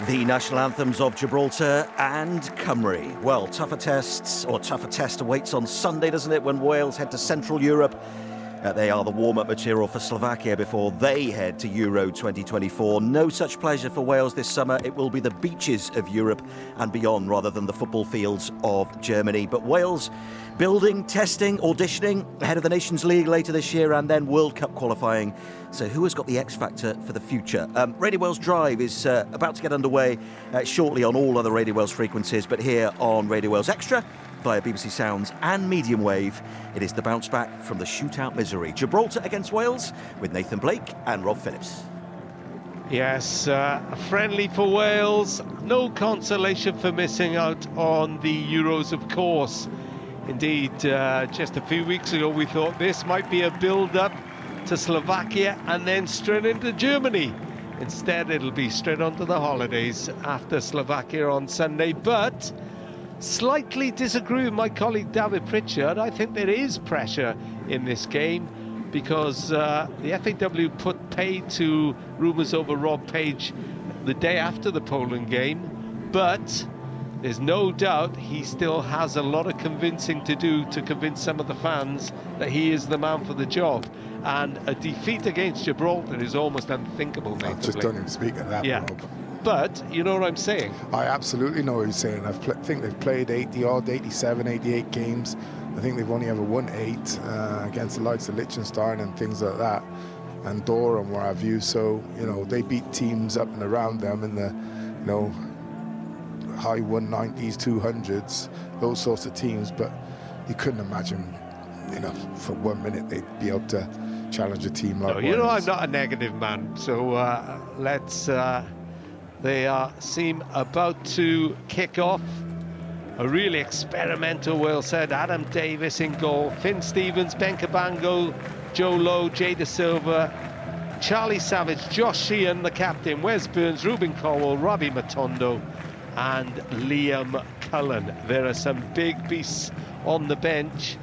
The national anthems of Gibraltar and Cymru. Well, tougher test awaits on Sunday, doesn't it, when Wales head to Central Europe. They are the warm-up material for Slovakia before they head to Euro 2024. No such pleasure for Wales this summer. It will be the beaches of Europe and beyond rather than the football fields of Germany. But Wales building, testing, auditioning ahead of the Nations League later this year and then World Cup qualifying. So who has got the X factor for the future? Radio Wales Drive is about to get underway shortly on all other Radio Wales frequencies, but here on Radio Wales Extra via BBC Sounds and medium wave, it is the bounce back from the shootout misery. Gibraltar against Wales with Nathan Blake and Rob Phillips. Yes, friendly for Wales. No consolation for missing out on the Euros, of course. Indeed, just a few weeks ago we thought this might be a build-up to Slovakia and then straight into Germany. Instead, it'll be straight onto the holidays after Slovakia on Sunday. But slightly disagree with my colleague David Pritchard. I think there is pressure in this game because the FAW put paid to rumours over Rob Page the day after the Poland game, but there's no doubt he still has a lot of convincing to do to convince some of the fans that he is the man for the job. And a defeat against Gibraltar is almost unthinkable, Nathan. Just don't even speak of that, yeah. Rob. But you know what I'm saying? I absolutely know what you're saying. I think they've played 80-odd, 87, 88 games. I think they've only ever won 8 against the likes of Liechtenstein and things like that, and Dora and what have you. So, you know, they beat teams up and around them in the, you know, high 190s, 200s, those sorts of teams. But you couldn't imagine, you know, for 1 minute they'd be able to challenge a team like you know, Wales. I'm not a negative man, so let's. They seem about to kick off. A really experimental Wales side. Adam Davies in goal, Finn Stevens, Ben Cabango, Joe Lowe, Jay De Silva, Charlie Savage, Josh Sheehan, the captain, Wes Burns, Ruben Colwell, Robbie Matondo and Liam Cullen. There are some big beasts on the bench,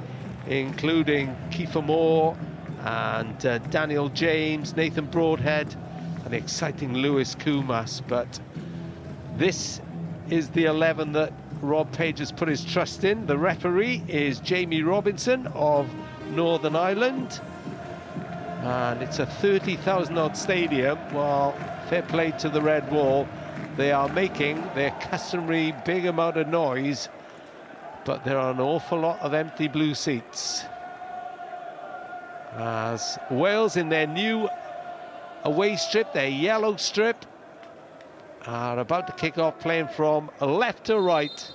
including Kiefer Moore and Daniel James, Nathan Broadhead, and the exciting Lewis Kumas. But this is the 11 that Rob Page has put his trust in. The referee is Jamie Robinson of Northern Ireland, and it's a 30,000 odd stadium. Well, fair play to the Red Wall. They are making their customary big amount of noise, but there are an awful lot of empty blue seats. As Wales in their new away strip, their yellow strip, are about to kick off, playing from left to right.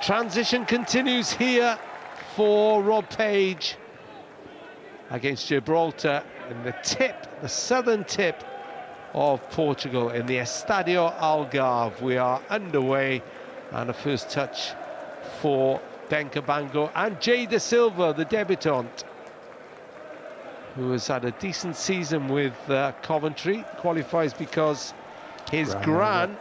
Transition continues here for Rob Page against Gibraltar in the southern tip of Portugal, in the Estadio Algarve. We are underway, and a first touch for Ben Cabango and Jay De Silva, the debutant, who has had a decent season with Coventry, qualifies because his gran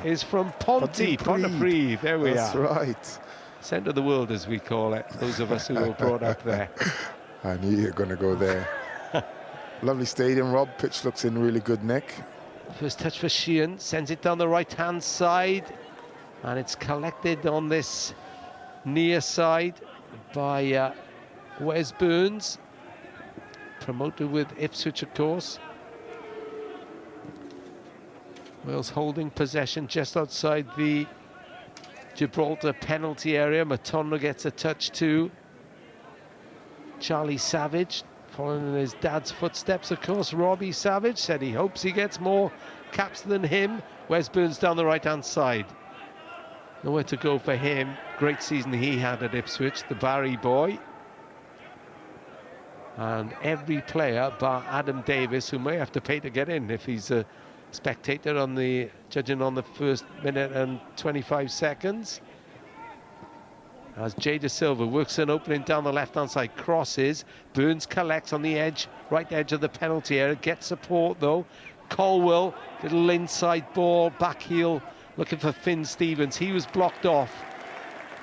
is from Pontypridd. There we are. That's right. Centre of the world, as we call it, those of us who were brought up there. I knew you were going to go there. Lovely stadium, Rob. Pitch looks in really good nick. First touch for Sheehan, sends it down the right-hand side, and it's collected on this near side by Wes Burns, promoted with Ipswich, of course. Wales holding possession just outside the Gibraltar penalty area. Matondo gets a touch too. Charlie Savage, following in his dad's footsteps, of course. Robbie Savage said he hopes he gets more caps than him. Wes Burns down the right-hand side. Nowhere to go for him. Great season he had at Ipswich, the Barry boy. And every player, bar Adam Davies, who may have to pay to get in if he's a spectator on the judging on the first minute and 25 seconds. As Jay De Silva works an opening down the left-hand side, crosses. Burns collects on the edge, right edge of the penalty area, gets support though. Colwell, little inside ball, back heel, looking for Finn Stevens. He was blocked off,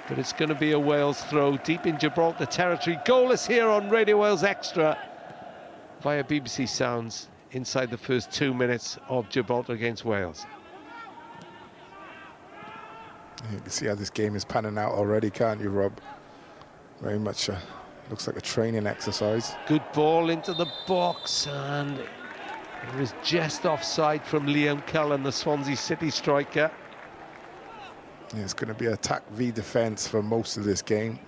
but it's going to be a Wales throw deep in Gibraltar territory. Goalless here on Radio Wales Extra via BBC Sounds inside the first 2 minutes of Gibraltar against Wales. You can see how this game is panning out already, can't you, Rob? Very much looks like a training exercise. Good ball into the box, and it was just offside from Liam Cullen, the Swansea City striker. Yeah, it's going to be attack v defence for most of this game.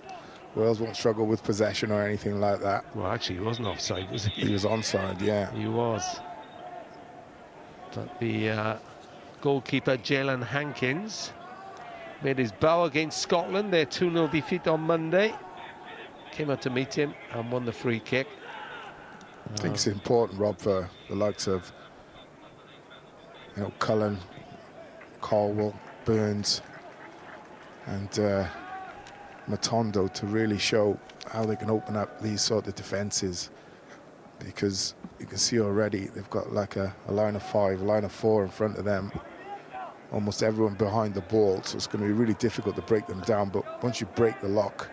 Wales won't struggle with possession or anything like that. Well, actually, he wasn't offside, was he? He was onside, yeah. He was. But the goalkeeper, Jalen Hankins, made his bow against Scotland, their 2-0 defeat on Monday. Came out to meet him and won the free kick. I think it's important, Rob, for the likes of, you know, Cullen, Caldwell, Burns, and Matondo to really show how they can open up these sort of defences, because you can see already they've got like a line of 5, a line of 4 in front of them, almost everyone behind the ball, so it's going to be really difficult to break them down. But once you break the lock,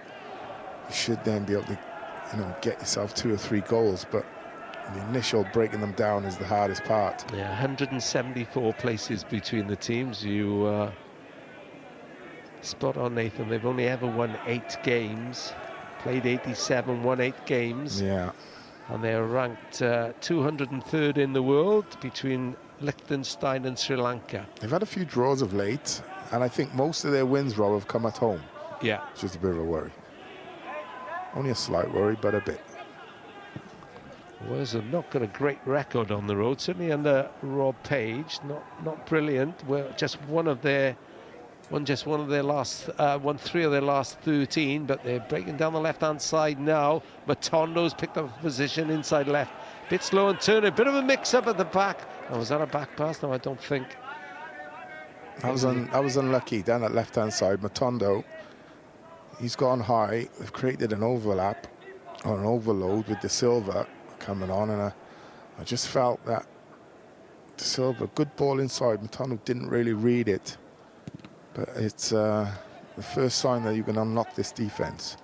you should then be able to, you know, get yourself 2 or 3 goals. But the initial breaking them down is the hardest part. Yeah, 174 places between the teams. You spot on, Nathan. They've only ever won 8 games, played 87, won 8 games. Yeah. And they're ranked 203rd in the world between Liechtenstein and Sri Lanka. They've had a few draws of late, and I think most of their wins, Rob, have come at home. Yeah. It's just a bit of a worry. Only a slight worry, but a bit. Wales have not got a great record on the road, certainly under Rob Page. Not brilliant. Well, won 3 of their last 13, but they're breaking down the left-hand side now. Matondo's picked up a position inside left. Bit slow and turning, bit of a mix-up at the back. Oh, was that a back pass? No, I don't think. I was unlucky down that left-hand side. Matondo, he's gone high. They've created an overlap or an overload with De Silva coming on, and I just felt that De Silva, good ball inside. Matondo didn't really read it, but it's the first sign that you can unlock this defence.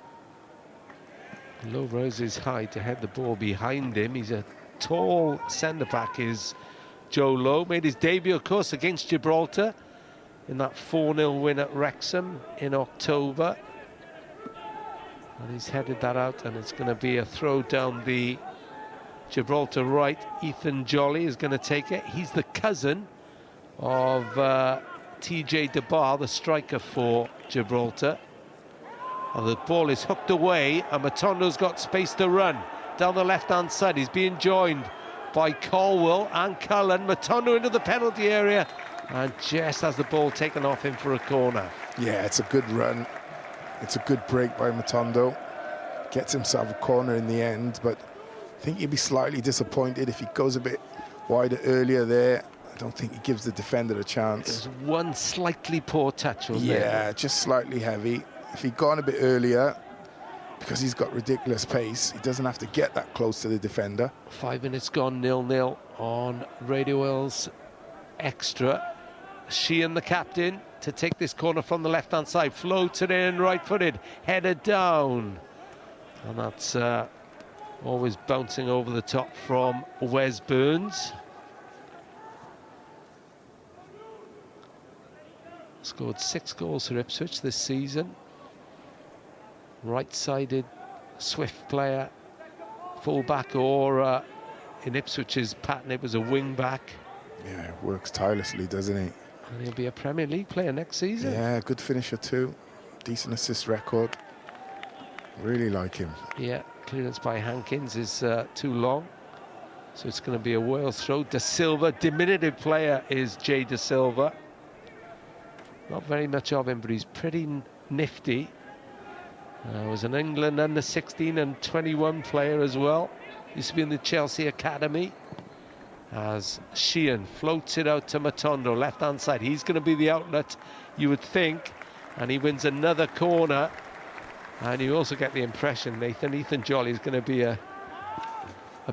Low roses high to head the ball behind him. He's a tall centre-back, is Joe Lowe. Made his debut, of course, against Gibraltar in that 4-0 win at Wrexham in October. And he's headed that out, and it's going to be a throw down the Gibraltar right. Ethan Jolly is going to take it. He's the cousin of TJ DeBar, the striker for Gibraltar. And the ball is hooked away, and Matondo's got space to run down the left-hand side. He's being joined by Caldwell and Cullen. Matondo into the penalty area, and just has the ball taken off him for a corner. Yeah, it's a good run. It's a good break by Matondo. Gets himself a corner in the end, but I think he'd be slightly disappointed if he goes a bit wider earlier there. I don't think he gives the defender a chance. There's one slightly poor touch, wasn't there? Yeah, just slightly heavy. If he'd gone a bit earlier, because he's got ridiculous pace, he doesn't have to get that close to the defender. 5 minutes gone, 0-0 on Radio Wales Extra. Sheehan, the captain, to take this corner from the left-hand side. Floated in, right-footed, headed down. And that's always bouncing over the top from Wes Burns. Scored 6 goals for Ipswich this season. Right-sided, swift player, full-back, or in Ipswich's pattern it was a wing-back. Yeah, works tirelessly, doesn't he? And he'll be a Premier League player next season. Yeah, good finisher too. Decent assist record. Really like him. Yeah, clearance by Hankins is too long. So it's going to be a Wales throw. De Silva, diminutive player is Jay De Silva. Not very much of him, but he's pretty nifty. Was an England under 16 and 21 player as well. Used to be in the Chelsea Academy. As Sheehan floats it out to Matondo, left-hand side. He's going to be the outlet, you would think. And he wins another corner. And you also get the impression, Nathan, Ethan Jolly is going to be a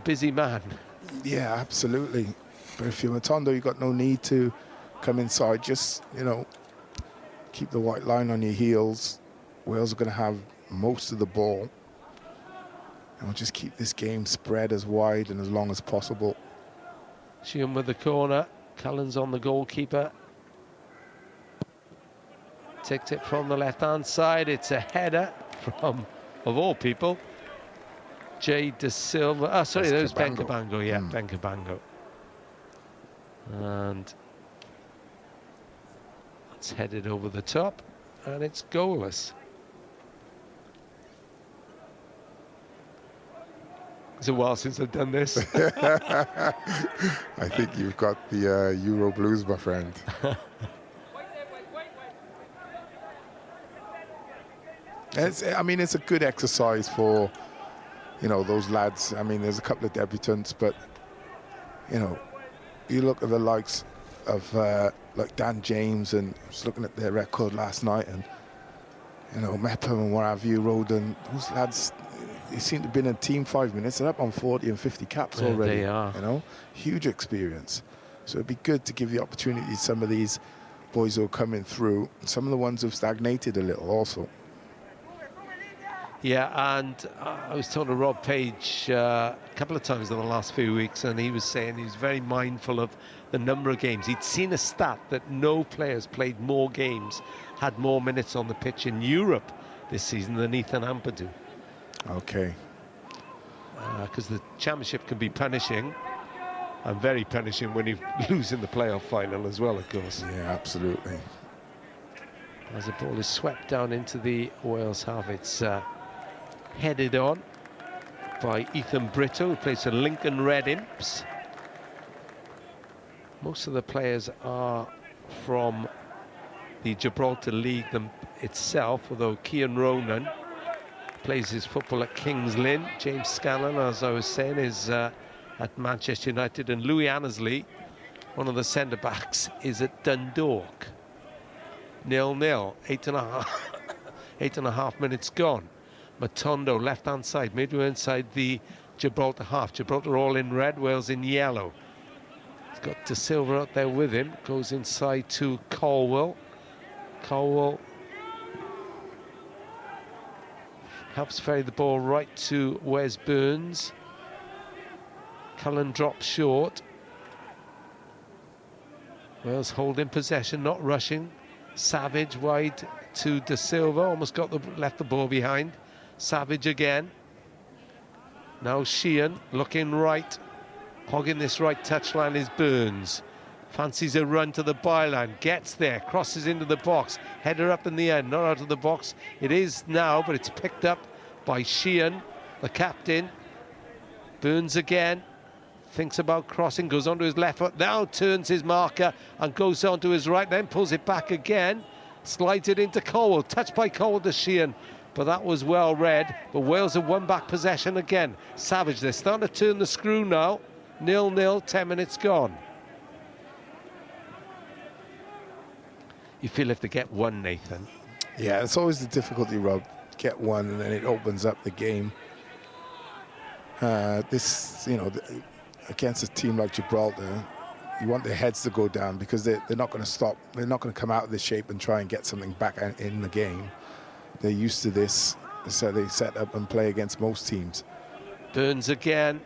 busy man. Yeah, absolutely. But if you're Matondo, you've got no need to come inside. Just, you know, keep the white line on your heels. Wales are going to have most of the ball. And we'll just keep this game spread as wide and as long as possible. Sheehan with the corner. Cullen's on the goalkeeper. takes it from the left-hand side. It's a header from, of all people, Jay De Silva. Oh, sorry, that was Ben Cabango. Yeah, Ben Cabango. And it's headed over the top, and it's goalless. It's a while since I've done this. I think you've got the Euro blues, my friend. I mean, it's a good exercise for, you know, those lads. I mean, there's a couple of debutants, but, you know, you look at the likes of like Dan James, and I was looking at their record last night, and, you know, Mepham and what have you, Roden, those lads, they seem to have been in team 5 minutes. They're up on 40 and 50 caps already. They are. You know, huge experience. So it'd be good to give the opportunity to some of these boys who are coming through, some of the ones who've stagnated a little also. Yeah, and I was talking to Rob Page a couple of times in the last few weeks, and he was saying he was very mindful of the number of games. He'd seen a stat that no players played more games, had more minutes on the pitch in Europe this season than Ethan Ampadu. Okay. Because the championship can be punishing, and very punishing when you lose in the playoff final as well, of course. Yeah, absolutely. As the ball is swept down into the Wales half, it's headed on by Ethan Brito, who plays for Lincoln Red Imps. Most of the players are from the Gibraltar League itself, although Cian Ronan plays his football at Kings Lynn. James Scanlon, as I was saying, is at Manchester United, and Louis Annesley, one of the centre-backs, is at Dundalk. 0-0, 8.5 minutes gone. Matondo, left-hand side, midway inside the Gibraltar half. Gibraltar all in red, Wales in yellow. He's got De Silva out there with him, goes inside to Colwell. Colwell helps ferry the ball right to Wes Burns. Cullen drops short. Wales holding possession, not rushing. Savage wide to De Silva, almost left the ball behind. Savage again. Now Sheehan looking right. Hogging this right touchline is Burns. Fancies a run to the byline, gets there, crosses into the box, header up in the end, not out of the box. It is now, but it's picked up by Sheehan, the captain. Burns again, thinks about crossing, goes onto his left foot, now turns his marker and goes on to his right, then pulls it back again, slides it into Colwell, touched by Colwell to Sheehan, but that was well read. But Wales have won back possession again. Savage, they're starting to turn the screw now. 0-0, 10 minutes gone. You feel if they get one, Nathan. Yeah, it's always the difficulty, Rob. Get one and then it opens up the game. This, you know, against a team like Gibraltar, you want their heads to go down because they're not going to stop. They're not going to come out of this shape and try and get something back in the game. They're used to this, so they set up and play against most teams. Burns again.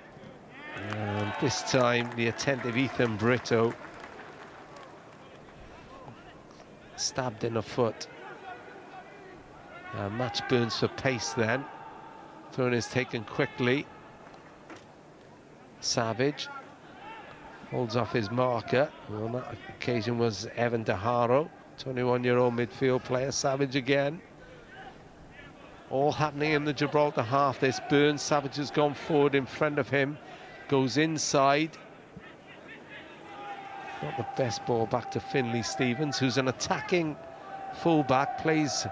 And this time, the attentive Ethan Brito stabbed in the foot. Match Burns for pace then. Throw is taken quickly. Savage holds off his marker. Well, on that occasion was Evan DeHaro, 21-year-old midfield player. Savage again. All happening in the Gibraltar half. This Burns, Savage has gone forward in front of him. Goes inside. Not the best ball back to Finlay Stevens, who's an attacking fullback, plays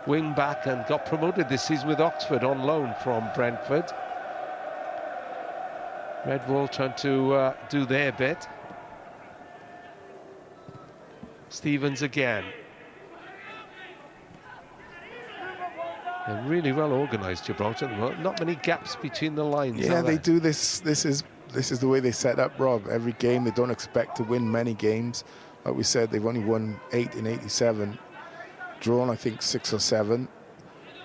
wing back and got promoted this season with Oxford on loan from Brentford. Red Bull trying to do their bit. Stevens again. They're really well organised, Gibraltar. Not many gaps between the lines. Yeah, they do this. This is the way they set up, Rob. Every game, they don't expect to win many games. Like we said, they've only won 8 in 87. Drawn, I think, 6 or 7.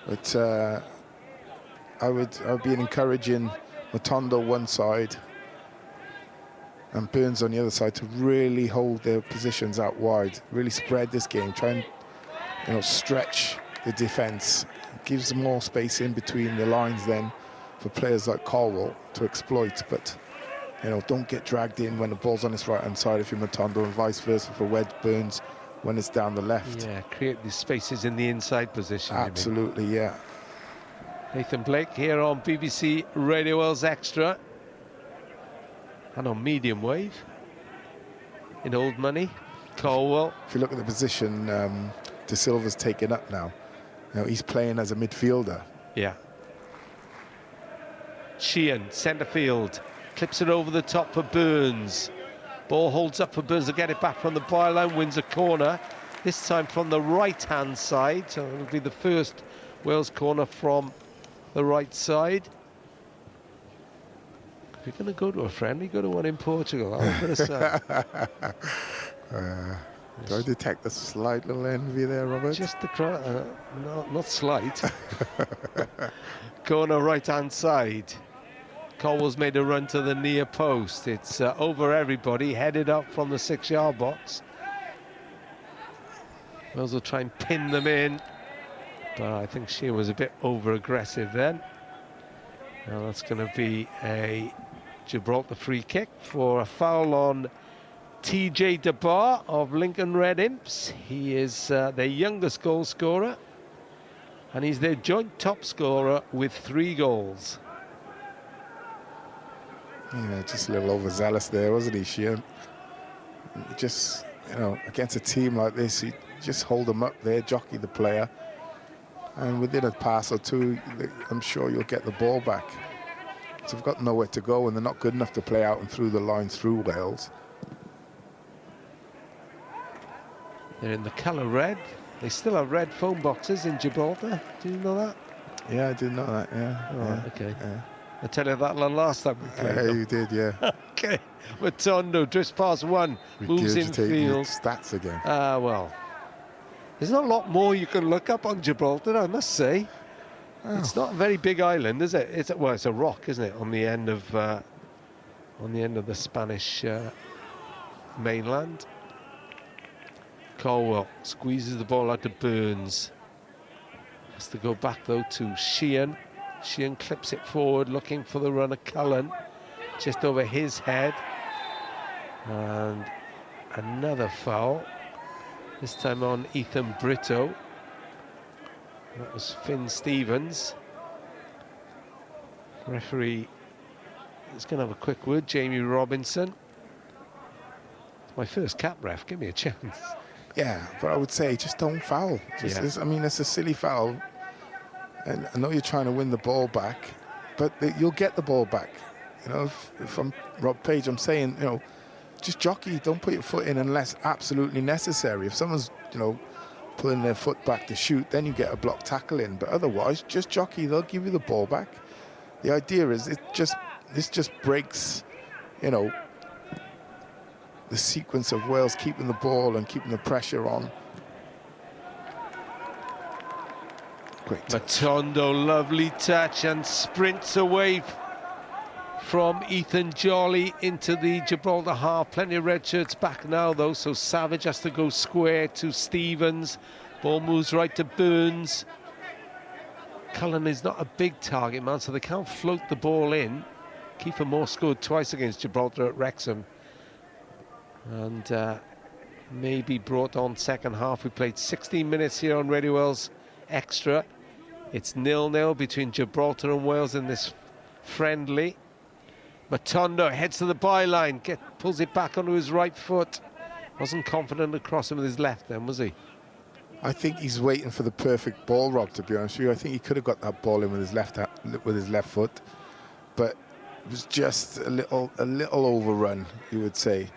But I would be encouraging Matondo one side and Burns on the other side to really hold their positions out wide, really spread this game, try and stretch the defence. Gives them more space in between the lines then for players like Caldwell to exploit. But, don't get dragged in when the ball's on its right-hand side if you're Matondo, and vice versa for Wed Burns when it's down the left. Yeah, create these spaces in the inside position. Absolutely, yeah. Nathan Blake here on BBC Radio Wales Extra and on medium wave in old money. Caldwell. If you look at the position De Silva's taken up now, he's playing as a midfielder. Yeah. Sheehan, centre field, clips it over the top for Burns. Ball holds up for Burns to get it back from the byline, wins a corner, this time from the right-hand side, so it'll be the first Wales corner from the right side. If you're going to go to a friendly, go to one in Portugal. I'm going to say. Do I detect a slight little envy there, Robert? Just the not slight. Corner right-hand side. Caldwell's made a run to the near post. It's over everybody, headed up from the 6-yard box. Wales will try and pin them in, but I think she was a bit over-aggressive then. Now that's going to be a Gibraltar free kick for a foul on TJ DeBar of Lincoln Red Imps. He is their youngest goal scorer, and he's their joint top scorer with 3 goals. Yeah, just a little overzealous there, wasn't he, Sheehan? Just, against a team like this, you just hold them up there, jockey the player, and within a pass or two, I'm sure you'll get the ball back. So they've got nowhere to go, and they're not good enough to play out and through the lines through Wales. They're in the colour red. They still have red phone boxes in Gibraltar. Do you know that? Yeah, I did know that, yeah. Oh, yeah, okay. Yeah. I tell you that last time we played them. You did, yeah. Okay. Matondo drifts past one, moves in field. Stats again. Well, there's not a lot more you can look up on Gibraltar, I must say. Oh. It's not a very big island, is it? It's a rock, isn't it, on the end of the Spanish mainland. Caldwell squeezes the ball out to Burns. Has to go back though to Sheehan. Sheehan clips it forward, looking for the runner Cullen, just over his head. And another foul, this time on Ethan Brito. That was Finn Stevens. Referee is going to have a quick word, Jamie Robinson. It's my first cap, ref, give me a chance. Yeah, but I would say just don't foul. It's a silly foul. And I know you're trying to win the ball back, but you'll get the ball back. If I'm Rob Page, I'm saying, just jockey, don't put your foot in unless absolutely necessary. If someone's, pulling their foot back to shoot, then you get a block tackle in. But otherwise, just jockey, they'll give you the ball back. The idea is this just breaks, the sequence of Wales keeping the ball and keeping the pressure on. Great touch. Matondo, lovely touch, and sprints away from Ethan Jolly into the Gibraltar half. Plenty of red shirts back now, though, so Savage has to go square to Stevens. Ball moves right to Burns. Cullen is not a big target man, so they can't float the ball in. Kiefer Moore scored twice against Gibraltar at Wrexham, and maybe brought on second half. We played 16 minutes here on Radio Wales Extra. It's 0-0 between Gibraltar and Wales in this friendly. Matondo heads to the byline, pulls it back onto his right foot. Wasn't confident across him with his left then, was he? I think he's waiting for the perfect ball, Rob, to be honest with you. I think he could have got that ball in with his left foot, but it was just a little overrun, you would say.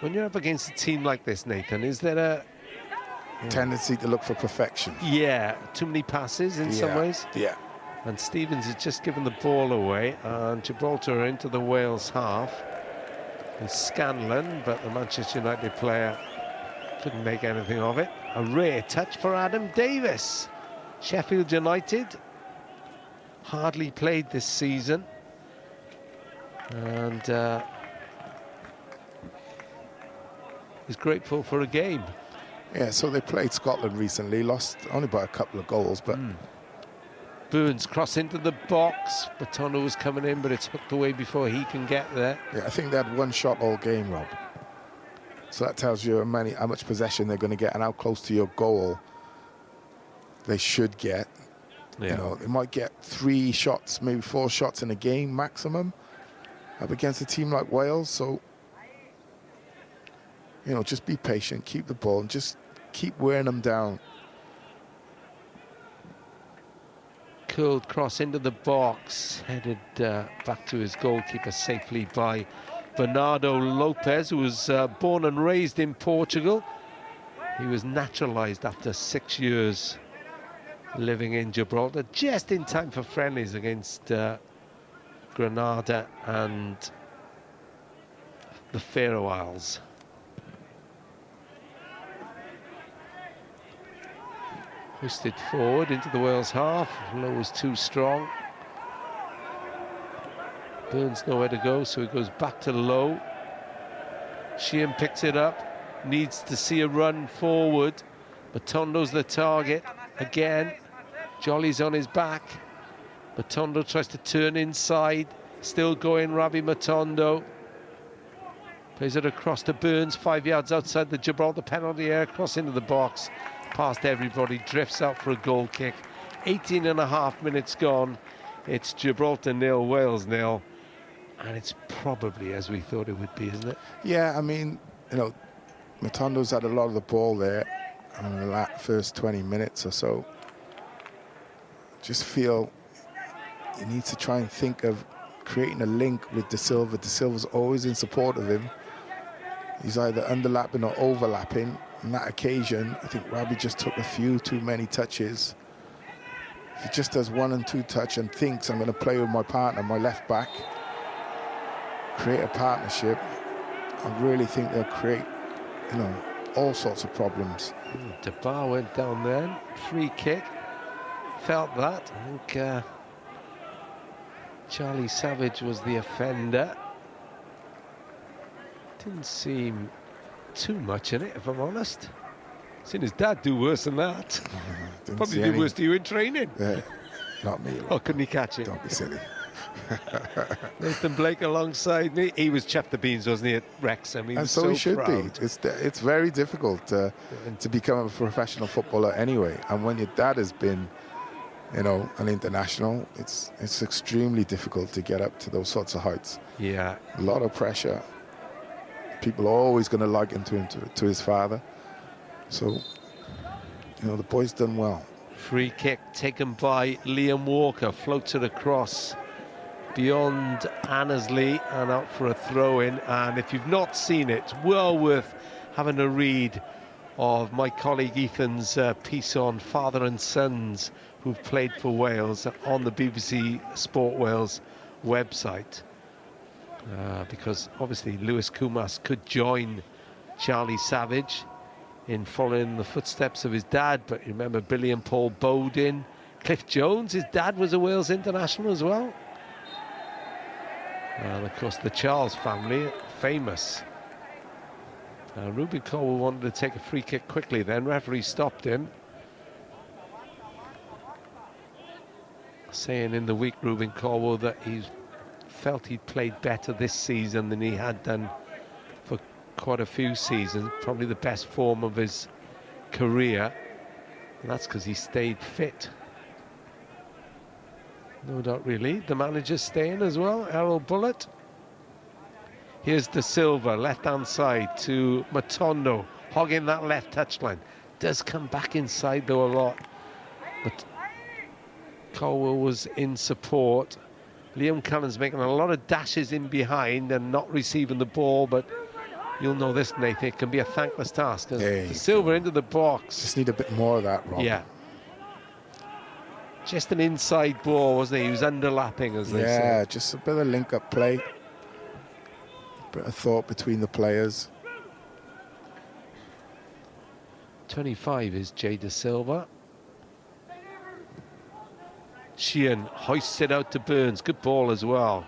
When you're up against a team like this, Nathan, is there a tendency to look for perfection? Yeah, too many passes in some ways. Yeah. And Stevens has just given the ball away, and Gibraltar are into the Wales half. It's Scanlon, but the Manchester United player couldn't make anything of it. A rare touch for Adam Davis. Sheffield United hardly played this season, and is grateful for a game. Yeah, so they played Scotland recently, lost only by a couple of goals, but... Burns cross into the box. Matondo was coming in, but it's hooked away before he can get there. Yeah, I think they had one shot all game, Rob. So that tells you how much possession they're going to get and how close to your goal they should get. Yeah. You know, they might get 3 shots, maybe 4 shots in a game maximum up against a team like Wales. So, you know, just be patient, keep the ball, and just keep wearing them down. Curled cross into the box, headed back to his goalkeeper safely by Bernardo Lopez, who was born and raised in Portugal. He was naturalised after 6 years living in Gibraltar, just in time for friendlies against Grenada and the Faroe Isles. Hoisted forward into the Wales half. Low was too strong. Burns nowhere to go, so he goes back to Low. Sheehan picks it up, needs to see a run forward. Matondo's the target again. Jolly's on his back. Matondo tries to turn inside. Still going, Ravi Matondo. Plays it across to Burns, 5 yards outside the Gibraltar penalty area, cross into the box. Past everybody, drifts out for a goal kick. 18.5 minutes gone. It's Gibraltar 0, Wales 0. And it's probably as we thought it would be, isn't it? Yeah, I mean, you know, Matondo's had a lot of the ball there in the first 20 minutes or so. Just feel you need to try and think of creating a link with De Silva. De Silva's always in support of him. He's either underlapping or overlapping. On that occasion, I think Robbie just took a few too many touches. If he just does 1 and 2 touch and thinks, I'm going to play with my partner, my left back, create a partnership, I really think they'll create, you know, all sorts of problems. DeBar went down then, free kick. Felt that. I think Charlie Savage was the offender. Didn't seem too much in it, if I'm honest. Seen his dad do worse than that. Probably do worse to you in training. Yeah, not me. Oh, couldn't he catch it? Don't be silly. Nathan Blake alongside me. He was Chef the Beans, wasn't he, at Wrexham? He was so he should proud. be. It's very difficult to become a professional footballer anyway. And when your dad has been, you know, an international, it's extremely difficult to get up to those sorts of heights. Yeah. A lot of pressure. People are always going to liken to his father. So, you know, the boy's done well. Free kick taken by Liam Walker, floats it across beyond Annesley and out for a throw-in. And if you've not seen it, it's well worth having a read of my colleague Ethan's piece on father and sons who've played for Wales on the BBC Sport Wales website. Because obviously Lewis Kumas could join Charlie Savage in following the footsteps of his dad, but you remember Billy and Paul Bowden, Cliff Jones, his dad was a Wales international as well, and of course the Charles family, famous. Ruben Colwell wanted to take a free kick quickly then, referee stopped him, saying in the week, Ruben Colwell, that he's felt he'd played better this season than he had done for quite a few seasons, probably the best form of his career, and that's because he stayed fit. No doubt really. The manager's staying as well, Errol Bullitt. Here's De Silva, left-hand side to Matondo, hogging that left touchline. Does come back inside though a lot, but Colwell was in support. Liam Cullen's making a lot of dashes in behind and not receiving the ball, but you'll know this, Nathan, it can be a thankless task. Hey, Silver into the box. Just need a bit more of that, Rob. Yeah. Just an inside ball, wasn't he? He was underlapping, as they say. Yeah, just a bit of link-up play. A bit of thought between the players. 25 is Jay De Silva. Sheehan hoists it out to Burns. Good ball as well.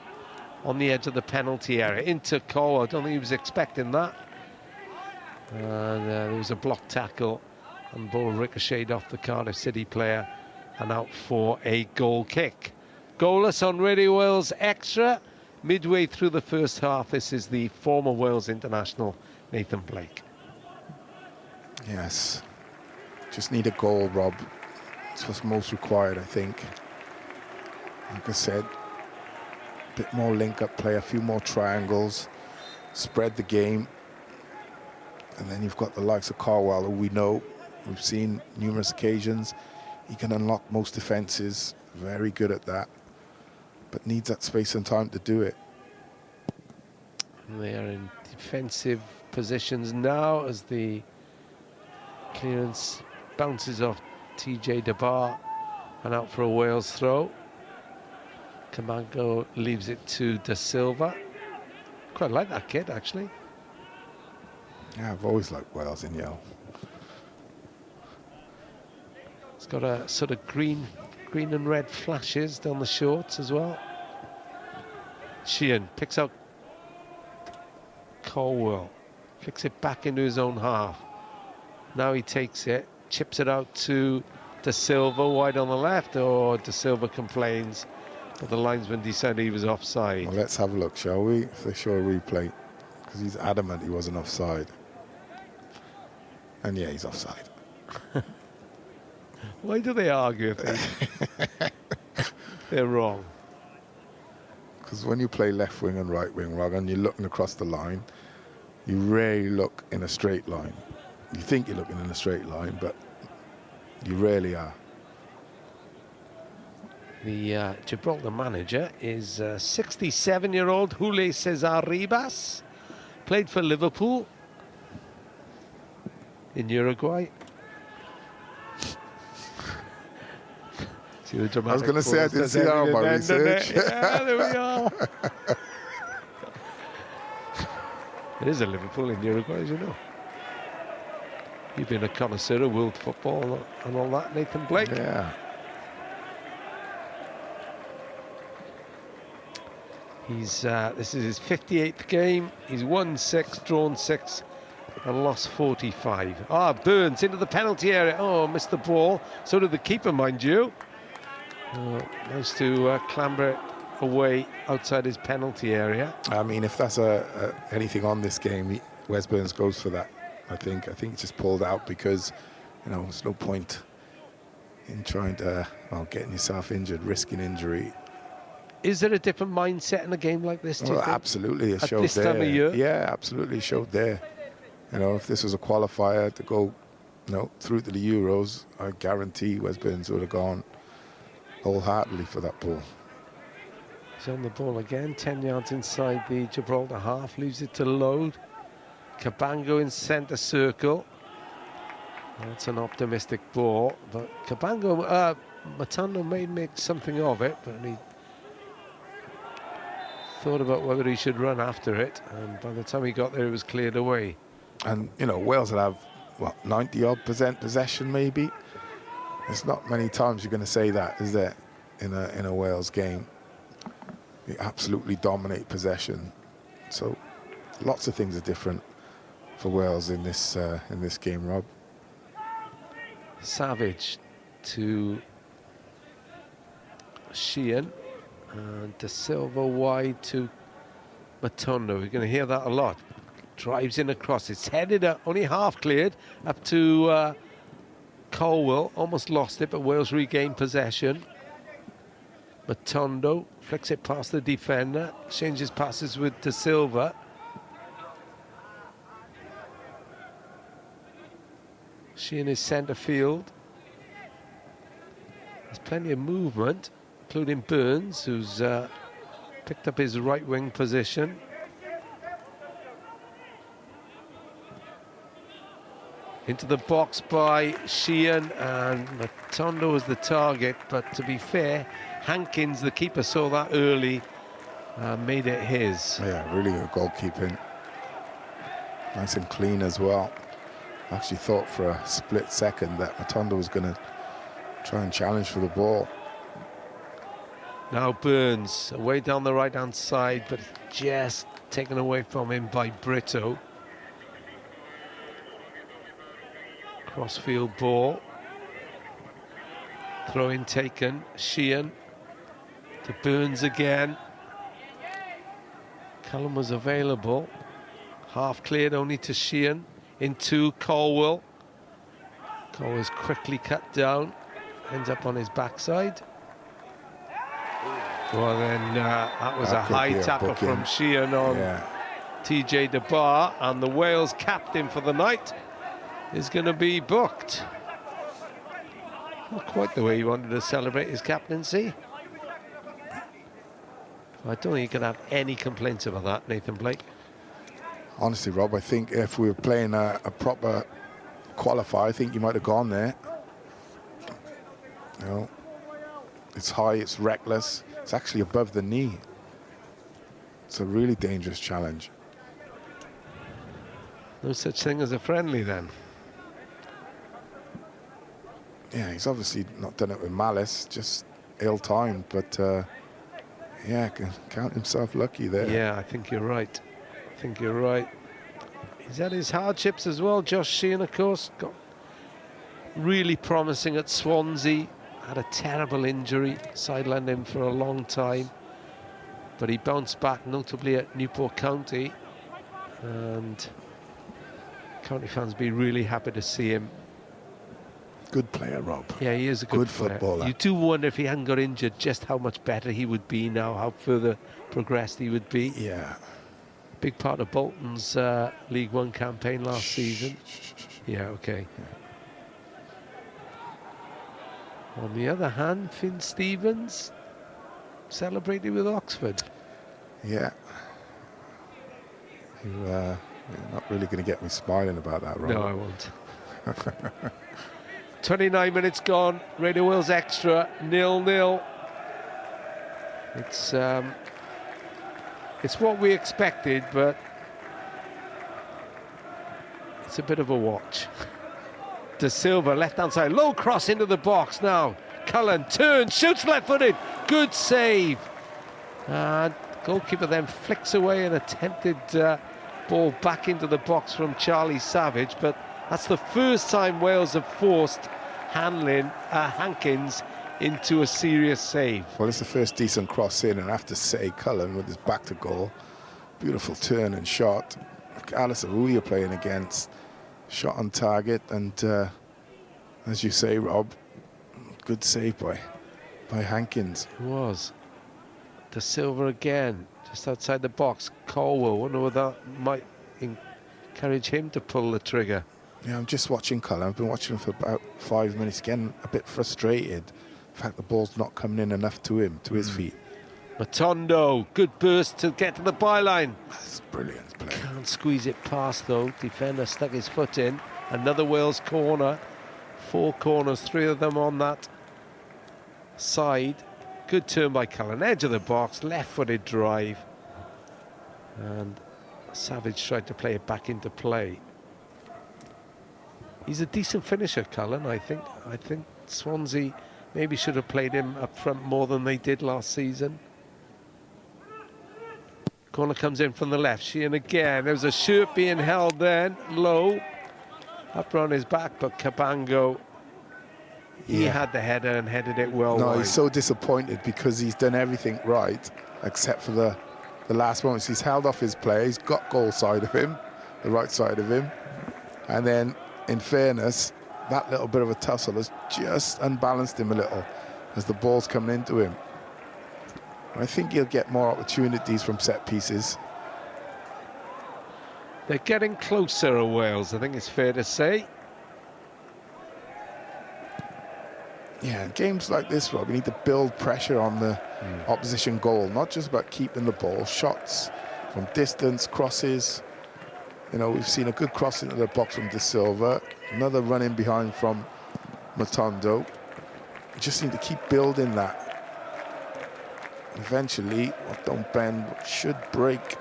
On the edge of the penalty area. Into Colwell. I don't think he was expecting that. And there was a block tackle, and the ball ricocheted off the Cardiff City player and out for a goal kick. Goalless on Radio Wales Extra. Midway through the first half, this is the former Wales international, Nathan Blake. Yes. Just need a goal, Rob. It's what's most required, I think. Like I said, a bit more link-up play, a few more triangles, spread the game. And then you've got the likes of Carwell, who we've seen numerous occasions. He can unlock most defences, very good at that, but needs that space and time to do it. They are in defensive positions now as the clearance bounces off TJ DeBar and out for a Wales throw. Cabango leaves it to Da Silva. Quite like that kid, actually. Yeah, I've always liked Wales in yellow. It's got a sort of green and red flashes down the shorts as well. Sheehan picks out Colwell, flicks it back into his own half. Now he takes it, chips it out to Da Silva, wide on the left. Oh, Da Silva complains, but the linesman decided he was offside. Well, let's have a look, shall we? If they show a replay, because he's adamant he wasn't offside. And yeah, he's offside. Why do they argue if they're wrong? Because when you play left wing and right wing, Rog, and you're looking across the line, you rarely look in a straight line. You think you're looking in a straight line, but you rarely are. The Gibraltar manager is 67-year-old Julio Cesar Ribas. Played for Liverpool in Uruguay. See the dramatic I was going to say I didn't see that on my research. Yeah, there we are. It is a Liverpool in Uruguay, as you know. You've been a connoisseur of world football and all that, Nathan Blake. Yeah. He's this is his 58th game. He's won 6, drawn 6, and lost 45. Ah, Burns into the penalty area. Oh, missed the ball. So did the keeper, mind you. Nice to clamber it away outside his penalty area. I mean, if that's anything on this game, Wes Burns goes for that. I think it's just pulled out because, there's no point in trying to, getting yourself injured, risking injury. Is there a different mindset in a game like this, do you think? Absolutely, it At showed this there. time of year? Yeah, absolutely, it showed there. If this was a qualifier to go, through to the Euros, I guarantee Wes Burns would have gone wholeheartedly for that ball. He's on the ball again, 10 yards inside the Gibraltar half, leaves it to load. Cabango in centre circle. That's an optimistic ball, but Cabango, Matano may make something of it, but he thought about whether he should run after it, and by the time he got there, it was cleared away. And, Wales would have, 90-odd% possession, maybe? There's not many times you're going to say that, is there, in a Wales game? They absolutely dominate possession. So lots of things are different for Wales in this game, Rob. Savage to Sheehan, and Da Silva wide to Matondo. We're going to hear that a lot. Drives in across. It's headed up, only half cleared, up to Colwell. Almost lost it, but Wales regained possession. Matondo flicks it past the defender, changes passes with Da Silva. Sheehan is centre field. There's plenty of movement, including Burns, who's picked up his right wing position. Into the box by Sheehan, and Matondo was the target, but to be fair, Hankins, the keeper, saw that early, made it his. Yeah, really good goalkeeping. Nice and clean as well. I actually thought for a split second that Matondo was going to try and challenge for the ball. Now Burns, away down the right-hand side, but just taken away from him by Brito. Crossfield ball. Throw in taken. Sheehan to Burns again. Cullen was available. Half cleared only to Sheehan. Into Colwell. Colwell's quickly cut down. Ends up on his backside. Well, then that was a high tackle from Sheehan on TJ DeBar, and the Wales captain for the night is going to be booked. Not quite the way he wanted to celebrate his captaincy. I don't think you can have any complaints about that, Nathan Blake. Honestly, Rob, I think if we were playing a proper qualifier, I think you might have gone there. You know, it's high, it's reckless, it's actually above the knee. It's a really dangerous challenge. No such thing as a friendly then. Yeah, he's obviously not done it with malice, just ill-timed, but yeah, can count himself lucky there. Yeah, I think you're right. I think you're right. He's had his hardships as well. Josh Sheehan, of course, got really promising at Swansea. Had a terrible injury, sidelined him for a long time. But he bounced back, notably at Newport County. And County fans be really happy to see him. Good player, Rob. Yeah, he is a good player. Footballer. You do wonder if he hadn't got injured, just how much better he would be now, how further progressed he would be. Yeah. Big part of Bolton's League One campaign last season. Yeah, okay. Yeah. On the other hand, Finn Stevens celebrated with Oxford. Yeah. You're not really going to get me smiling about that, Rob. No, I won't. 29 minutes gone. Radio Wales extra 0-0. It's what we expected, but it's a bit of a watch. De Silva, left-hand side, low cross into the box now. Cullen turns, shoots left-footed. Good save. And goalkeeper then flicks away an attempted ball back into the box from Charlie Savage, but that's the first time Wales have forced Hankins into a serious save. Well, it's the first decent cross in, and I have to say, Cullen with his back to goal, beautiful turn and shot. Alison, who you're playing against, shot on target, and as you say, Rob, good save by Hankins. It was. De Silva again, just outside the box. Colwell, wonder whether that might encourage him to pull the trigger. Yeah, I'm just watching Cullen. I've been watching him for about 5 minutes, getting a bit frustrated. In fact, the ball's not coming in enough to him, to his feet. Matondo, good burst to get to the byline. That's brilliant play. Can't squeeze it past though. Defender stuck his foot in. Another Wales corner. 4 corners, 3 of them on that side. Good turn by Cullen. Edge of the box, left-footed drive. And Savage tried to play it back into play. He's a decent finisher, Cullen, I think. I think Swansea maybe should have played him up front more than they did last season. Corner comes in from the left. Sheehan again. There was a shirt being held then, low. Up around his back, but Cabango, he had the header and headed it well wide. He's so disappointed because he's done everything right, except for the last moments. He's held off his player. He's got goal side of him, the right side of him. And then, in fairness, that little bit of a tussle has just unbalanced him a little as the ball's coming into him. I think he'll get more opportunities from set pieces. They're getting closer, Wales, I think it's fair to say. Yeah, in games like this, Rob, you need to build pressure on the opposition goal, not just about keeping the ball. Shots from distance, crosses. You know, we've seen a good cross into the box from De Silva. Another run in behind from Matondo. You just need to keep building that. Eventually, don't bend, should break.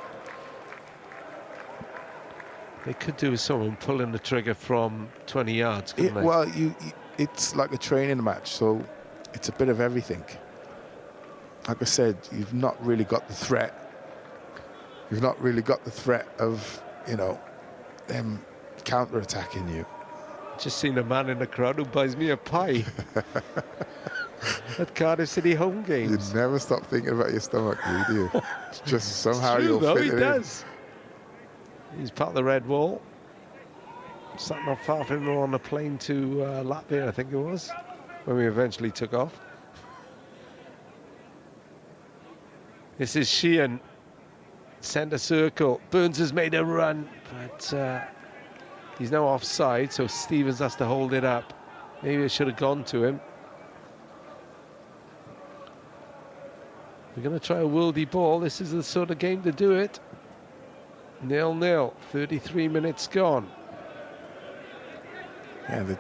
They could do with someone pulling the trigger from 20 yards, couldn't they? Well, it's like a training match, so it's a bit of everything. Like I said, you've not really got the threat. You've not really got the threat of, you know, them counter-attacking you. Just seen a man in the crowd who buys me a pie at Cardiff City home You games. never stop thinking about your stomach, do you? It's just somehow It's true, you'll though, fit he it does. He's part of the red wall. Sat not far from him on a plane to Latvia, I think it was, when we eventually took off. This is Sheehan, centre circle. Burns has made a run, but he's now offside, so Stevens has to hold it up. Maybe it should have gone to him. We're going to try a worldy ball. This is the sort of game to do it. 0-0, 33 minutes gone. Yeah, the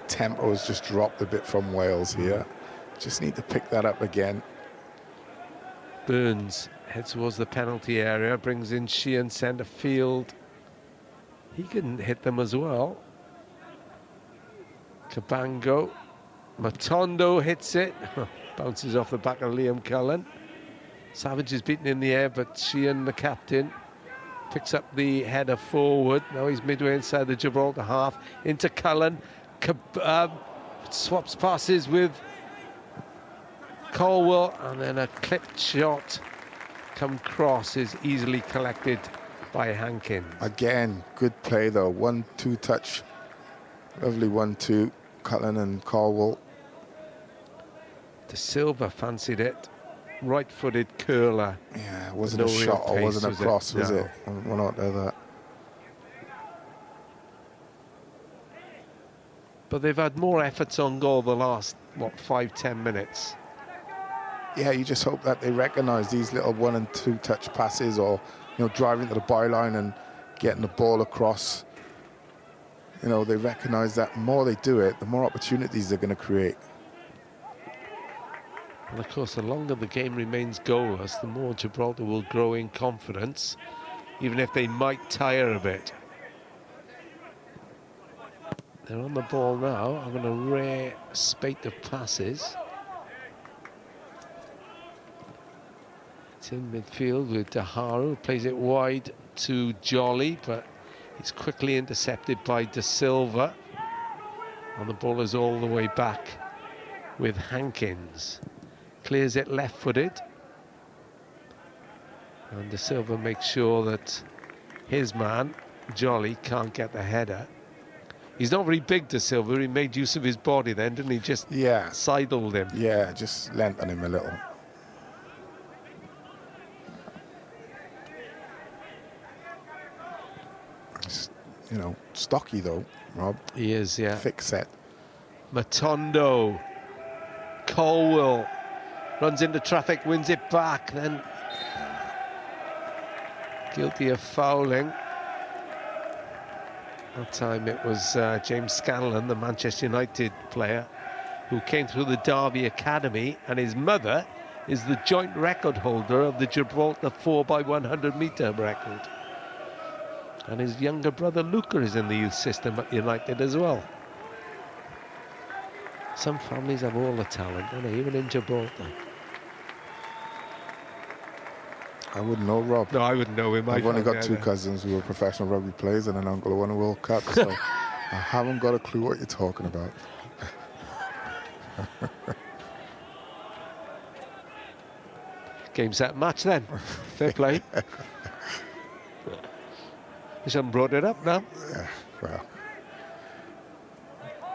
tempo has just dropped a bit from Wales here. Just need to pick that up again. Burns heads towards the penalty area, brings in Sheehan centre field. He can hit them as well. Cabango. Matondo hits it. Bounces off the back of Liam Cullen. Savage is beaten in the air, but Sheehan, the captain, picks up the header forward. Now he's midway inside the Gibraltar half. Into Cullen. Swaps passes with Colwell, and then a clipped shot come cross is easily collected by Hankins. Again, good play though. 1-2 touch. Lovely 1-2. Cullen and Colwell. De Silva fancied it. Right-footed curler. Yeah, it wasn't No a real shot or pace, wasn't a cross, was No. it? One out there that. But they've had more efforts on goal the last, 5-10 minutes. Yeah, you just hope that they recognise these little 1 and 2 touch passes, or driving to the byline and getting the ball across. They recognise that the more they do it, the more opportunities they're going to create. And of course, the longer the game remains goalless, the more Gibraltar will grow in confidence, even if they might tire a bit. They're on the ball now, having a rare spate of passes. It's in midfield with Daharu, plays it wide to Jolly, but it's quickly intercepted by De Silva. And the ball is all the way back with Hankins. Clears it left-footed. And De Silva makes sure that his man, Jolly, can't get the header. He's not very big, De Silva. He made use of his body then, didn't he? Just sidled him. Yeah, just lent on him a little. Just, stocky though, Rob. He is, yeah. Thick set. Matondo. Colwell runs into traffic, wins it back, then guilty of fouling. That time it was James Scanlon, the Manchester United player, who came through the Derby Academy, and his mother is the joint record holder of the Gibraltar 4x100 metre record. And his younger brother Luca is in the youth system at United as well. Some families have all the talent, don't they? Even in Gibraltar. I wouldn't know, Rob. No, I wouldn't know him. I've only got 2 cousins who are professional rugby players and an uncle who won a World Cup, so I haven't got a clue what you're talking about. Game, set, match then. Fair play. You haven't brought it up now. Yeah, well.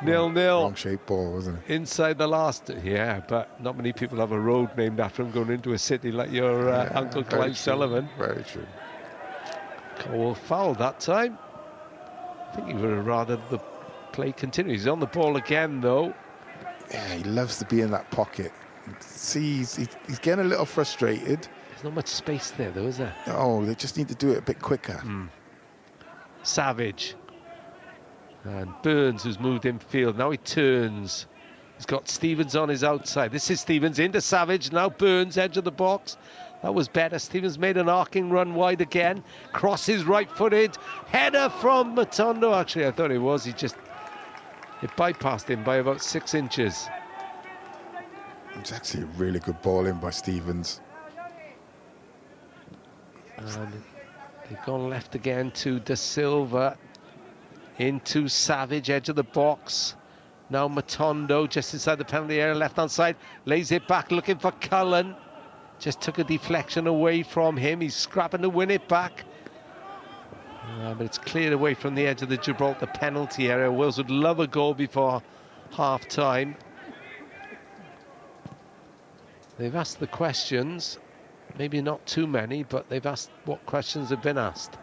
0-0. Wrong shaped ball, wasn't it? Inside the last, yeah, but not many people have a road named after him going into a city like your Uncle Clive Sullivan. Very true. Cole fouled that time. I think he would have rather the play continue. He's on the ball again, though. Yeah, he loves to be in that pocket. See, he's getting a little frustrated. There's not much space there, though, is there? Oh, they just need to do it a bit quicker. Savage. And Burns, who's moved infield. Now he turns. He's got Stevens on his outside. This is Stevens into Savage. Now Burns, edge of the box. That was better. Stevens made an arcing run wide again. Crosses right-footed. Header from Matondo. Actually, I thought it was. It bypassed him by about 6 inches. It's actually a really good ball in by Stevens. And they've gone left again to De Silva. into Savage, edge of the box. Now Matondo just inside the penalty area, left-hand side, lays it back, looking for Cullen. Just took a deflection away from him. He's scrapping to win it back. But it's cleared away from the edge of the Gibraltar penalty area. Wales would love a goal before half-time. They've asked the questions. Maybe not too many, but they've asked what questions have been asked.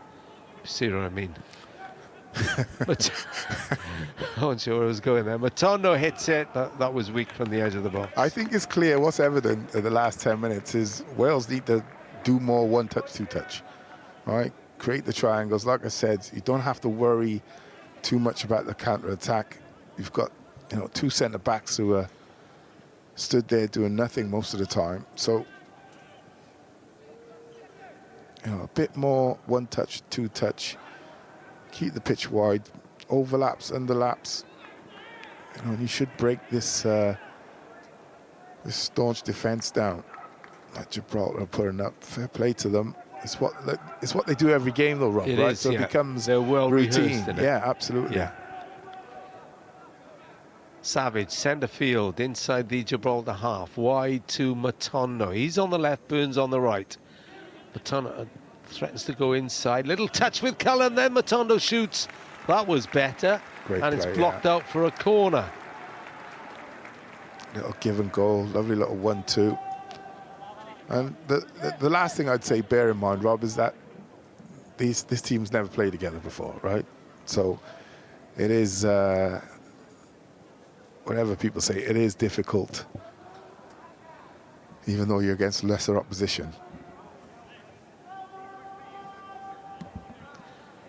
You see what I mean? But I wasn't sure where I was going there. Matondo hits it, but that was weak from the edge of the box. I think it's clear what's evident in the last 10 minutes is Wales need to do more one-touch, two-touch. All right, create the triangles. Like I said, you don't have to worry too much about the counter-attack. You've got, you know, two centre-backs who are stood there doing nothing most of the time. So, you know, a bit more one-touch, two-touch. Keep the pitch wide, overlaps, underlaps. You know, and you should break this this staunch defence down that Gibraltar are putting up. Fair play to them. It's what they do every game, though, Rob. It right? is, so yeah. it becomes They're well routine. rehearsed, isn't it? Yeah, absolutely. Yeah. Savage, centre field, inside the Gibraltar half, wide to Matondo. He's on the left, Burns on the right. Matondo threatens to go inside. Little touch with Cullen, then Matondo shoots. That was better. Great and play, it's blocked out for a corner. Little give and go, lovely little 1-2. And the last thing I'd say, bear in mind, Rob, is that this team's never played together before, right? So it is, whatever people say, it is difficult, even though you're against lesser opposition.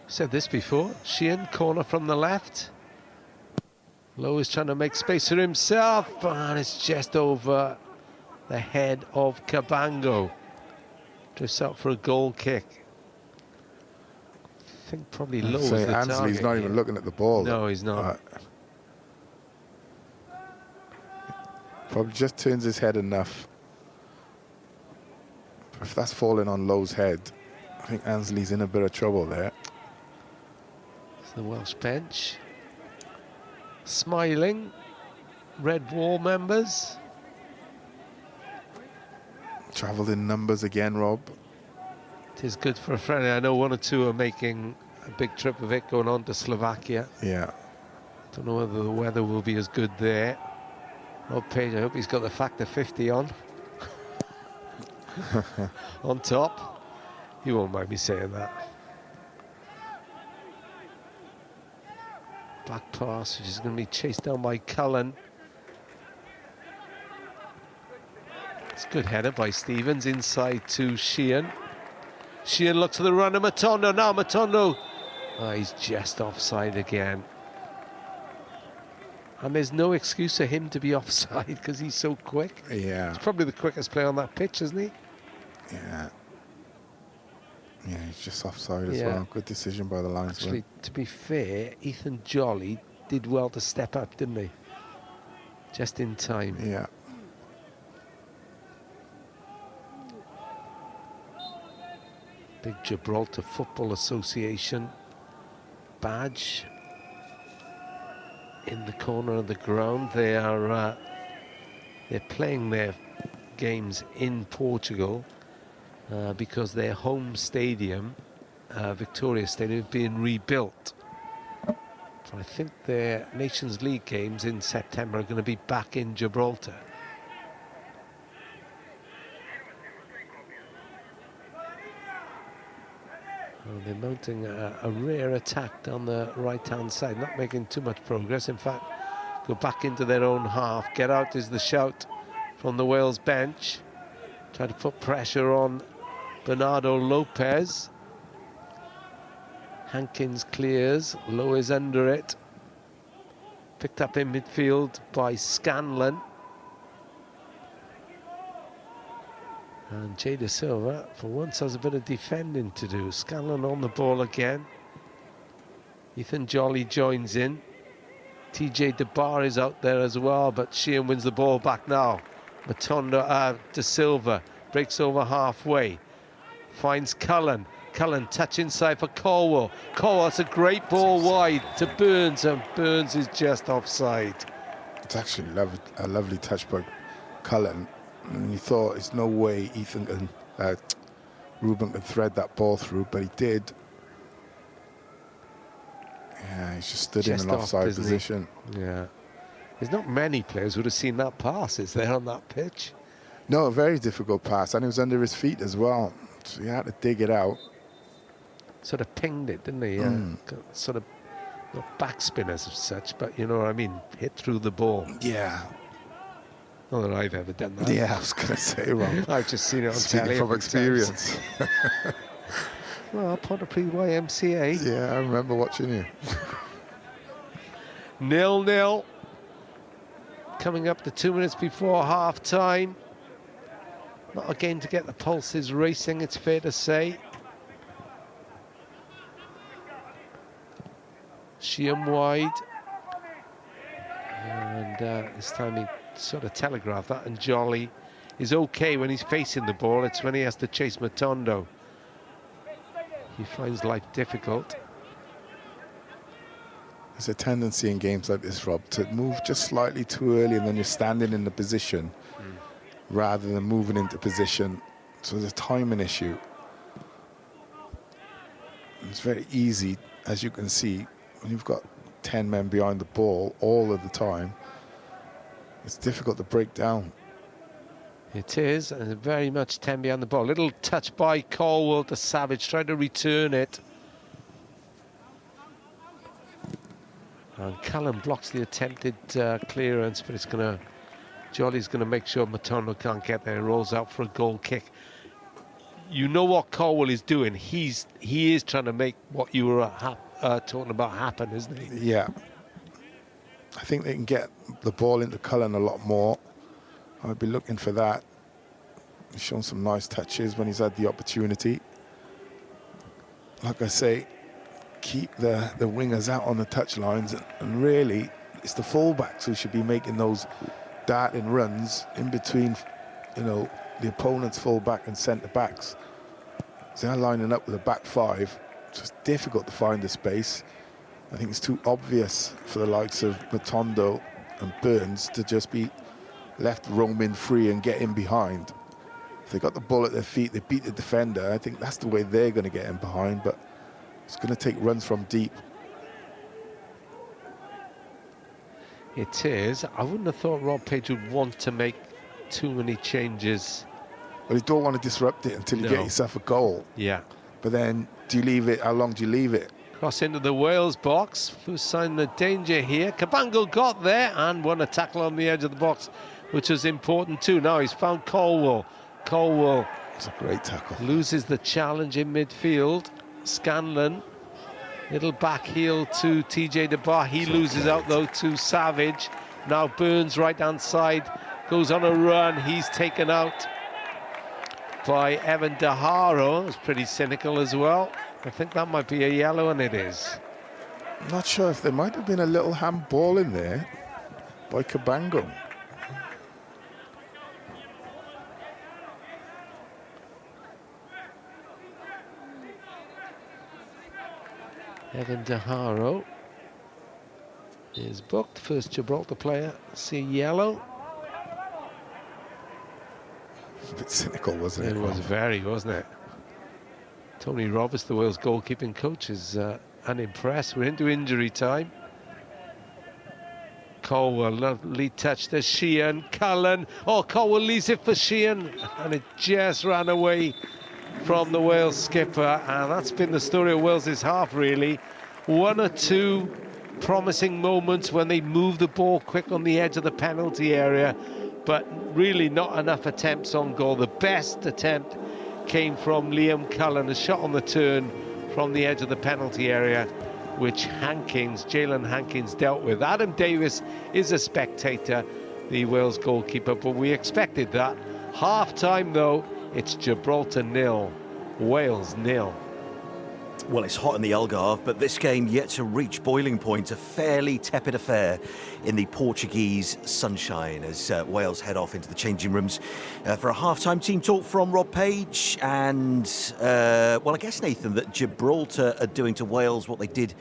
Said this before. Sheehan, corner from the left. Lowe is trying to make space for himself, and it's just over the head of Cabango. Drifts out for a goal kick. I think probably Lowe is the target. Ansley's not even looking at the ball. No, he's not. Probably just turns his head enough. If that's falling on Lowe's head, I think Ansley's in a bit of trouble there. It's the Welsh bench. Smiling. Red Wall members. Travelled in numbers again, Rob. It is good for a friendly. I know one or two are making a big trip of it, going on to Slovakia. Yeah. Don't know whether the weather will be as good there. Rob Page, I hope he's got the factor 50 on. On top. He won't mind me saying that. Back pass, which is going to be chased down by Cullen. It's a good header by Stevens, inside to Sheehan. Sheehan looks at the runner, Matondo. Now Matondo. Oh, he's just offside again. And there's no excuse for him to be offside because he's so quick. Yeah. He's probably the quickest player on that pitch, isn't he? Yeah. Yeah, he's just offside as well. Good decision by the linesman. Actually, to be fair, Ethan Jolly did well to step up, didn't he? Just in time. Yeah. Big Gibraltar Football Association badge in the corner of the ground. They are they're playing their games in Portugal because their home stadium, Victoria Stadium, is being rebuilt. So I think their Nations League games in September are going to be back in Gibraltar. Oh, they're mounting a rare attack down the right-hand side, not making too much progress. In fact, go back into their own half. Get out is the shout from the Wales bench. Try to put pressure on Bernardo Lopez. Hankins clears, Lowe is under it. Picked up in midfield by Scanlon. And Jay De Silva, for once, has a bit of defending to do. Scanlon on the ball again. Ethan Jolly joins in. TJ DeBar is out there as well, but Sheehan wins the ball back now. Matondo, De Silva breaks over halfway. Finds Cullen. Cullen, touch inside for Colwell. Colwell, it's a great ball wide to Burns, and Burns is just offside. It's actually a lovely touch by Cullen. And you thought, there's no way Ruben can thread that ball through, but he did. Yeah, he's just stood in an offside position. Yeah. There's not many players who would have seen that pass, is there, on that pitch? No, a very difficult pass, and it was under his feet as well. So he had to dig it out. Sort of pinged it, didn't he? Sort of, not backspinners as such, but you know what I mean, hit through the ball. Yeah. Not that I've ever done that. Yeah, I was going to say, Rob. I've just seen it on Speaking telly. from experience. Well, Pontypridd YMCA. Yeah, I remember watching you. 0-0. Coming up to 2 minutes before half-time. Not a game to get the pulses racing, it's fair to say. Sheehan wide. And this time he sort of telegraphed that, and Jolly is okay when he's facing the ball. It's when he has to chase Matondo he finds life difficult. There's a tendency in games like this, Rob, to move just slightly too early, and then you're standing in the position rather than moving into position. So there's a timing issue. It's very easy, as you can see, when you've got 10 men behind the ball all of the time, it's difficult to break down. It is, and very much 10 behind the ball. Little touch by Colwell to Savage, trying to return it. And Cullen blocks the attempted clearance, but it's going to... Jolly's going to make sure Matondo can't get there. Rolls out for a goal kick. You know what Colwell is doing. He is trying to make what you were talking about happen, isn't he? Yeah. I think they can get the ball into Cullen a lot more. I'd be looking for that. He's shown some nice touches when he's had the opportunity. Like I say, keep the wingers out on the touchlines, and really it's the fullbacks who should be making those darting runs in between, you know, the opponent's fullback and centre backs. So they're lining up with a back five. So it's difficult to find the space. I think it's too obvious for the likes of Matondo and Burns to just be left roaming free and get in behind. If they got the ball at their feet, they beat the defender. I think that's the way they're going to get in behind, but it's going to take runs from deep. It is. I wouldn't have thought Rob Page would want to make too many changes. Well, you don't want to disrupt it until you get yourself a goal. Yeah. But then, do you leave it? How long do you leave it? Cross into the Wales box. Who's signed the danger here? Cabango got there and won a tackle on the edge of the box, which was important too. Now he's found Colwell. Colwell. It's a great tackle. Loses the challenge in midfield. Scanlon. Little back heel to TJ DeBar. He loses out though to Savage. Now Burns right hand side goes on a run. He's taken out by Evan DeHaro. It's pretty cynical as well. I think that might be a yellow, and it is. I'm not sure if there might have been a little handball in there by Cabango. Evan DeHaro is booked. First Gibraltar player, see yellow. A bit cynical, wasn't it? It was very, wasn't it? Tony Roberts, the Wales goalkeeping coach, is unimpressed. We're into injury time. Colwell, lovely touch to Sheehan. Cullen. Oh, Colwell leaves it for Sheehan, and it just ran away from the Wales skipper, and that's been the story of Wales's half, really. One or two promising moments when they moved the ball quick on the edge of the penalty area, but really not enough attempts on goal. The best attempt came from Liam Cullen, a shot on the turn from the edge of the penalty area, which Jalen Hankins dealt with. Adam Davis is a spectator, the Wales goalkeeper, but we expected that. Half-time, though, it's Gibraltar 0, Wales 0. Well, it's hot in the Algarve, but this game yet to reach boiling point. A fairly tepid affair in the Portuguese sunshine as Wales head off into the changing rooms for a half-time team talk from Rob Page. And, well, I guess, Nathan, that Gibraltar are doing to Wales what they did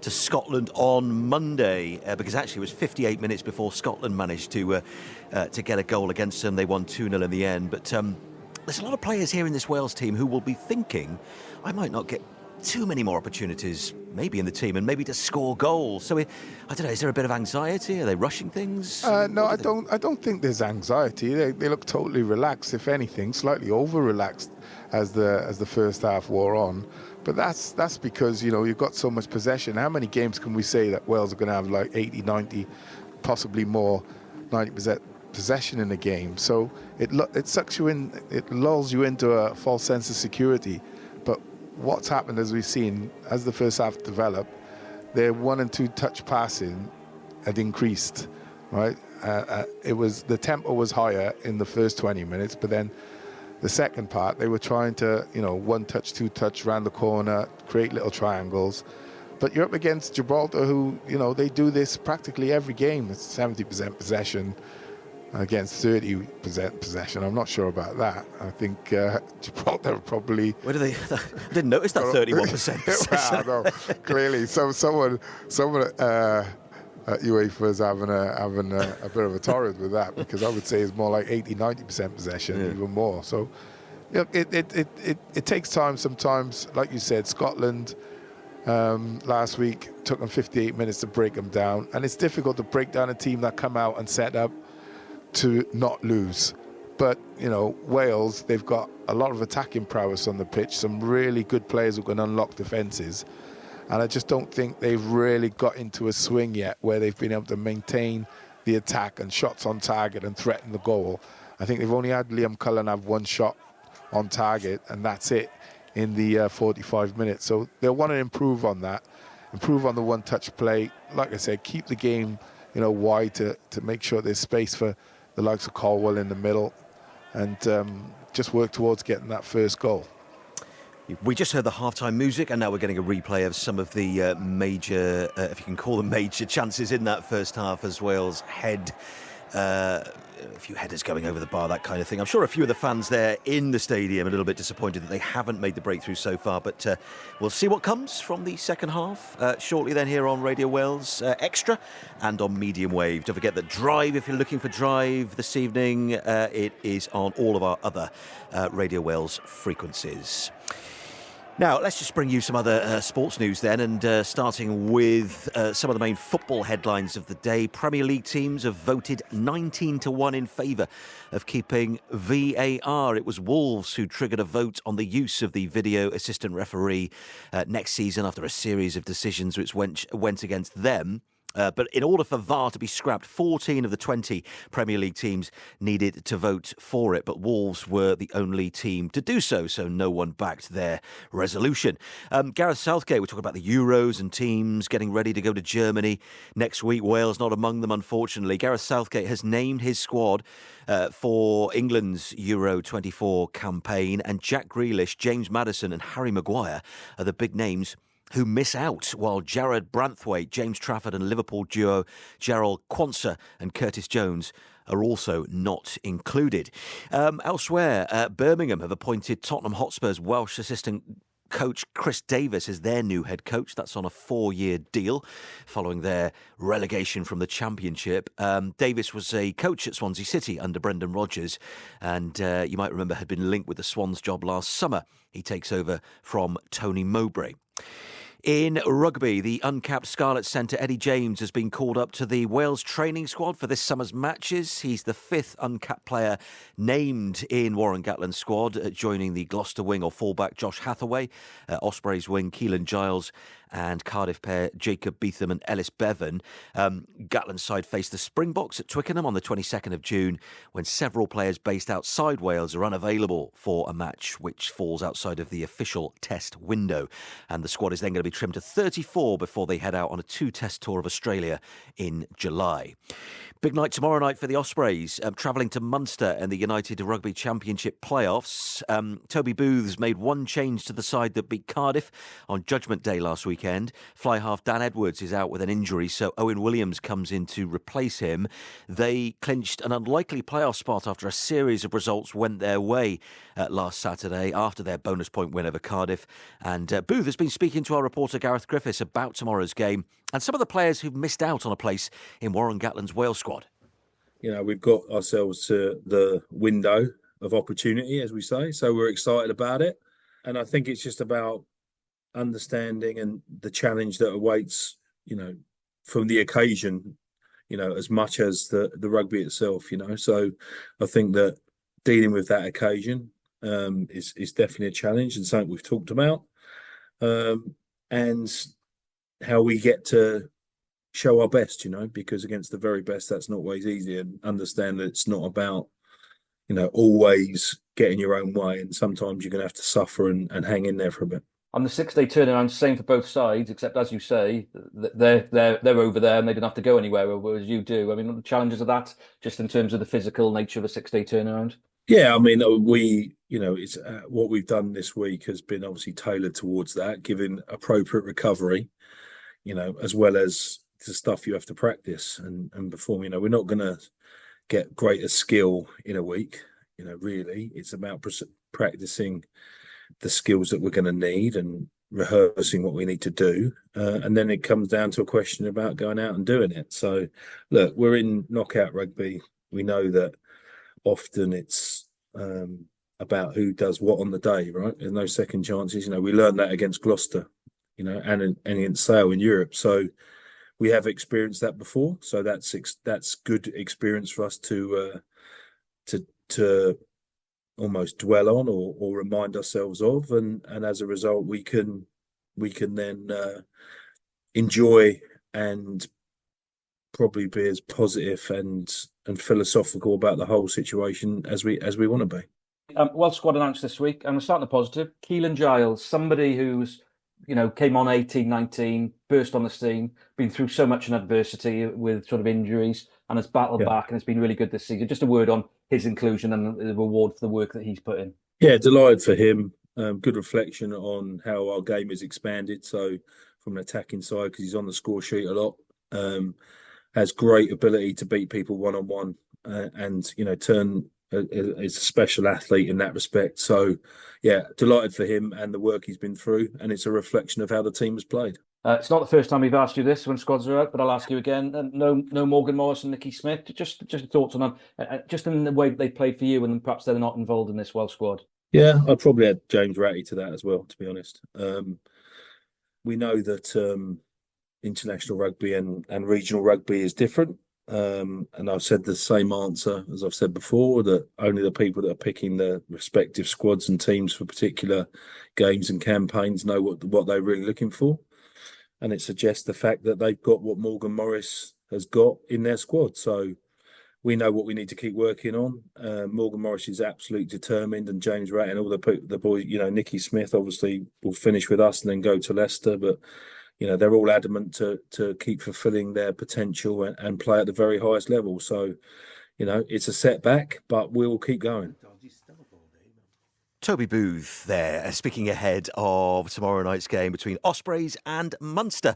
to Scotland on Monday, because actually it was 58 minutes before Scotland managed to get a goal against them. They won 2-0 in the end. But there's a lot of players here in this Wales team who will be thinking, I might not get too many more opportunities, maybe in the team, and maybe to score goals. So, I don't know, is there a bit of anxiety? Are they rushing things? No, I don't think there's anxiety. They look totally relaxed, if anything, slightly over-relaxed as the first half wore on. But that's because, you know, you've got so much possession. How many games can we say that Wales are going to have like 80, 90, possibly more, 90% possession in a game? So it sucks you in, it lulls you into a false sense of security. But what's happened, as we've seen, as the first half developed, their 1 and 2 touch passing had increased, right? The tempo was higher in the first 20 minutes, but then the second part, they were trying to, you know, 1 touch, 2 touch, round the corner, create little triangles. But you're up against Gibraltar, who, you know, they do this practically every game. It's 70% possession against 30% possession. I'm not sure about that. I think Gibraltar probably... Where do they... I didn't notice that 31%. Well, no, clearly. So someone at UEFA is having a bit of a torrid with that, because I would say it's more like 80, 90% possession, even more. So, you know, it takes time sometimes. Like you said, Scotland last week took them 58 minutes to break them down, and it's difficult to break down a team that come out and set up to not lose. But, you know, Wales, they've got a lot of attacking prowess on the pitch, some really good players who can unlock defences. And I just don't think they've really got into a swing yet where they've been able to maintain the attack and shots on target and threaten the goal. I think they've only had Liam Cullen have 1 shot on target, and that's it in the 45 minutes. So they'll want to improve on that, improve on the 1-touch play. Like I said, keep the game, you know, wide to make sure there's space for the likes of Colwell in the middle, and just work towards getting that first goal. We just heard the halftime music, and now we're getting a replay of some of the major, if you can call them major, chances in that first half as Wales head. A few headers going over the bar, that kind of thing. I'm sure a few of the fans there in the stadium are a little bit disappointed that they haven't made the breakthrough so far, but we'll see what comes from the second half shortly then here on Radio Wales Extra and on medium wave. Don't forget that Drive, if you're looking for Drive this evening, it is on all of our other Radio Wales frequencies. Now, let's just bring you some other sports news then, and starting with some of the main football headlines of the day. Premier League teams have voted 19-1 in favour of keeping VAR. It was Wolves who triggered a vote on the use of the video assistant referee next season after a series of decisions which went against them. But in order for VAR to be scrapped, 14 of the 20 Premier League teams needed to vote for it. But Wolves were the only team to do so, so no one backed their resolution. Gareth Southgate, we're talking about the Euros and teams getting ready to go to Germany next week. Wales not among them, unfortunately. Gareth Southgate has named his squad for England's Euro 24 campaign. And Jack Grealish, James Maddison and Harry Maguire are the big names who miss out, while Jared Branthwaite, James Trafford and Liverpool duo Jarrell Quansah and Curtis Jones are also not included. Elsewhere, Birmingham have appointed Tottenham Hotspur's Welsh assistant coach Chris Davis as their new head coach. That's on a 4-year deal following their relegation from the Championship. Davis was a coach at Swansea City under Brendan Rodgers, and you might remember had been linked with the Swans job last summer. He takes over from Tony Mowbray. In rugby, the uncapped Scarlet centre Eddie James has been called up to the Wales training squad for this summer's matches. He's the 5th uncapped player named in Warren Gatland's squad, joining the Gloucester wing or fullback Josh Hathaway, Ospreys wing Keelan Giles and Cardiff pair Jacob Beetham and Ellis Bevan. Gatland's side face the Springboks at Twickenham on the 22nd of June, when several players based outside Wales are unavailable for a match which falls outside of the official test window. And the squad is then going to be trimmed to 34 before they head out on a 2-test tour of Australia in July. Big night tomorrow night for the Ospreys, travelling to Munster in the United Rugby Championship playoffs. Toby Booth's made one change to the side that beat Cardiff on Judgment Day last weekend. Fly half Dan Edwards is out with an injury, so Owen Williams comes in to replace him. They clinched an unlikely playoff spot after a series of results went their way last Saturday after their bonus point win over Cardiff. And Booth has been speaking to our reporter Gareth Griffiths about tomorrow's game and some of the players who've missed out on a place in Warren Gatland's Wales squad. You know, we've got ourselves to the window of opportunity, as we say, so we're excited about it. And I think it's just about understanding and the challenge that awaits, you know, from the occasion, you know, as much as the rugby itself, you know. So I think that dealing with that occasion is definitely a challenge and something we've talked about. And how we get to show our best, you know, because against the very best, that's not always easy. And understand that it's not about, you know, always getting your own way. And sometimes you're going to have to suffer and hang in there for a bit. On the 6-day turnaround, same for both sides, except as you say, they're over there and they don't have to go anywhere, whereas you do. I mean, the challenges of that, just in terms of the physical nature of a 6-day turnaround. Yeah, I mean, it's what we've done this week has been obviously tailored towards that, giving appropriate recovery, you know, as well as the stuff you have to practice and perform. You know, we're not going to get greater skill in a week. You know, really, it's about practicing the skills that we're going to need and rehearsing what we need to do. And then it comes down to a question about going out and doing it. So, look, we're in knockout rugby. We know that often it's about who does what on the day, right? There's no second chances. You know, we learned that against Gloucester, you know, and against Sale in Europe. So we have experienced that before. So that's good experience for us to almost dwell on or remind ourselves of, and as a result we can then enjoy and probably be as positive and philosophical about the whole situation as we want to be. Welsh squad announced this week, and we're starting the positive. Keelan Giles, somebody who's, you know, came on 18, 19, burst on the scene, been through so much in adversity with sort of injuries, and has battled back, and it's been really good this season. Just a word on his inclusion and the reward for the work that he's put in. Yeah, delighted for him. Good reflection on how our game has expanded. So from an attacking side, because he's on the score sheet a lot, has great ability to beat people one-on-one and, you know, turn is a special athlete in that respect. So, yeah, delighted for him and the work he's been through, and it's a reflection of how the team has played. It's not the first time we've asked you this when squads are out, but I'll ask you again. No Morgan Morris and Nicky Smith. Just thoughts on them, just in the way they played for you, and perhaps they're not involved in this Welsh squad. Yeah, I'd probably add James Ratty to that as well, to be honest. We know that international rugby and regional rugby is different. And I've said the same answer as I've said before, that only the people that are picking the respective squads and teams for particular games and campaigns know what they're really looking for. And it suggests the fact that they've got what Morgan Morris has got in their squad. So we know what we need to keep working on. Morgan Morris is absolutely determined, and James Ratty and all the boys, you know, Nicky Smith obviously will finish with us and then go to Leicester, but you know, they're all adamant to keep fulfilling their potential and play at the very highest level. So, you know, it's a setback, but we'll keep going. Toby Booth there, speaking ahead of tomorrow night's game between Ospreys and Munster.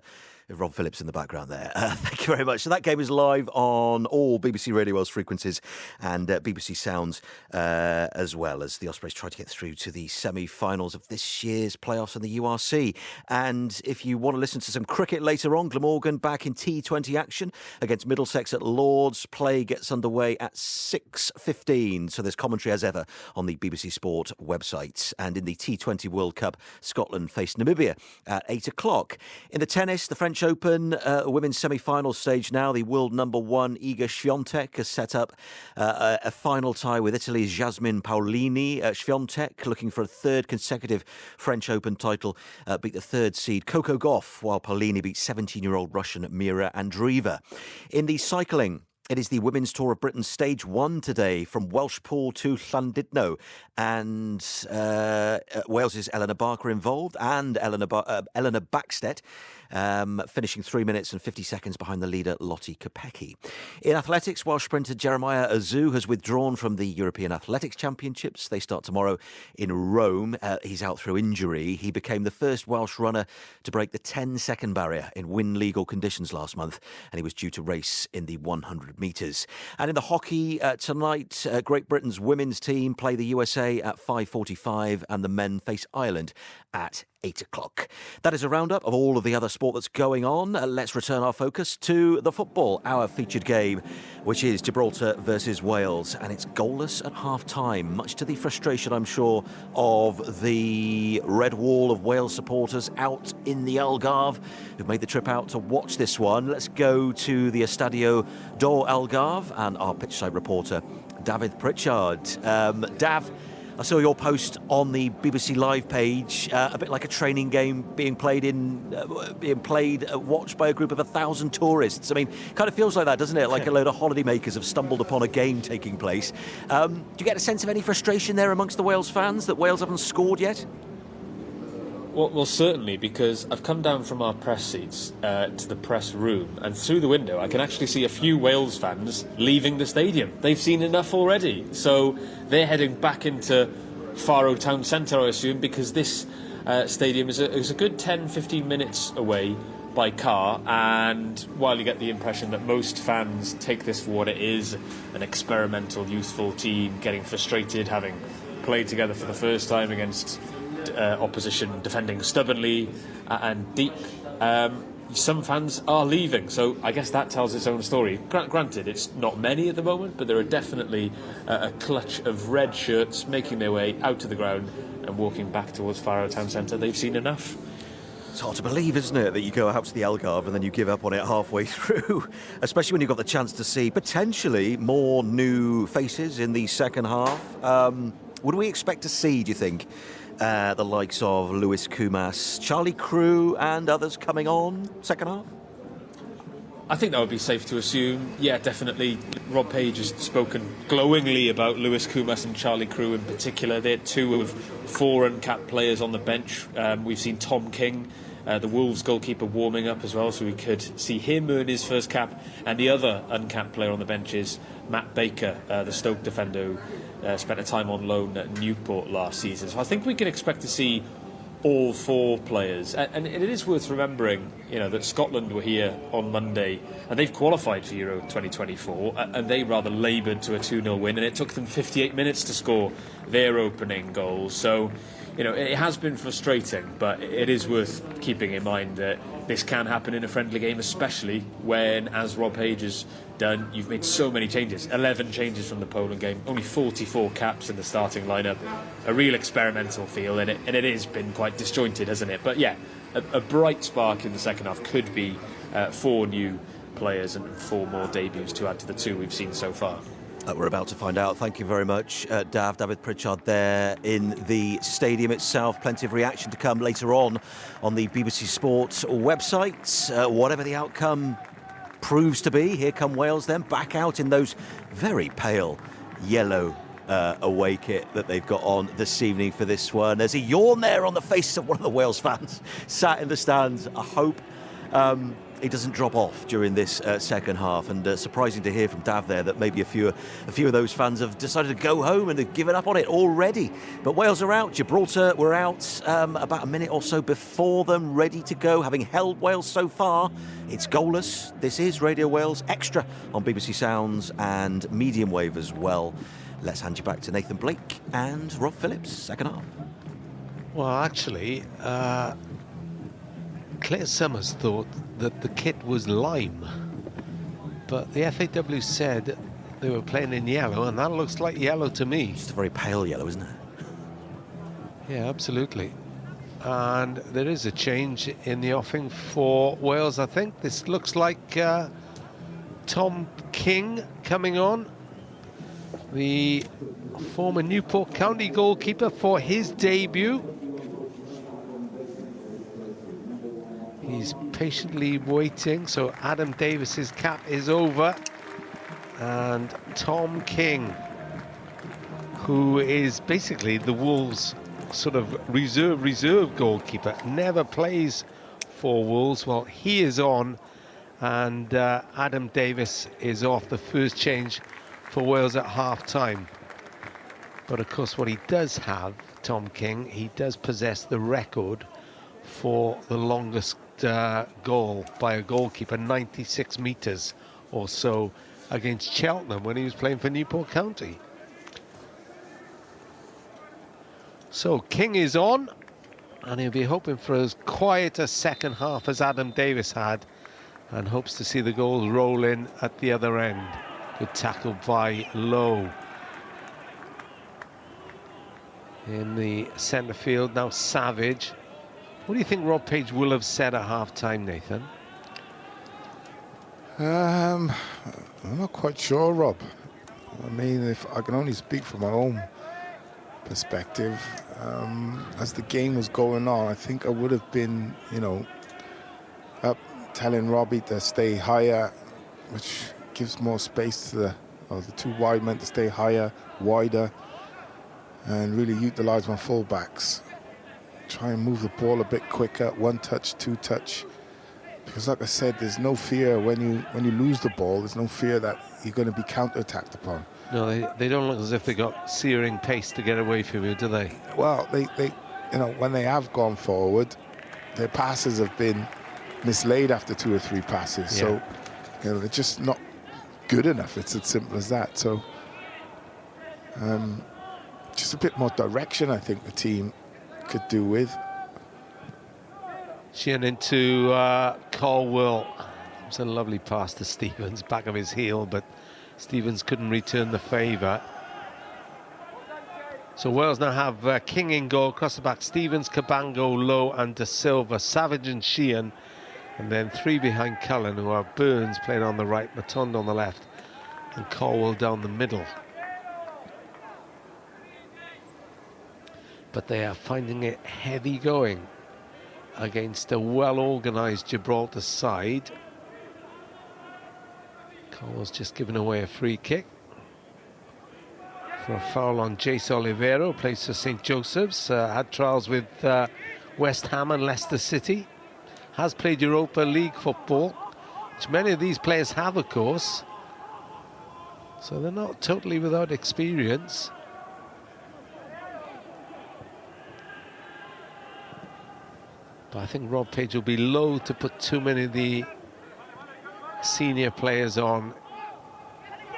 Rob Phillips in the background there. Thank you very much. So that game is live on all BBC Radio Wales frequencies and BBC Sounds as well, as the Ospreys try to get through to the semi-finals of this year's playoffs in the URC. And if you want to listen to some cricket later on, Glamorgan back in T20 action against Middlesex at Lords. Play gets underway at 6:15. So there's commentary as ever on the BBC Sport website. And in the T20 World Cup, Scotland faced Namibia at 8 o'clock. In the tennis, the French French Open women's semi-final stage now. The world number one Iga Świątek has set up a final tie with Italy's Jasmine Paolini. Świątek, looking for a third consecutive French Open title, beat the third seed Coco Gauff, while Paolini beat 17-year-old Russian Mira Andreeva. In the cycling, it is the Women's Tour of Britain Stage 1 today, from Welshpool to Llandudno. And Wales's Eleanor Barker involved, and Eleanor Backstedt, finishing 3 minutes and 50 seconds behind the leader Lottie Kopecky. In athletics, Welsh sprinter Jeremiah Azu has withdrawn from the European Athletics Championships. They start tomorrow in Rome. He's out through injury. He became the first Welsh runner to break the 10-second barrier in wind-legal conditions last month, and he was due to race in the 100 metres. And in the hockey tonight, Great Britain's women's team play the USA at 5:45, and the men face Ireland at 8 o'clock. That is a roundup of all of the other sport that's going on. Let's return our focus to the football, our featured game, which is Gibraltar versus Wales. And it's goalless at half-time, much to the frustration, I'm sure, of the red wall of Wales supporters out in the Algarve who've made the trip out to watch this one. Let's go to the Estadio do Algarve and our pitchside reporter, David Pritchard. Dav, I saw your post on the BBC Live page, a bit like a training game watched by a group of 1,000 tourists. I mean, kind of feels like that, doesn't it? Like a load of holidaymakers have stumbled upon a game taking place. Do you get a sense of any frustration there amongst the Wales fans that Wales haven't scored yet? Well, certainly, because I've come down from our press seats to the press room, and through the window I can actually see a few Wales fans leaving the stadium. They've seen enough already, so they're heading back into Faro Town Centre, I assume, because this stadium is a good 10-15 minutes away by car. And while you get the impression that most fans take this for what it is, an experimental, youthful team getting frustrated, having played together for the first time against opposition defending stubbornly and deep, some fans are leaving, so I guess that tells its own story. Granted, it's not many at the moment, but there are definitely a clutch of red shirts making their way out to the ground and walking back towards Faro Town Centre. They've seen enough. It's hard to believe, isn't it, that you go out to the Algarve and then you give up on it halfway through, especially when you've got the chance to see potentially more new faces in the second half. Would we expect to see, do you think, the likes of Lewis Kumas, Charlie Crew and others coming on second half? I think that would be safe to assume. Yeah, definitely. Rob Page has spoken glowingly about Lewis Kumas and Charlie Crew in particular. They're two of four uncapped players on the bench. We've seen Tom King, the Wolves goalkeeper, warming up as well, so we could see him earn his first cap. And the other uncapped player on the bench is Matt Baker, the Stoke defender, who spent a time on loan at Newport last season. So I think we can expect to see all four players. And it is worth remembering, that Scotland were here on Monday and they've qualified for Euro 2024, and they rather laboured to a 2-0 win, and it took them 58 minutes to score their opening goal. So, it has been frustrating, but it is worth keeping in mind that this can happen in a friendly game, especially when, as Rob Page has done, you've made so many changes. 11 changes from the Poland game, only 44 caps in the starting lineup. A real experimental feel in it, and it has been quite disjointed, hasn't it? But yeah, a bright spark in the second half could be 4 new players and 4 more debuts to add to the 2 we've seen so far. We're about to find out. Thank you very much, David Pritchard there in the stadium itself. Plenty of reaction to come later on the BBC Sport website. Whatever the outcome proves to be, here come Wales then, back out in those very pale yellow away kit that they've got on this evening for this one. There's a yawn there on the face of one of the Wales fans sat in the stands. I hope it doesn't drop off during this second half, and surprising to hear from Dav there that maybe a few of those fans have decided to go home and have given up on it already. But Wales are out, Gibraltar were out about a minute or so before them, ready to go, having held Wales so far. It's goalless. This is Radio Wales Extra on BBC Sounds and medium wave as well. Let's hand you back to Nathan Blake and Rob Phillips, second half. Well, actually, Claire Summers thought that the kit was lime, but the FAW said they were playing in yellow, and that looks like yellow to me. It's a very pale yellow, isn't it? Yeah, absolutely. And there is a change in the offing for Wales, I think. This looks like Tom King coming on, the former Newport County goalkeeper, for his debut. He's patiently waiting, so Adam Davis's cap is over, and Tom King, who is basically the Wolves' sort of reserve goalkeeper, never plays for Wolves. Well, he is on, and Adam Davis is off, the first change for Wales at half-time. But of course, what he does have, Tom King, he does possess the record for the longest goal by a goalkeeper, 96 metres or so, against Cheltenham when he was playing for Newport County. So King is on, and he'll be hoping for as quiet a second half as Adam Davis had, and hopes to see the goals roll in at the other end. Good tackle by Lowe. In the centre field now, Savage. What do you think Rob Page will have said at half-time, Nathan? I'm not quite sure, Rob. I mean, if I can only speak from my own perspective, as the game was going on, I think I would have been, you know, up telling Robbie to stay higher, which gives more space to the two wide men to stay higher, wider, and really utilize my fullbacks. Try and move the ball a bit quicker, one touch, two touch. Because like I said, there's no fear when you lose the ball, there's no fear that you're going to be counter-attacked upon. No, they don't look as if they got searing pace to get away from you, do they? Well, they you know, when they have gone forward, their passes have been mislaid after 2 or 3 passes. Yeah. So, you know, they're just not good enough. It's as simple as that. So, just a bit more direction, I think the team could do with. Sheehan into Colwell. It's a lovely pass to Stevens, back of his heel, but Stevens couldn't return the favour. So Wales now have King in goal, across the back, Stevens, Cabango, Lowe and De Silva, Savage and Sheehan, and then 3 behind Cullen, who are Burns playing on the right, Matondo on the left, and Colwell down the middle. But they are finding it heavy going against a well-organised Gibraltar side. Colwell's just given away a free kick for a foul on Jace Olivero, plays for St Joseph's, had trials with West Ham and Leicester City, has played Europa League football, which many of these players have, of course, so they're not totally without experience. But I think Rob Page will be loath to put too many of the senior players on.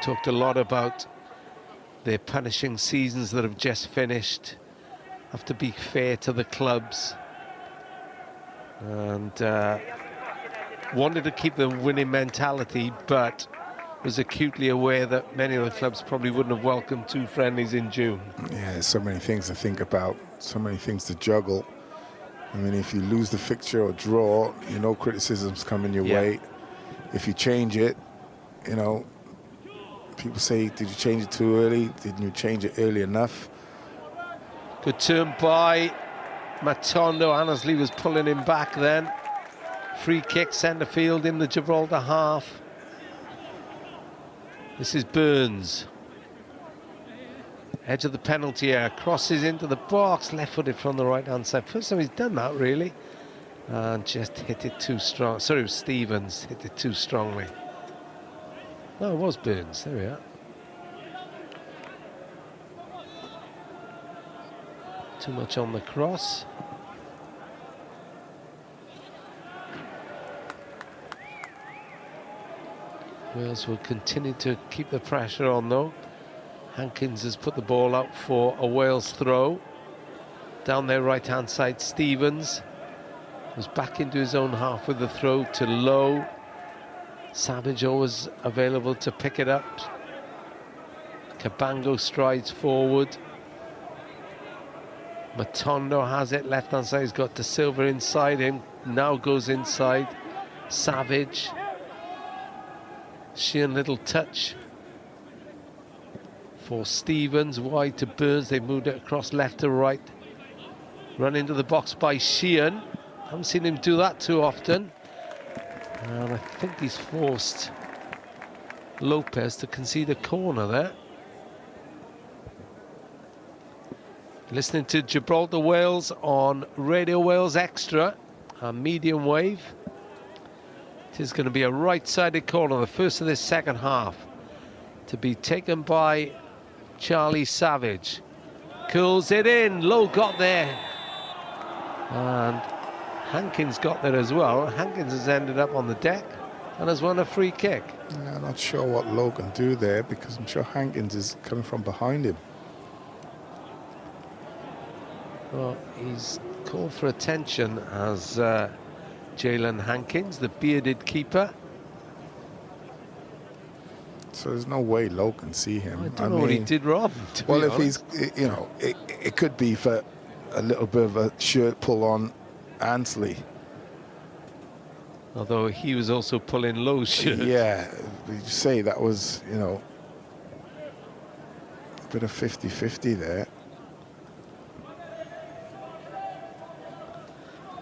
Talked a lot about their punishing seasons that have just finished. Have to be fair to the clubs. And wanted to keep the winning mentality, but was acutely aware that many of the clubs probably wouldn't have welcomed 2 friendlies in June. Yeah, there's so many things to think about, so many things to juggle. I mean, if you lose the fixture or draw, you know criticism's coming your way. If you change it, you know, people say, did you change it too early? Didn't you change it early enough? Good turn by Matondo. Annesley was pulling him back then. Free kick, centre field in the Gibraltar half. This is Burns. Edge of the penalty area, crosses into the box, left-footed from the right-hand side. First time he's done that, really. And just hit it too strong. Sorry, it was Stevens, hit it too strongly. No, it was Burns, there we are. Too much on the cross. Wales will continue to keep the pressure on, though. Hankins has put the ball out for a Wales throw. Down their right-hand side, Stevens was back into his own half with the throw to Lowe. Savage always available to pick it up. Cabango strides forward. Matondo has it, left-hand side. He's got De Silva inside him. Now goes inside. Savage. Sheehan, little touch for Stevens, wide to Burns. They moved it across left to right. Run into the box by Sheehan. Haven't seen him do that too often. And I think he's forced Lopez to concede a corner there. Listening to Gibraltar Wales on Radio Wales Extra, a medium wave. It is going to be a right-sided corner, the first of this second half, to be taken by Charlie Savage. Curls it in, Lowe got there. And Hankins got there as well. Hankins has ended up on the deck and has won a free kick. Yeah, I'm not sure what Lowe can do there, because I'm sure Hankins is coming from behind him. Well, he's called for attention as Jalen Hankins, the bearded keeper. So there's no way Lowe can see him. I don't know what he did wrong. Well, if he's, you know, it could be for a little bit of a shirt pull on Ansley. Although he was also pulling Lowe's shirt. Yeah, you say that was, you know, a bit of 50-50 there.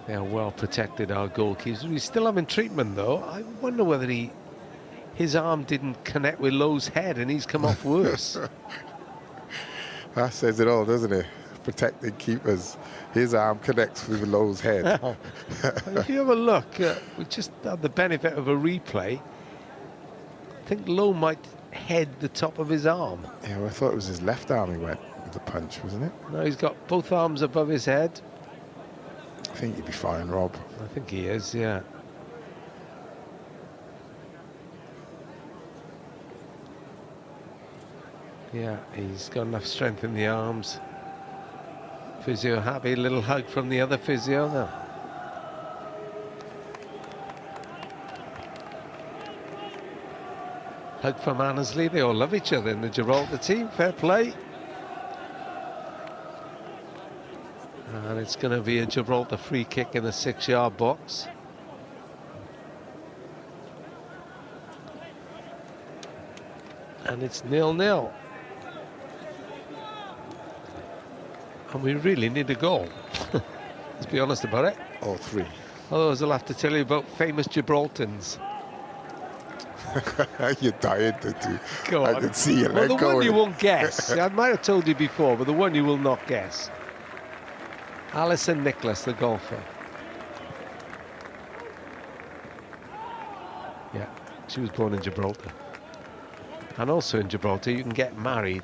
They are well protected, our goalkeepers. He's still having treatment, though. I wonder whether his arm didn't connect with Lowe's head and he's come off worse. That says it all, doesn't it? Protecting keepers. His arm connects with Lowe's head. Now, if you have a look, we just had the benefit of a replay. I think Lowe might head the top of his arm. Yeah, well, I thought it was his left arm he went with the punch, wasn't it? No, he's got both arms above his head. I think he'd be fine, Rob. I think he is, yeah. Yeah, he's got enough strength in the arms. Physio happy, little hug from the other physio now. Hug from Annesley, they all love each other in the Gibraltar team, fair play. And it's going to be a Gibraltar free kick in the 6-yard box. And it's 0-0. And we really need a goal. Let's be honest about it. All three. Otherwise, I'll have to tell you about famous Gibraltans. You're dying to do. Go on. I can see you. Well, the one you won't guess. I might have told you before, but the one you will not guess. Alison Nicholas, the golfer. Yeah, she was born in Gibraltar. And also in Gibraltar, you can get married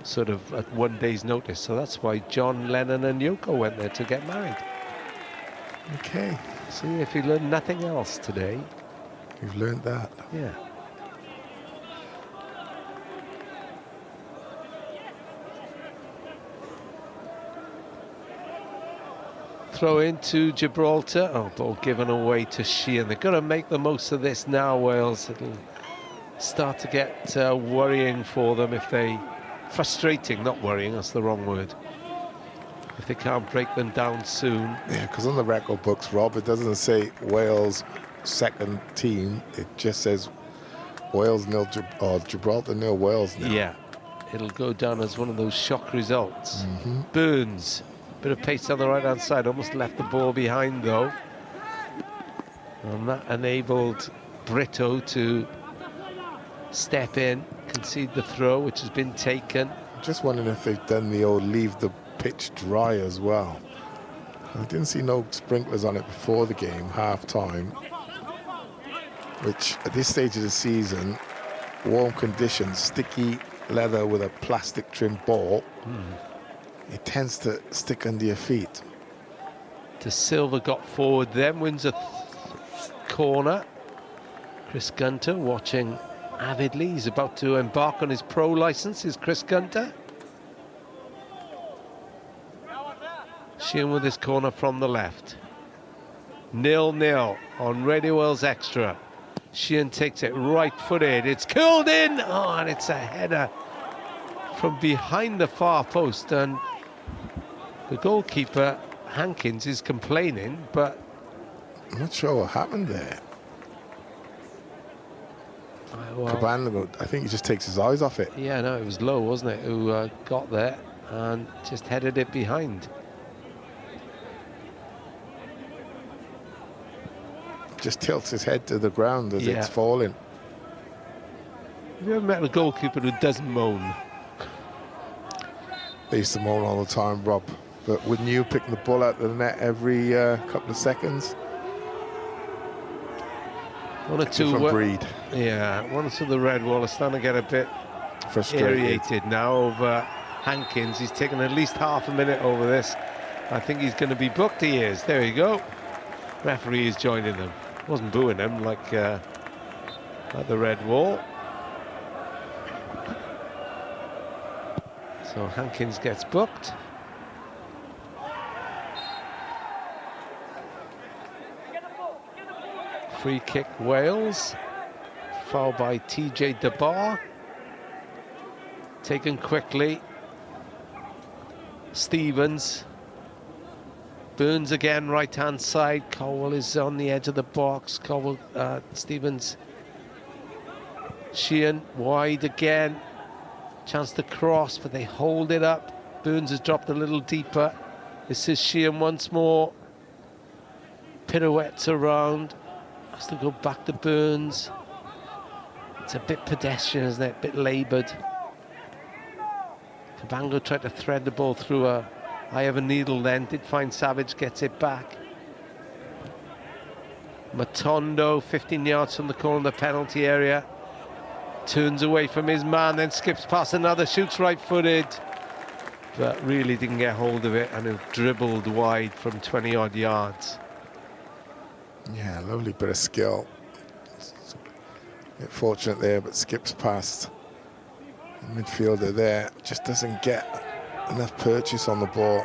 sort of at one day's notice. So that's why John Lennon and Yoko went there to get married. Okay. See, if you learn nothing else today. You've learned that. Yeah. Throw into Gibraltar. Oh, ball given away to Sheehan. They've got to make the most of this now, Wales. It'll start to get worrying for them if they... Frustrating, not worrying, that's the wrong word. If they can't break them down soon. Yeah, because on the record books, Rob, it doesn't say Wales second team. It just says Wales nil, or Gibraltar nil, Wales nil. Yeah, it'll go down as one of those shock results. Burns. Bit of pace on the right-hand side, almost left the ball behind, though. And that enabled Brito to step in, concede the throw, which has been taken. Just wondering if they've done the old leave the pitch dry as well. I didn't see no sprinklers on it before the game, half-time. Which, at this stage of the season, warm conditions, sticky leather with a plastic trim ball, it tends to stick under your feet. De Silva got forward then, wins a corner. Chris Gunter watching avidly. He's about to embark on his pro license, is Chris Gunter. Sheehan with his corner from the left. 0-0 on Radio Wales Extra. Sheehan takes it right-footed. It's curled in. Oh, and it's a header from behind the far post. And The goalkeeper, Hankins, is complaining, but I'm not sure what happened there. well, Caban, I think he just takes his eyes off it. yeah, no, it was Lowe, wasn't it, who got there and just headed it behind. Just tilts his head to the ground as it's falling. Have you ever met a goalkeeper who doesn't moan? They used to moan all the time, Rob. But wouldn't you pick the ball out of the net every couple of seconds? One or two Different breed. Yeah, one or two of the Red Wall are starting to get a bit irritated now over Hankins. He's taken at least half a minute over this. I think he's going to be booked. He is. There you go. Referee is joining them. Wasn't booing him like the Red Wall. So Hankins gets booked. Free kick Wales. Foul by TJ DeBar. Taken quickly. Stevens. Burns again, right-hand side. Cowell is on the edge of the box. Cowell, Stevens. Sheehan wide again. Chance to cross, but they hold it up. Burns has dropped a little deeper. This is Sheehan once more. Pirouettes around. Has to go back to Burns. It's a bit pedestrian, isn't it? A bit laboured. Cabango tried to thread the ball through a eye of a needle then. Did find Savage, gets it back. Matondo, 15 yards from the corner of the penalty area. Turns away from his man, then skips past another, shoots right-footed. But really didn't get hold of it and it dribbled wide from 20-odd yards. Yeah, lovely bit of skill. Bit fortunate there, but skips past. The midfielder there just doesn't get enough purchase on the ball.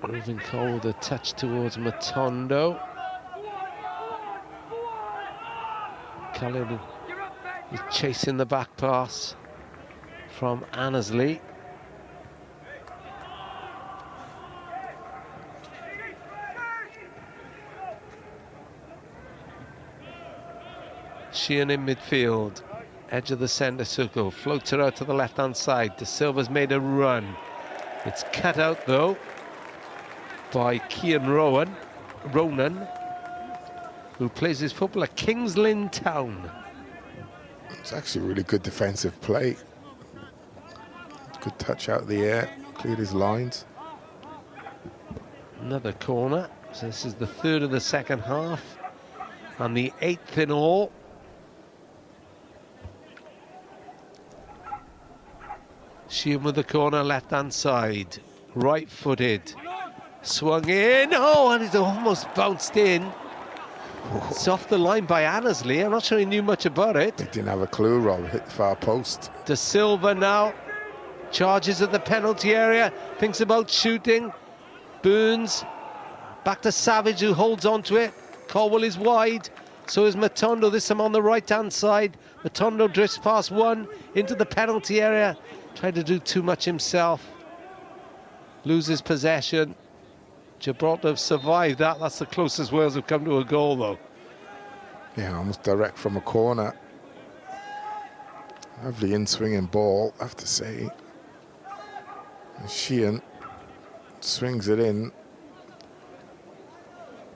Moving cold, a touch towards Matondo. Khalid is chasing the back pass from Annesley. Sheehan in midfield, edge of the centre circle, floats her out to the left-hand side. De Silva's made a run. It's cut out though by Cian Ronan, who plays his football at Kings Lynn Town. It's actually a really good defensive play. Good touch out of the air, cleared his lines. Another corner. So this is the third of the second half and the 8th in all. Sheehan with the corner, left-hand side, right-footed, swung in, oh, and it's almost bounced in. It's off the line by Annesley. I'm not sure he knew much about it. He didn't have a clue, Rob. Hit the far post. De Silva now charges at the penalty area, thinks about shooting. Burns back to Savage, who holds on to it. Caldwell is wide, so is Matondo, this time on the right-hand side. Matondo drifts past one into the penalty area. Tried to do too much himself. Loses possession. Gibraltar have survived that. That's the closest Wales have come to a goal, though. Yeah, almost direct from a corner. Lovely in-swinging ball, I have to say. And Sheehan swings it in. It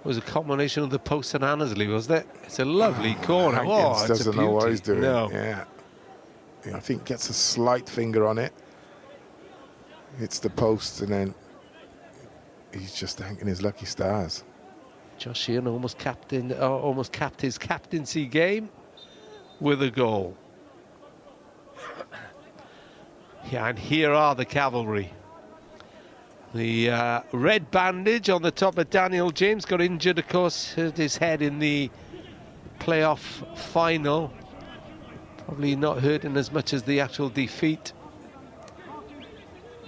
was a combination of the post and Annesley, wasn't it? It's a lovely corner. Hankins doesn't know what he's doing. No. Yeah. I think gets a slight finger on it. Hits the post and then he's just thanking his lucky stars. Josh Sheehan almost capped his captaincy game with a goal. Yeah, and here are the cavalry. The red bandage on the top of Daniel James, got injured, of course, hurt his head in the playoff final. Probably not hurting as much as the actual defeat.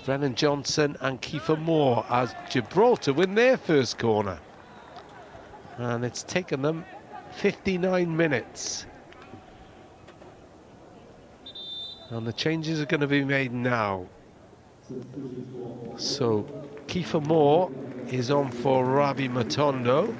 Brennan Johnson and Kiefer Moore as Gibraltar win their first corner. And it's taken them 59 minutes. And the changes are going to be made now. So Kiefer Moore is on for Rabi Matondo.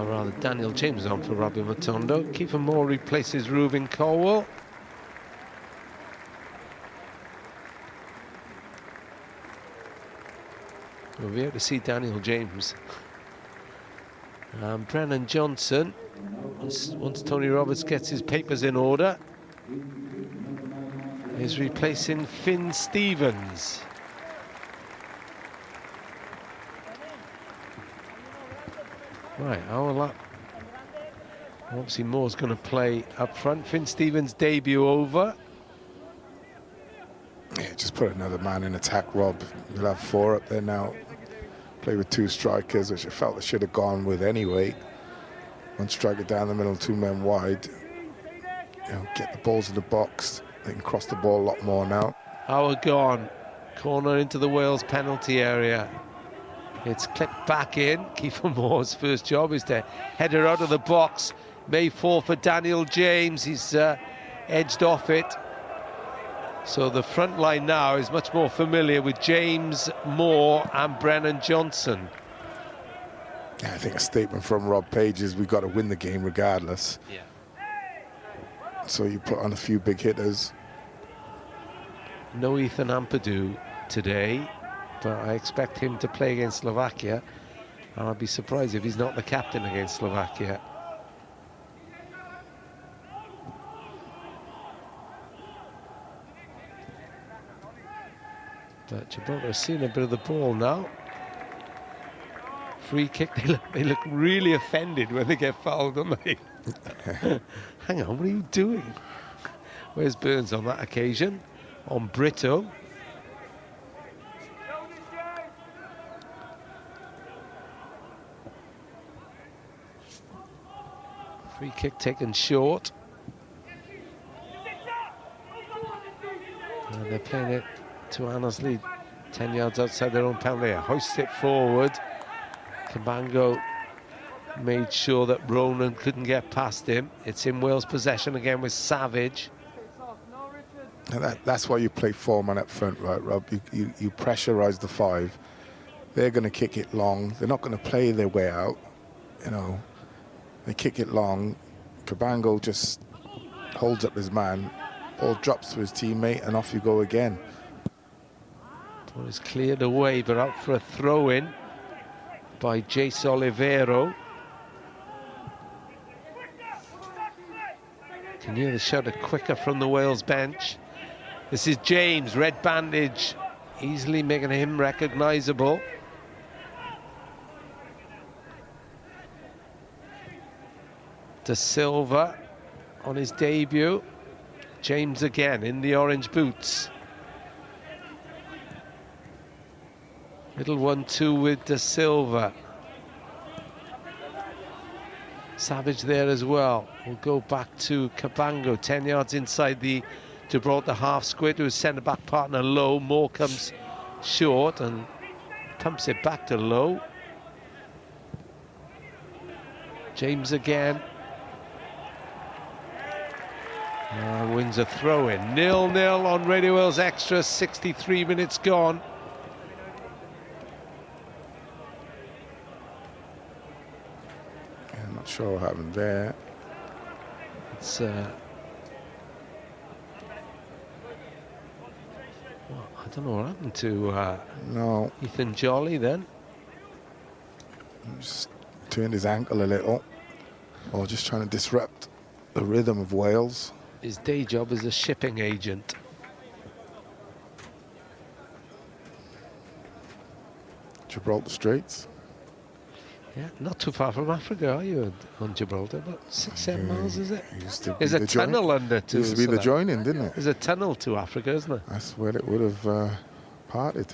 Rather, Daniel James on for Rabi Matondo. Kiefer Moore replaces Reuben Colwell. We'll be able to see Daniel James. Brennan Johnson, once Tony Roberts gets his papers in order, is replacing Finn Stevens. Right, obviously Moore's going to play up front. Finn Stevens' debut over. Yeah, just put another man in attack, Rob. We'll have 4 up there now. Play with 2 strikers, which I felt they should have gone with anyway. 1 striker down the middle, 2 men wide. You know, get the balls in the box. They can cross the ball a lot more now. Hour gone. Corner into the Wales penalty area. It's clipped back in. Kiefer Moore's first job is to head her out of the box. May fall for Daniel James. He's edged off it. So the front line now is much more familiar with James, Moore and Brennan Johnson. Yeah, I think a statement from Rob Page is we've got to win the game regardless. Yeah. So you put on a few big hitters. No Ethan Ampadu today, but I expect him to play against Slovakia. And I'd be surprised if he's not the captain against Slovakia. But Gibraltar has seen a bit of the ball now. Free kick, they look really offended when they get fouled, don't they? Hang on, what are you doing? Where's Burns on that occasion? On Brito. Free kick taken short. And they're playing it to Annesley, 10 yards outside their own penalty area. Hoist it forward. Cabango made sure that Ronan couldn't get past him. It's in Wales' possession again with Savage. And that's why you play 4-man up front, right, Rob? You pressurise the 5. They're going to kick it long. They're not going to play their way out. You know, they kick it long. Cabango just holds up his man. Ball drops to his teammate, and off you go again. Ball is cleared away, but out for a throw-in by Jace Olivero. Can hear the shudder quicker from the Wales bench. This is James, red bandage, easily making him recognisable. De Silva on his debut. James again in the orange boots. Little 1-2 with De Silva. Savage there as well. We'll go back to Cabango, 10 yards inside the Gibraltar half square to his centre-back partner Lowe. Moore comes short and pumps it back to Lowe. James again. Wins a throw-in. 0-0 on Radio Wales Extra, 63 minutes gone. I'm not sure what happened there. It's well, I don't know what happened to No, Ethan Jolly then. just turned his ankle a little, or just trying to disrupt the rhythm of Wales. His day job is a shipping agent. Gibraltar Straits. Yeah, not too far from Africa, are you, on Gibraltar? About 6-7 miles, is it? Used to be There's a the tunnel under to Used to be the South- joining, didn't it? There's a tunnel to Africa, isn't there? That's where it would have parted.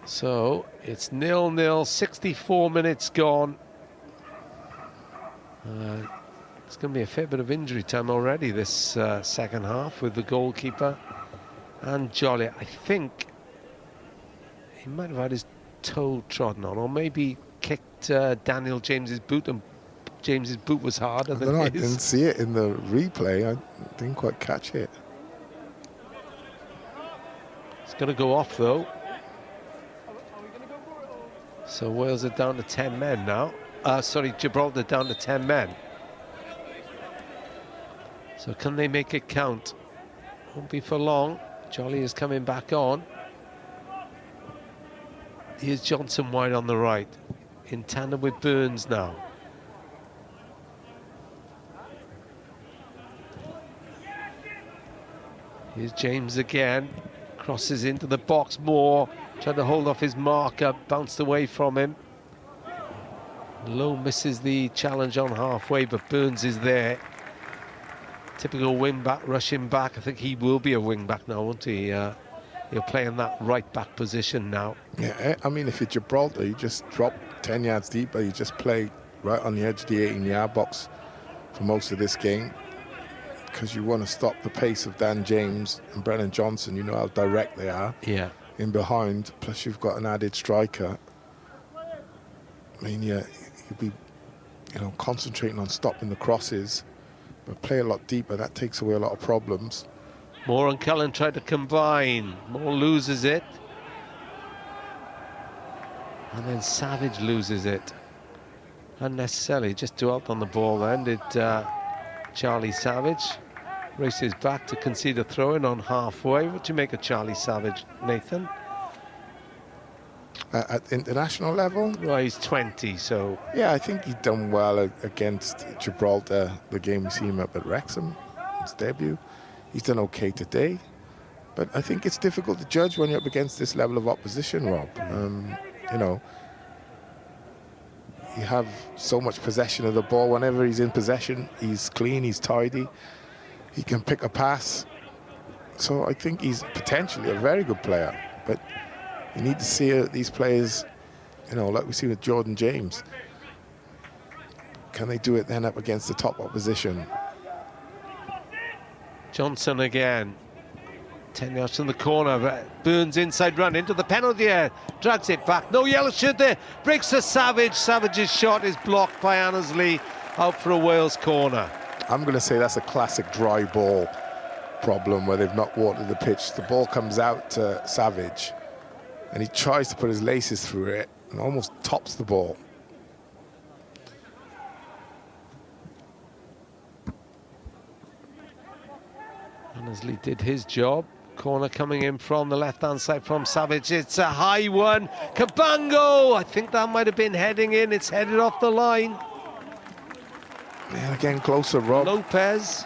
So it's 0-0, 64 minutes gone. It's going to be a fair bit of injury time already this second half with the goalkeeper and Jolly. I think he might have had his toe trodden on, or maybe kicked Daniel James's boot, and James's boot was harder than his. I didn't see it in the replay. I didn't quite catch it. It's going to go off though. So Wales are down to 10 men now. Sorry, Gibraltar down to 10 men. So can they make it count? Won't be for long. Jolly is coming back on. Here's Johnson wide on the right, in tandem with Burns now. Here's James again, crosses into the box more, tried to hold off his marker, bounced away from him. Lowe misses the challenge on halfway, but Burns is there. Typical wing-back, rushing back. I think he will be a wing-back now, won't he? He'll play in that right-back position now. Yeah, I mean, if you're Gibraltar, you just drop 10 yards deeper. You just play right on the edge of the 18-yard box for most of this game, because you want to stop the pace of Dan James and Brennan Johnson. You know how direct they are. Yeah. In behind, plus you've got an added striker. I mean, yeah, you'll be, concentrating on stopping the crosses, but play a lot deeper. That takes away a lot of problems. Moore and Cullen tried to combine. Moore loses it. And then Savage loses it. Unnecessarily, just dwelt on the ball then, did Charlie Savage. Races back to concede a throw-in on halfway. What do you make of Charlie Savage, Nathan? At international level? Well, he's 20, so... Yeah, I think he's done well against Gibraltar, the game we see him up at Wrexham, his debut. He's done okay today. But I think it's difficult to judge when you're up against this level of opposition, Rob. You have so much possession of the ball. Whenever he's in possession, he's clean, he's tidy. He can pick a pass. So I think he's potentially a very good player. But you need to see these players, like we see with Jordan James. Can they do it then up against the top opposition? Johnson again. 10 yards from the corner. Burns inside run into the penalty area. Drags it back. No yellow shirt there. Breaks to Savage. Savage's shot is blocked by Annesley. Out for a Wales corner. I'm going to say that's a classic dry ball problem where they've not watered the pitch. The ball comes out to Savage and he tries to put his laces through it and almost tops the ball. Annesley did his job. Corner coming in from the left-hand side from Savage. It's a high one. Cabango! I think that might have been heading in. It's headed off the line. Yeah, again, closer, Rob. Lopez.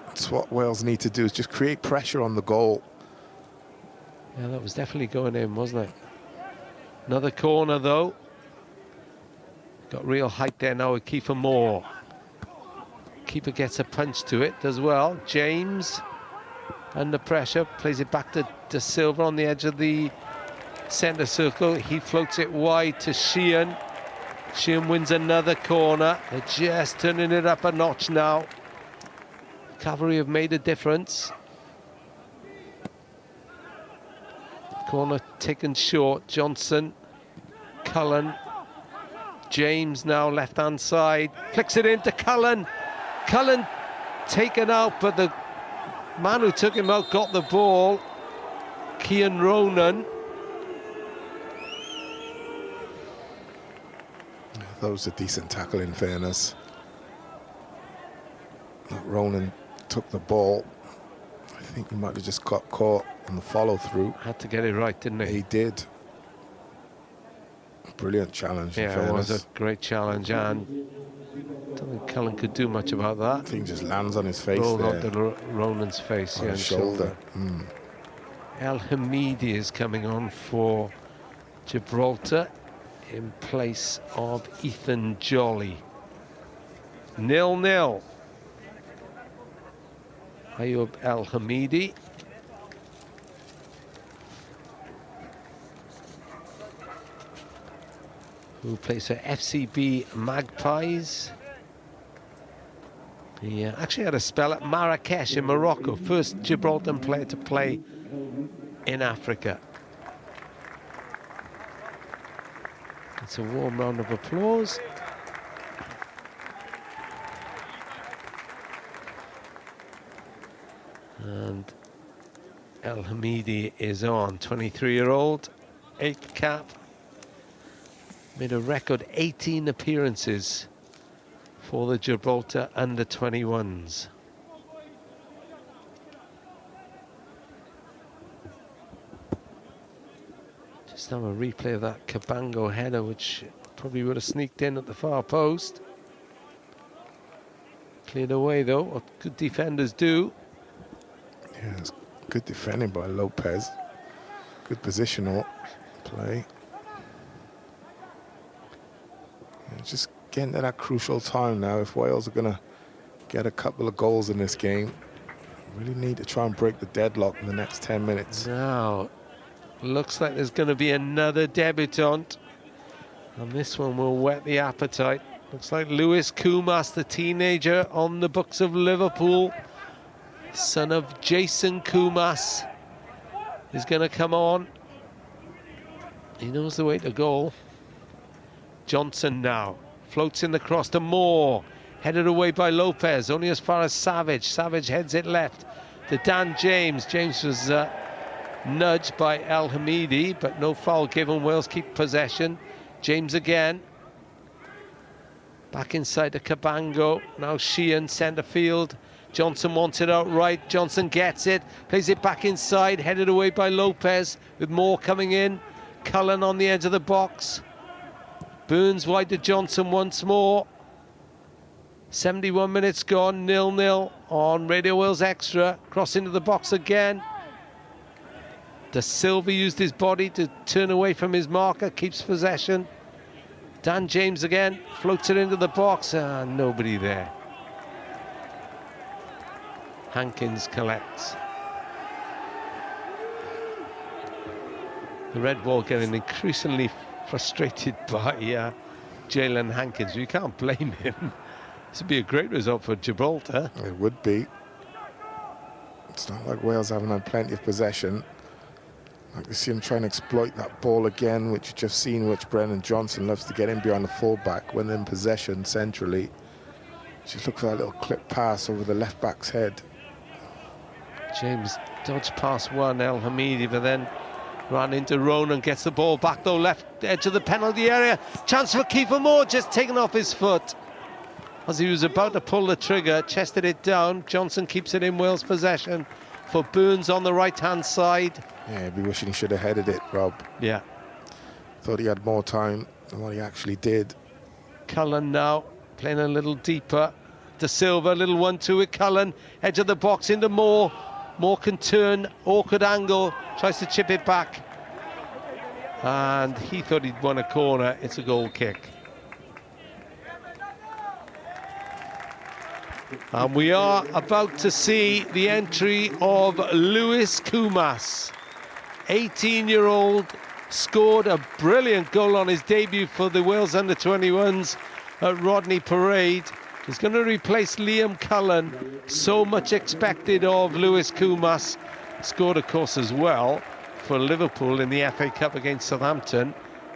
That's what Wales need to do, is just create pressure on the goal. Yeah, that was definitely going in, wasn't it? Another corner, though. Got real height there now with Kiefer Moore. Keeper gets a punch to it as well. James, under pressure, plays it back to De Silva on the edge of the centre circle. He floats it wide to Sheehan. Sheehan wins another corner. They're just turning it up a notch now. Cavalry have made a difference. Corner taken short. Johnson, Cullen, James now left-hand side. Flicks it into Cullen. Cullen taken out, but the man who took him out got the ball. Cian Ronan. That was a decent tackle, in fairness. Ronan took the ball. I think he might have just got caught on the follow-through. Had to get it right, didn't he? He did. Brilliant challenge, in fairness. It was a great challenge, and I don't think Cullen could do much about that. I think he just lands on his face Rolled there. onto Ronan's face, on his shoulder. El Hamidi is coming on for Gibraltar in place of Ethan Jolly. 0-0. Ayub El Hamidi. who plays for FCB Magpies. He actually had a spell at Marrakesh in Morocco, first Gibraltar player to play in Africa. It's a warm round of applause. And El Hamidi is on, 23-year-old, 8th cap. Made a record 18 appearances for the Gibraltar under-21s. Just have a replay of that Cabango header, which probably would have sneaked in at the far post. Cleared away though, what good defenders do. Yeah, it's good defending by Lopez. Good positional play. Yeah, just getting to that crucial time now. If Wales are going to get a couple of goals in this game, really need to try and break the deadlock in the next 10 minutes. Now, looks like there's going to be another debutant. And this one will whet the appetite. Looks like Lewis Kumas, the teenager on the books of Liverpool, son of Jason Kumas, is going to come on. He knows the way to goal. Johnson now floats in the cross to Moore, headed away by Lopez, only as far as Savage. Savage heads it left to Dan James. James was nudged by El Hamidi, but no foul given. Wales keep possession. James again. Back inside to Cabango. Now Sheehan, centre field. Johnson wants it out right. Johnson gets it, plays it back inside, headed away by Lopez, with Moore coming in. Cullen on the edge of the box. Burns wide to Johnson once more. 71 minutes gone, 0-0 on Radio Wales Extra. Cross into the box again. De Silva used his body to turn away from his marker, keeps possession. Dan James again, floats it into the box, and nobody there. Hankins collects. The red ball getting increasingly frustrated by Jalen Hankins. You can't blame him. This would be a great result for Gibraltar. It would be. It's not like Wales haven't had plenty of possession. Like to see him trying to exploit that ball again, which you've just seen, which Brennan Johnson loves to get in behind the fullback when in possession centrally. Just look for that little clip pass over the left back's head. James dodged past one, El Hamidi, but then ran into Ronan, gets the ball back though, left edge of the penalty area. Chance for Kiefer Moore, just taken off his foot. As he was about to pull the trigger, chested it down. Johnson keeps it in Wales' possession for Burns on the right-hand side. Yeah, I'd be wishing he should have headed it, Rob. Yeah. Thought he had more time than what he actually did. Cullen now, playing a little deeper. De Silva, little 1-2 with Cullen. Edge of the box into Moore. Moore can turn, awkward angle, tries to chip it back. And he thought he'd won a corner. It's a goal kick. And we are about to see the entry of Lewis Kumas. 18-year-old, scored a brilliant goal on his debut for the Wales under-21s at Rodney Parade. He's going to replace Liam Cullen. So much expected of Lewis Kumas. Scored, of course, as well for Liverpool in the FA Cup against Southampton.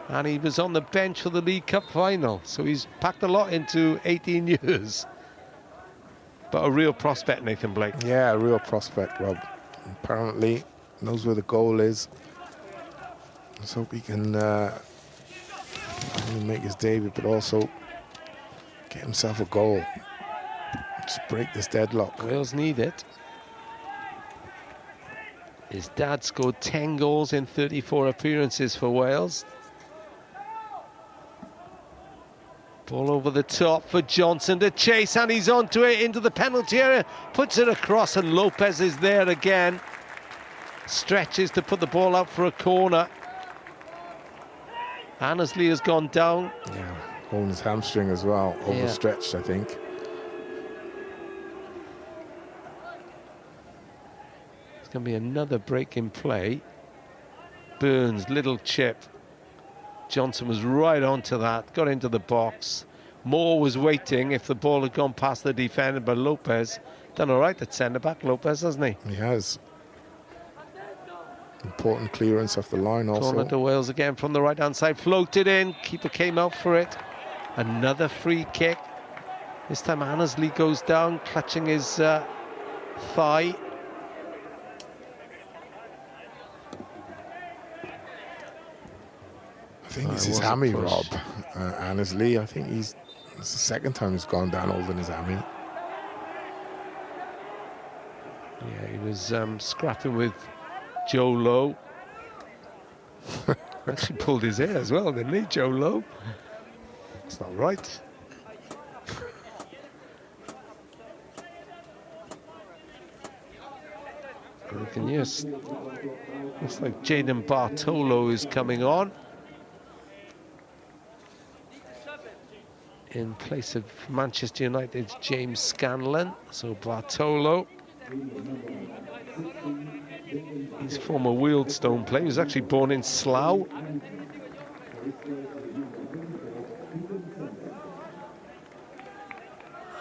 And he was on the bench for the League Cup final. So he's packed a lot into 18 years. But a real prospect, Nathan Blake. Yeah, a real prospect, Rob. Apparently knows where the goal is. Let's hope he can not only make his debut, but also get himself a goal. Just break this deadlock. Wales need it. His dad scored 10 goals in 34 appearances for Wales. Ball over the top for Johnson to chase, and he's onto it into the penalty area. Puts it across, and Lopez is there again. Stretches to put the ball out for a corner. Annesley has gone down. Yeah, holding his hamstring as well. Overstretched, I think. It's going to be another break in play. Burns, little chip. Johnson was right onto that, got into the box. Moore was waiting if the ball had gone past the defender, but Lopez done all right at centre-back, Lopez, hasn't he? He has. Important clearance off the line also. Corner to Wales again from the right-hand side, floated in, keeper came out for it. Another free kick. This time Annesley goes down, clutching his thigh. I think it's his hammy, Rob. Annesley, I think it's the second time he's gone down holding his hammy. Yeah, he was scrapping with Joe Lowe. Actually pulled his hair as well, didn't he, Joe Lowe? It's not right. Yes, looks like Jaden Bartolo is coming on in place of Manchester United's James Scanlon. So Bartolo, he's former Wealdstone player. He was actually born in Slough.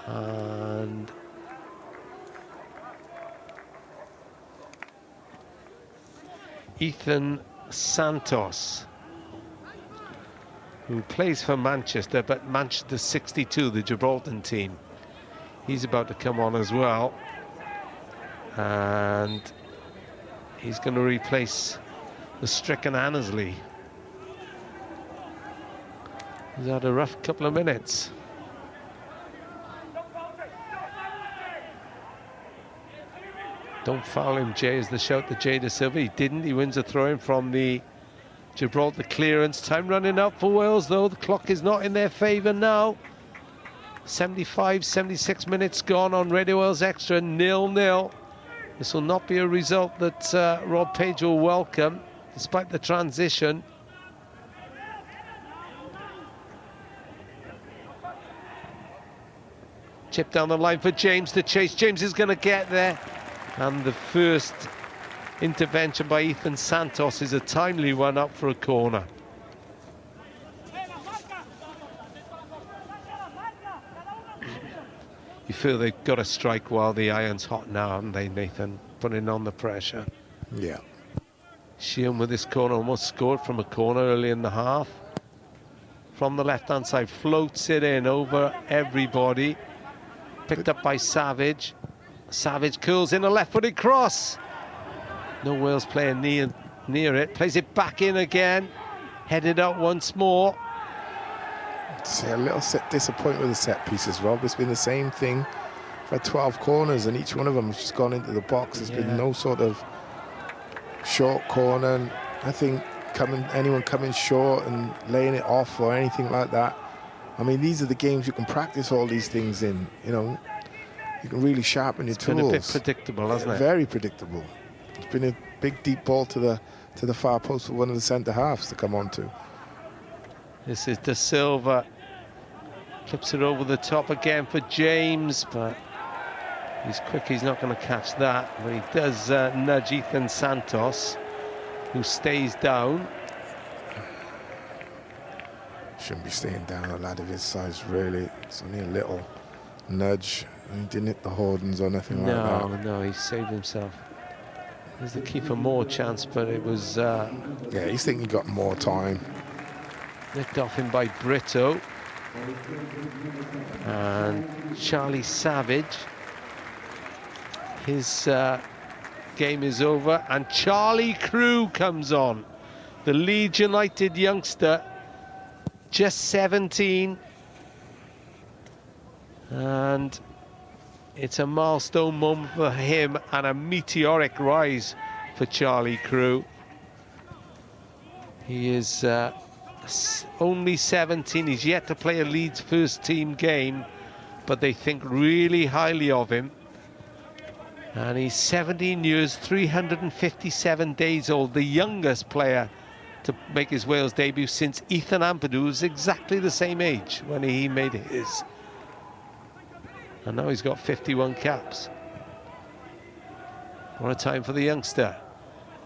And Ethan Santos, who plays for Manchester, but Manchester 62, the Gibraltar team. He's about to come on as well. And he's going to replace the stricken Annesley. He's had a rough couple of minutes. Don't foul him, Jay, is the shout to Jay De Silva. He didn't. He wins a throw-in from the Gibraltar clearance. Time running out for Wales, though. The clock is not in their favour now. 75, 76 minutes gone on Radio Wales Extra, 0-0. This will not be a result that Rob Page will welcome, despite the transition. Chip down the line for James to chase. James is going to get there. And the first intervention by Ethan Santos is a timely one up for a corner. You feel they've got to strike while the iron's hot now, haven't they, Nathan? Putting on the pressure. Yeah. Sheehan with this corner almost scored from a corner early in the half. From the left-hand side, floats it in over everybody. Picked up by Savage. Savage curls in a left-footed cross. No Wales player near it. Plays it back in again. Headed out once more. See, a little disappointment with the set pieces, Rob. It's been the same thing for 12 corners, and each one of them has just gone into the box. There's been no sort of short corner. And I think anyone coming short and laying it off or anything like that. I mean, these are the games you can practice all these things in, you know. You can really sharpen your tools. It's been a bit predictable, hasn't it? Very predictable. It's been a big deep ball to the far post for one of the centre halves to come on to. This is De Silva. Clips it over the top again for James, but he's quick, he's not going to catch that. But he does nudge Ethan Santos, who stays down. Shouldn't be staying down, a lad of his size, really. It's only a little nudge. He didn't hit the Hordens or nothing like that. No, he saved himself. There's the keeper more chance, but it was... yeah, he's thinking he got more time. Nicked off him by Brito. And Charlie Savage. His game is over. And Charlie Crew comes on. The Leeds United youngster, just 17. And it's a milestone moment for him and a meteoric rise for Charlie Crew. He is only 17. He's yet to play a Leeds first team game, but they think really highly of him. And he's 17 years, 357 days old, the youngest player to make his Wales debut since Ethan Ampadu, who's exactly the same age when he made his. And now he's got 51 caps. What a time for the youngster.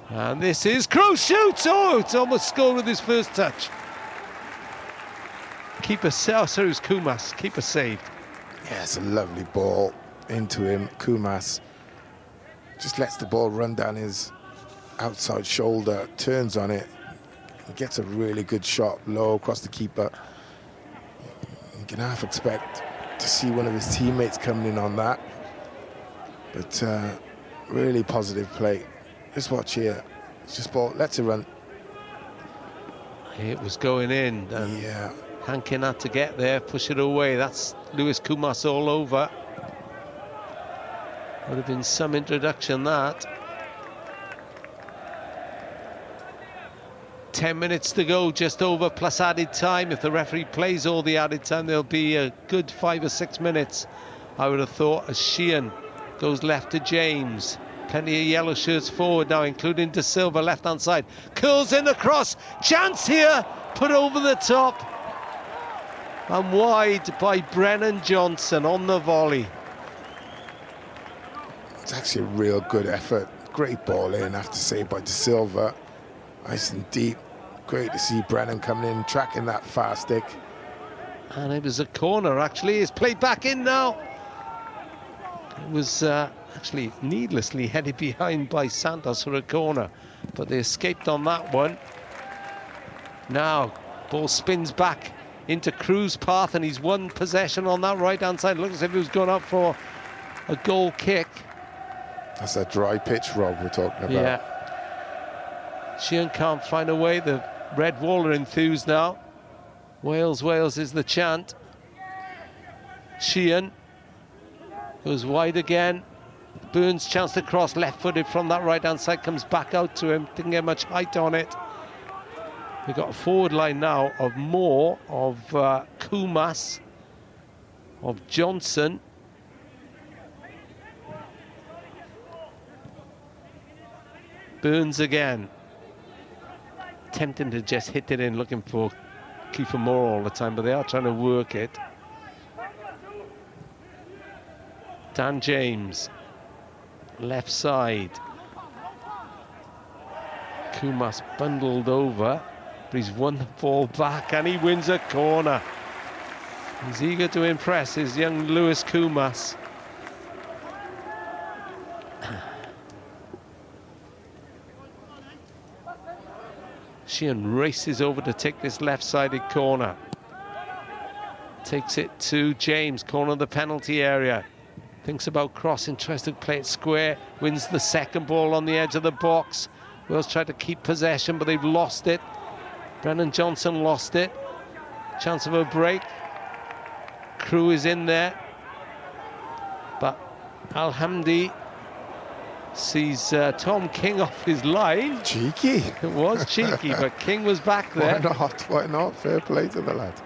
And this is Crew shoots! Oh, it's almost scored with his first touch. Keeper, sorry, it was Kumas. Keeper saved. Yeah, it's a lovely ball into him. Kumas just lets the ball run down his outside shoulder, turns on it, and gets a really good shot low across the keeper. You can half expect to see one of his teammates coming in on that. But really positive play. Just watch here. It's just ball, lets it run. It was going in, and Yeah. Hankin had to get there, push it away. That's Lewis Kumas all over. Would have been some introduction, that. 10 minutes to go, just over, plus added time. If the referee plays all the added time, there'll be a good 5 or 6 minutes, I would have thought, as Sheehan goes left to James. Plenty of yellow shirts forward now, including De Silva, left-hand side. Curls in the cross. Chance here, put over the top. And wide by Brennan Johnson on the volley. It's actually a real good effort. Great ball in, I have to say, by De Silva. Nice and deep. Great to see Brennan coming in, tracking that far stick. And it was a corner, actually. It's played back in now. It was actually needlessly headed behind by Santos for a corner, but they escaped on that one. Now, ball spins back into Crew's path, and he's won possession on that right-hand side. Looks as if he was going up for a goal kick. That's that dry pitch, Rob, we're talking about. Yeah. Sheehan can't find a way. The Red Wall are enthused now. Wales, Wales is the chant. Sheehan goes wide again. Burns chance to cross, left-footed from that right-hand side, comes back out to him. Didn't get much height on it. We've got a forward line now of Moore, of Kumas, of Johnson. Burns again. Tempting to just hit it in, looking for Kiefer Moore all the time, but they are trying to work it. Dan James, left side. Kumas bundled over, but he's won the ball back and he wins a corner. He's eager to impress his young Lewis Kumas. Sheehan races over to take this left-sided corner. Takes it to James, corner of the penalty area. Thinks about crossing, tries to play it square, wins the second ball on the edge of the box. Wales tried to keep possession, but they've lost it. Brennan Johnson lost it. Chance of a break. Crew is in there. But Al-Hamdi sees Tom King off his line. Cheeky. It was cheeky, but King was back there. Why not? Why not? Fair play to the lad.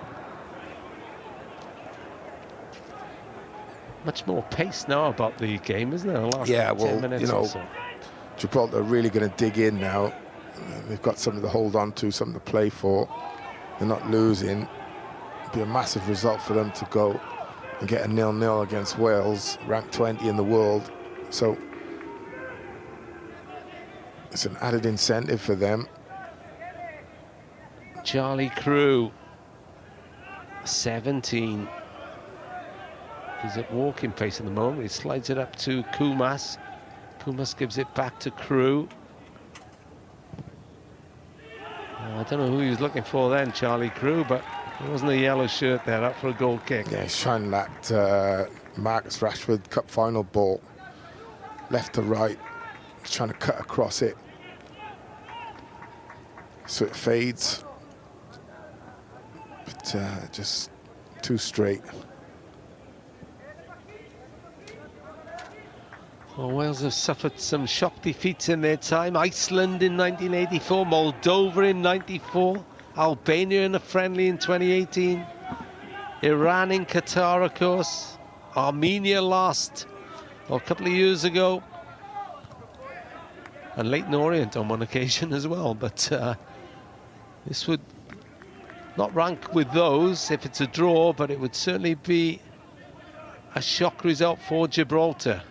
Much more pace now about the game, isn't there? The last 10 minutes you know, or so. Gibraltar are really going to dig in now. They've got something to hold on to, something to play for. They're not losing. It'd be a massive result for them to go and get a 0-0 against Wales, ranked 20 in the world. So it's an added incentive for them. Charlie Crew, 17. He's at walking pace at the moment. He slides it up to Kumas. Kumas gives it back to Crew. I don't know who he was looking for then, Charlie Crew, but it wasn't a yellow shirt there, up for a goal kick. Yeah, he's trying that Marcus Rashford Cup final ball. Left to right. He's trying to cut across it. So it fades. But just too straight. Well, Wales have suffered some shock defeats in their time. Iceland in 1984, Moldova in 94, Albania in a friendly in 2018, Iran in Qatar, of course, Armenia last, a couple of years ago, and Leyton Orient on one occasion as well. But this would not rank with those if it's a draw, but it would certainly be a shock result for Gibraltar.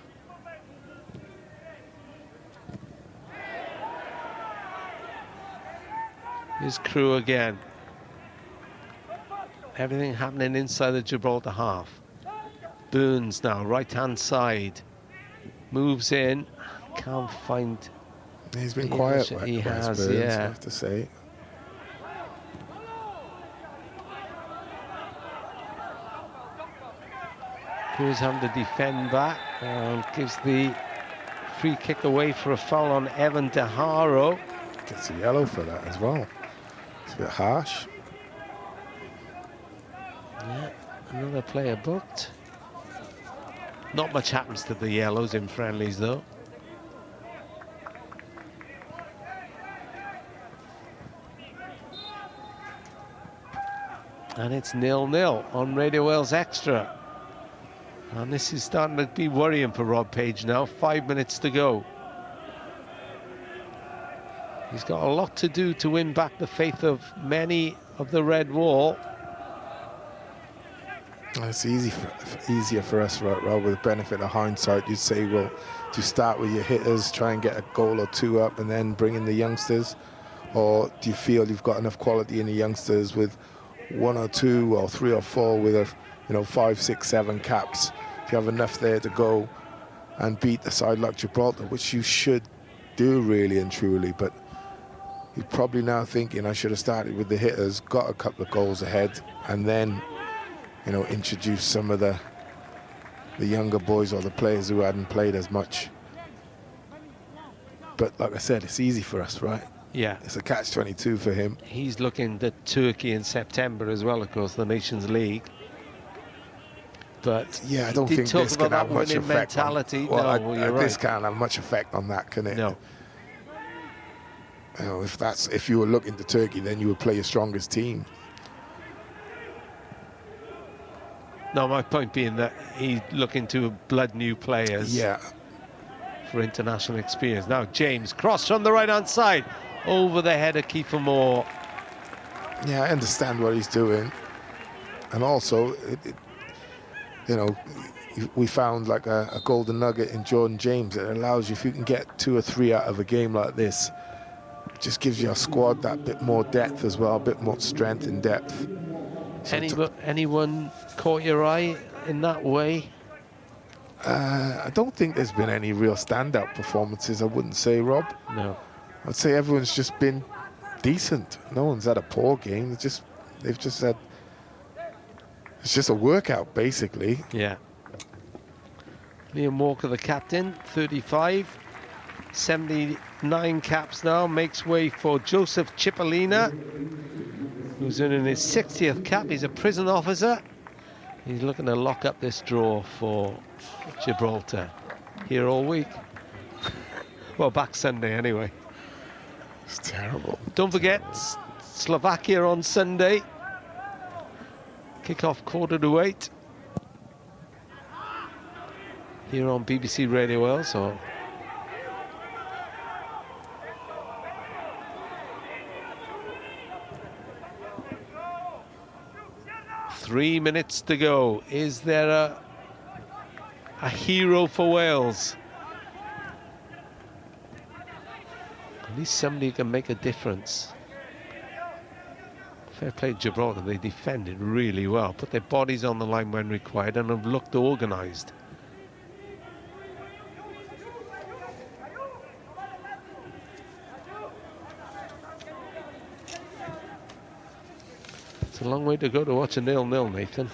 Here's Crew again. Everything happening inside the Gibraltar half. Burns now, right-hand side. Moves in. Can't find... He's been quiet. He has, Burns, yeah. I have to say. Who's having to defend back and gives the free kick away for a foul on Evan De Haro. Gets a yellow for that as well. It's a bit harsh. Yeah, another player booked. Not much happens to the yellows in friendlies though. And it's 0-0 on Radio Wales Extra. And this is starting to be worrying for Rob Page now. 5 minutes to go. He's got a lot to do to win back the faith of many of the Red Wall. It's easier for us, right, Rob, with the benefit of hindsight. You'd say, well, to start with your hitters, try and get a goal or two up and then bring in the youngsters? Or do you feel you've got enough quality in the youngsters with 1 or 2 or 3 or 4 with a, 5, 6, 7 caps? If you have enough there to go and beat a side like Gibraltar, which you should do really and truly, but you're probably now thinking I should have started with the hitters, got a couple of goals ahead, and then introduce some of the younger boys or the players who hadn't played as much. But like I said, it's easy for us, right? Yeah. It's a catch-22 for him. He's looking at Turkey in September as well, of course, the Nations League. But yeah, I don't think this can have much effect. Mentality. This can't have much effect on that, can it? No. If you were looking to Turkey, then you would play your strongest team. No, my point being that he's looking to blood new players. Yeah. For international experience. Now James, cross from the right-hand side, over the head of Kiefer Moore. Yeah, I understand what he's doing, and also, we found like a golden nugget in Jordan James. It allows you, if you can get 2 or 3 out of a game like this, it just gives your squad that bit more depth as well, a bit more strength and depth. So anyone caught your eye in that way? I don't think there's been any real standout performances, I wouldn't say, Rob. No. I'd say everyone's just been decent. No one's had a poor game. They've just had... It's just a workout, basically. Yeah. Liam Walker, the captain, 35. 79 caps now. Makes way for Joseph Cipollina, who's earning his 60th cap. He's a prison officer. He's looking to lock up this draw for Gibraltar. Here all week. Well, back Sunday anyway. It's terrible. Don't forget, Slovakia on Sunday. Kick-off 7:45. Here on BBC Radio Wales. Or 3 minutes to go. Is there a hero for Wales? At least somebody who can make a difference. Fair play to Gibraltar, they defended really well, put their bodies on the line when required, and have looked organised. It's a long way to go to watch a 0-0, Nathan.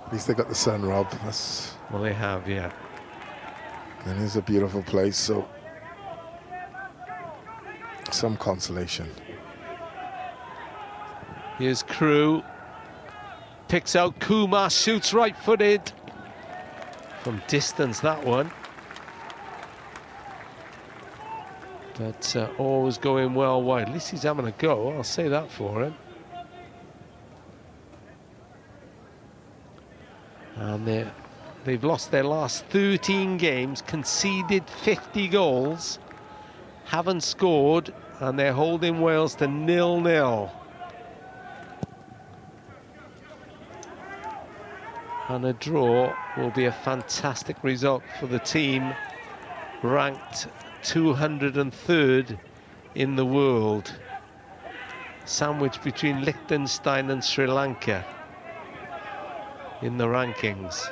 At least they got the sun, Rob. Well, they have, yeah. And it's a beautiful place, so some consolation. Here's Crew. Picks out Kumar, shoots right-footed. From distance, that one. But always going well wide. At least he's having a go, I'll say that for him. And they've lost their last 13 games, conceded 50 goals, haven't scored, and they're holding Wales to 0-0. And a draw will be a fantastic result for the team ranked 203rd in the world. sandwiched between Liechtenstein and Sri Lanka in the rankings.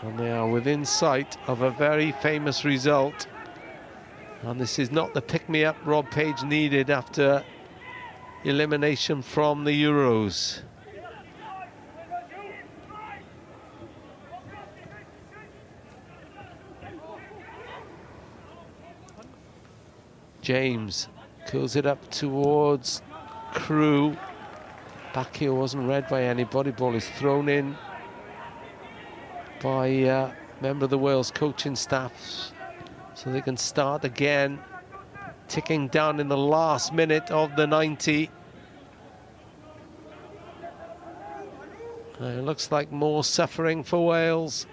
And they are within sight of a very famous result. And this is not the pick-me-up Rob Page needed after elimination from the Euros. James curls it up towards Crew. Back here wasn't read by anybody. Ball is thrown in by a member of the Wales coaching staff, so they can start again, ticking down in the last minute of the 90. It looks like more suffering for Wales.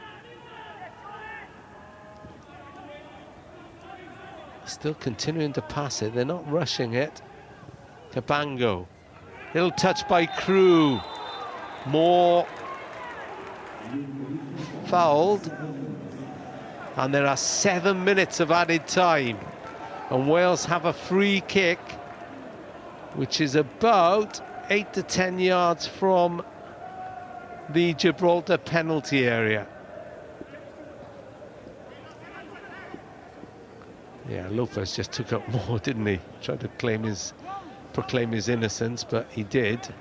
Still continuing to pass it, they're not rushing it. Cabango, little touch by Crew, more fouled, and there are 7 minutes of added time, and Wales have a free kick which is about 8 to 10 yards from the Gibraltar penalty area. Yeah, Lopez just took up more, didn't he? Tried to proclaim his innocence, but he did.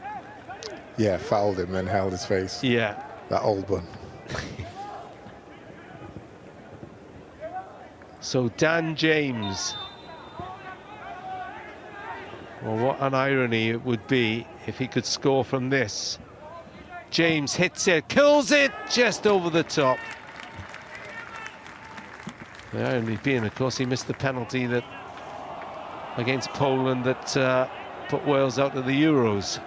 Yeah, fouled him and held his face. Yeah. That old one. So Dan James. Well, what an irony it would be if he could score from this. James hits it, kills it just over the top. The irony being, of course, he missed the penalty that against Poland that put Wales out of the Euros.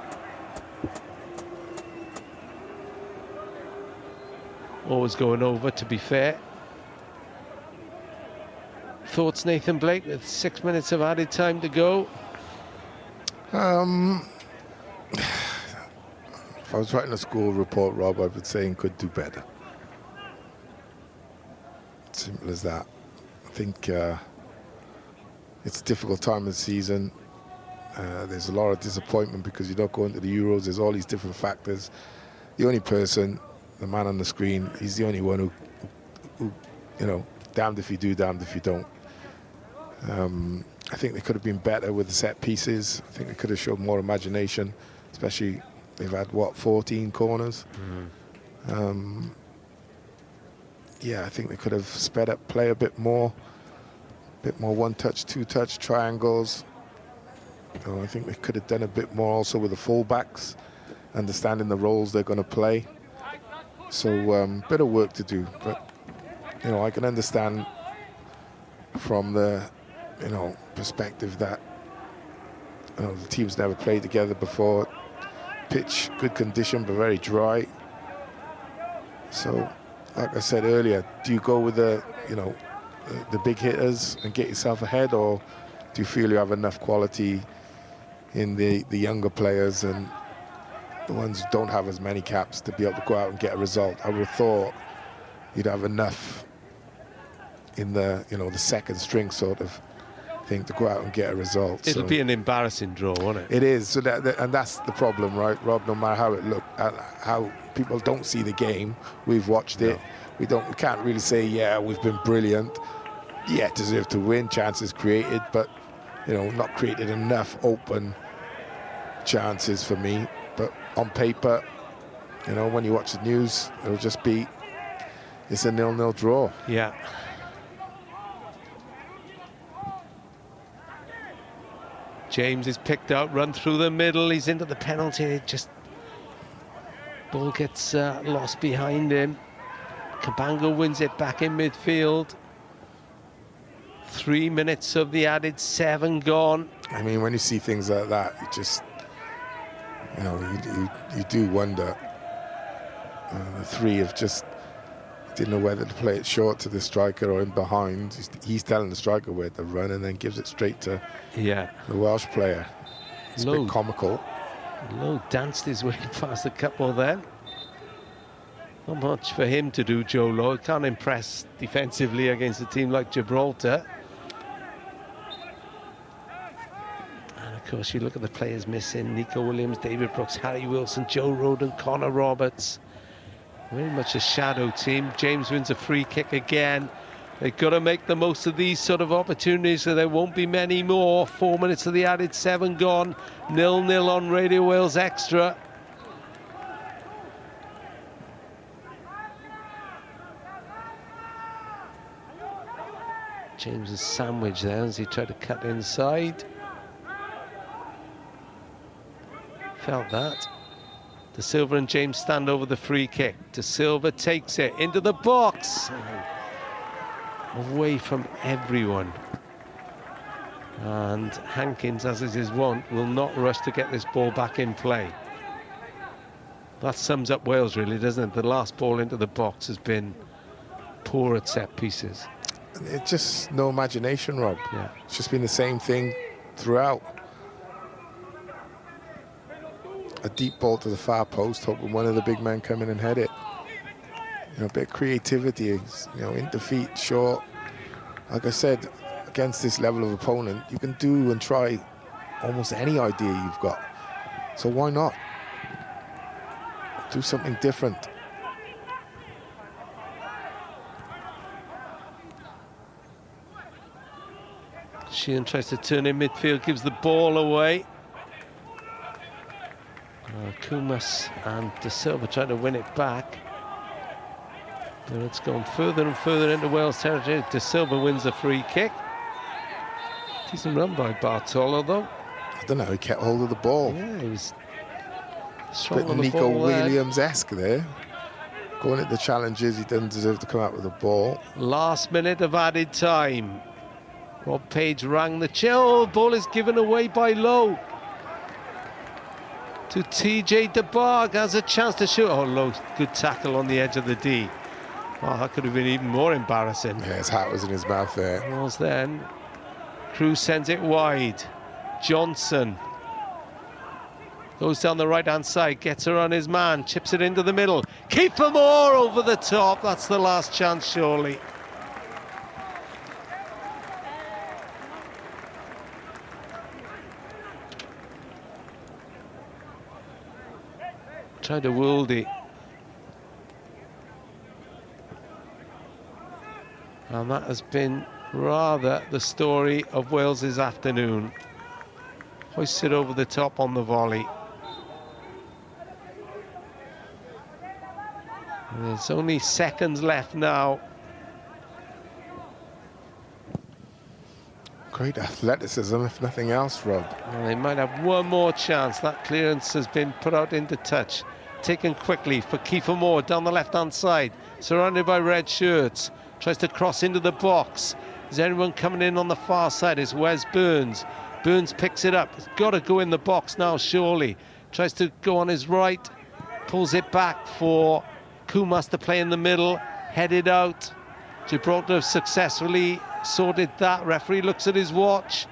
Always going over, to be fair. Thoughts, Nathan Blake, with 6 minutes of added time to go? If I was writing a school report, Rob, I would say could do better. Simple as that. I think it's a difficult time of the season. There's a lot of disappointment because you don't go into the Euros. There's all these different factors. The only person, the man on the screen, he's the only one who you know, damned if you do, damned if you don't. I think they could have been better with the set pieces. I think they could have showed more imagination, especially they've had, what, 14 corners? Yeah, I think they could have sped up play a bit more one-touch, two-touch triangles. You know, I think they could have done a bit more also with the fullbacks, understanding the roles they're going to play. So, bit of work to do, but you know, I can understand from the, you know, perspective that, you know, the teams never played together before. Pitch, good condition, but very dry. So, like I said earlier, do you go with the, you know, the big hitters and get yourself ahead, or do you feel you have enough quality in the younger players and the ones who don't have as many caps to be able to go out and get a result? I would have thought you'd have enough in the, you know, the second string sort of thing to go out and get a result. It'll be an embarrassing draw, won't it? It is. So and that's the problem, right, Rob? No matter how it looked, how people don't see the game, we've watched it. We can't really say, yeah, we've been brilliant. Yeah, deserve to win, chances created, but you know, not created enough open chances for me. But on paper, you know, when you watch the news, it'll just be, it's a 0-0 draw. Yeah. James is picked out, run through the middle, he's into the penalty, it just, ball gets lost behind him. Cabango wins it back in midfield. 3 minutes of the added 7 gone. I mean, when you see things like that, you just, you know, you do wonder. The three have just didn't know whether to play it short to the striker or in behind. He's telling the striker where to run and then gives it straight to the Welsh player. It's a bit comical. Lowe danced his way past a couple then. Not much for him to do, Joe Lowe. Can't impress defensively against a team like Gibraltar. And of course, you look at the players missing: Nico Williams, David Brooks, Harry Wilson, Joe Roden, Connor Roberts. Very much a shadow team. James wins a free kick again. They've got to make the most of these sort of opportunities, so there won't be many more. 4 minutes of the added, 7 gone. 0-0 on Radio Wales Extra. James's sandwich there as he tried to cut inside. Felt that. De Silva and James stand over the free kick. De Silva takes it into the box. Away from everyone. And Hankins, as is his wont, will not rush to get this ball back in play. That sums up Wales, really, doesn't it? The last ball into the box has been poor at set pieces. It's just no imagination, Rob. Yeah. It's just been the same thing throughout. A deep ball to the far post, hoping one of the big men come in and head it. You know, a bit of creativity, you know, in defeat, short. Like I said, against this level of opponent, you can do and try almost any idea you've got. So why not? Do something different. Sheehan tries to turn in midfield, gives the ball away. Kumas and De Silva trying to win it back. But it's gone further and further into Wales territory. De Silva wins the free kick. Decent run by Bartolo, though. I don't know, he kept hold of the ball. Yeah, he was strong Bit on the Nico ball there. Williams-esque there. Going at the challenges, he doesn't deserve to come out with the ball. Last minute of added time. Rob Page rang the chill. Ball is given away by Lowe. To TJ DeBarg, has a chance to shoot. Oh, Lowe, good tackle on the edge of the D. Oh, that could have been even more embarrassing. Yeah, his hat was in his mouth there. It was then. Cruz sends it wide. Johnson goes down the right-hand side, gets her on his man, chips it into the middle. Kiefer Moore over the top. That's the last chance, surely. Tried to Wooldy. And that has been rather the story of Wales's afternoon. Hoisted over the top on the volley. And there's only seconds left now. Great athleticism, if nothing else, Rob. And they might have one more chance. That clearance has been put out into touch. Taken quickly for Kiefer Moore down the left-hand side. Surrounded by red shirts. Tries to cross into the box. Is anyone coming in on the far side? It's Wes Burns. Burns picks it up. It's got to go in the box now, surely. Tries to go on his right. Pulls it back for Kumas to play in the middle. Headed out. Gibraltar have successfully sorted that. Referee looks at his watch.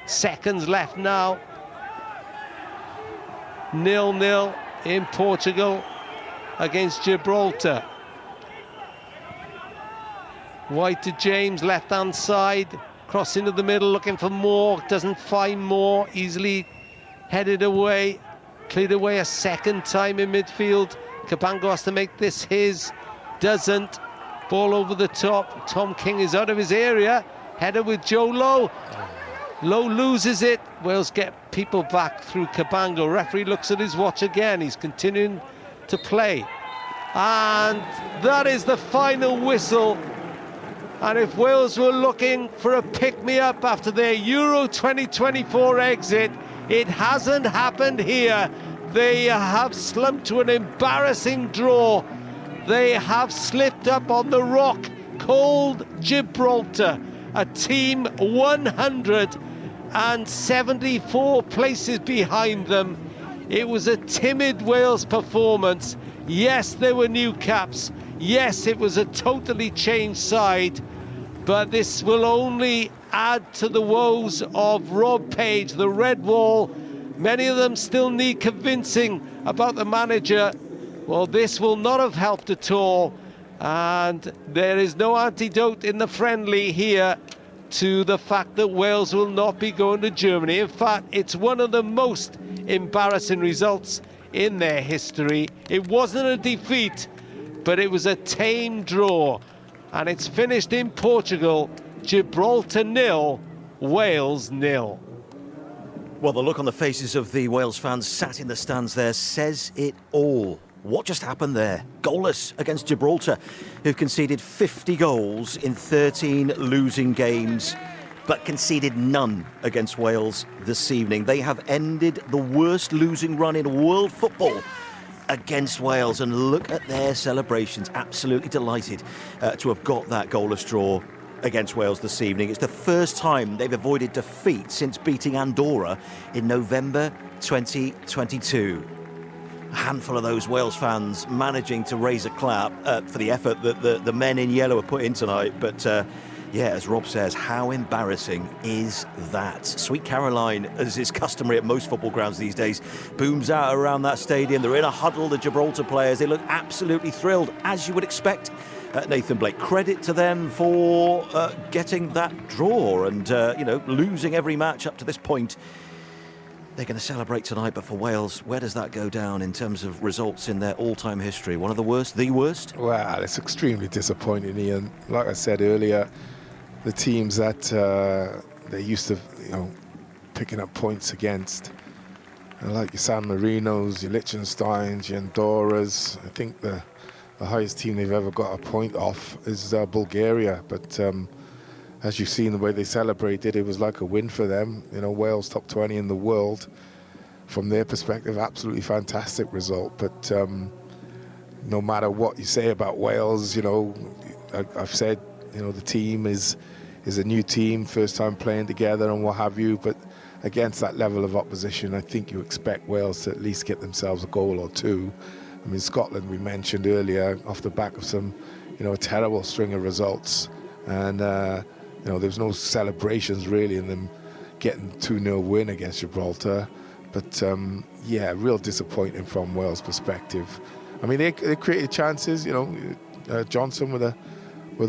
Seconds left now. 0-0 in Portugal against Gibraltar. White to James, left-hand side. Cross into the middle, looking for Moore. Doesn't find Moore. Easily headed away. Cleared away a second time in midfield. Cabango has to make this his. Doesn't. Ball over the top. Tom King is out of his area. Header with Joe Lowe. Lowe loses it. Wales get people back through Cabango. Referee looks at his watch again. He's continuing to play. And that is the final whistle. And if Wales were looking for a pick-me-up after their Euro 2024 exit, it hasn't happened here. They have slumped to an embarrassing draw. They have slipped up on the rock-cold Gibraltar, a team 174 places behind them. It was a timid Wales performance. Yes, there were new caps. Yes, it was a totally changed side. But this will only add to the woes of Rob Page, the red wall. Many of them still need convincing about the manager. Well, this will not have helped at all, and there is no antidote in the friendly here to the fact that Wales will not be going to Germany. In fact, it's one of the most embarrassing results in their history. It wasn't a defeat, but it was a tame draw, and it's finished in Portugal. Gibraltar 0, Wales 0. Well, the look on the faces of the Wales fans sat in the stands there says it all. What just happened there? Goalless against Gibraltar, who've conceded 50 goals in 13 losing games, but conceded none against Wales this evening. They have ended the worst losing run in world football against Wales, and look at their celebrations. Absolutely delighted to have got that goalless draw against Wales this evening. It's the first time they've avoided defeat since beating Andorra in November 2022. A handful of those Wales fans managing to raise a clap for the effort that the men in yellow have put in tonight. But yeah, as Rob says, how embarrassing is that? Sweet Caroline, as is customary at most football grounds these days, booms out around that stadium. They're in a huddle, the Gibraltar players. They look absolutely thrilled, as you would expect. Nathan Blake, credit to them for getting that draw and, losing every match up to this point. They're going to celebrate tonight, but for Wales, where does that go down in terms of results in their all-time history? One of the worst, the worst? Well, it's extremely disappointing, Ian. Like I said earlier, the teams that they're used to, picking up points against, like your San Marinos, your Liechtensteins, your Andorras. I think the highest team they've ever got a point off is Bulgaria, but as you've seen the way they celebrated, it was like a win for them. Wales top 20 in the world. From their perspective, absolutely fantastic result. But no matter what you say about Wales, I've said, the team is a new team, first time playing together and what have you. But against that level of opposition, I think you expect Wales to at least get themselves a goal or two. I mean, Scotland, we mentioned earlier, off the back of some, a terrible string of results. And, there was no celebrations really in them getting 2-0 win against Gibraltar. But, real disappointing from Wales' perspective. I mean, they created chances, Johnson with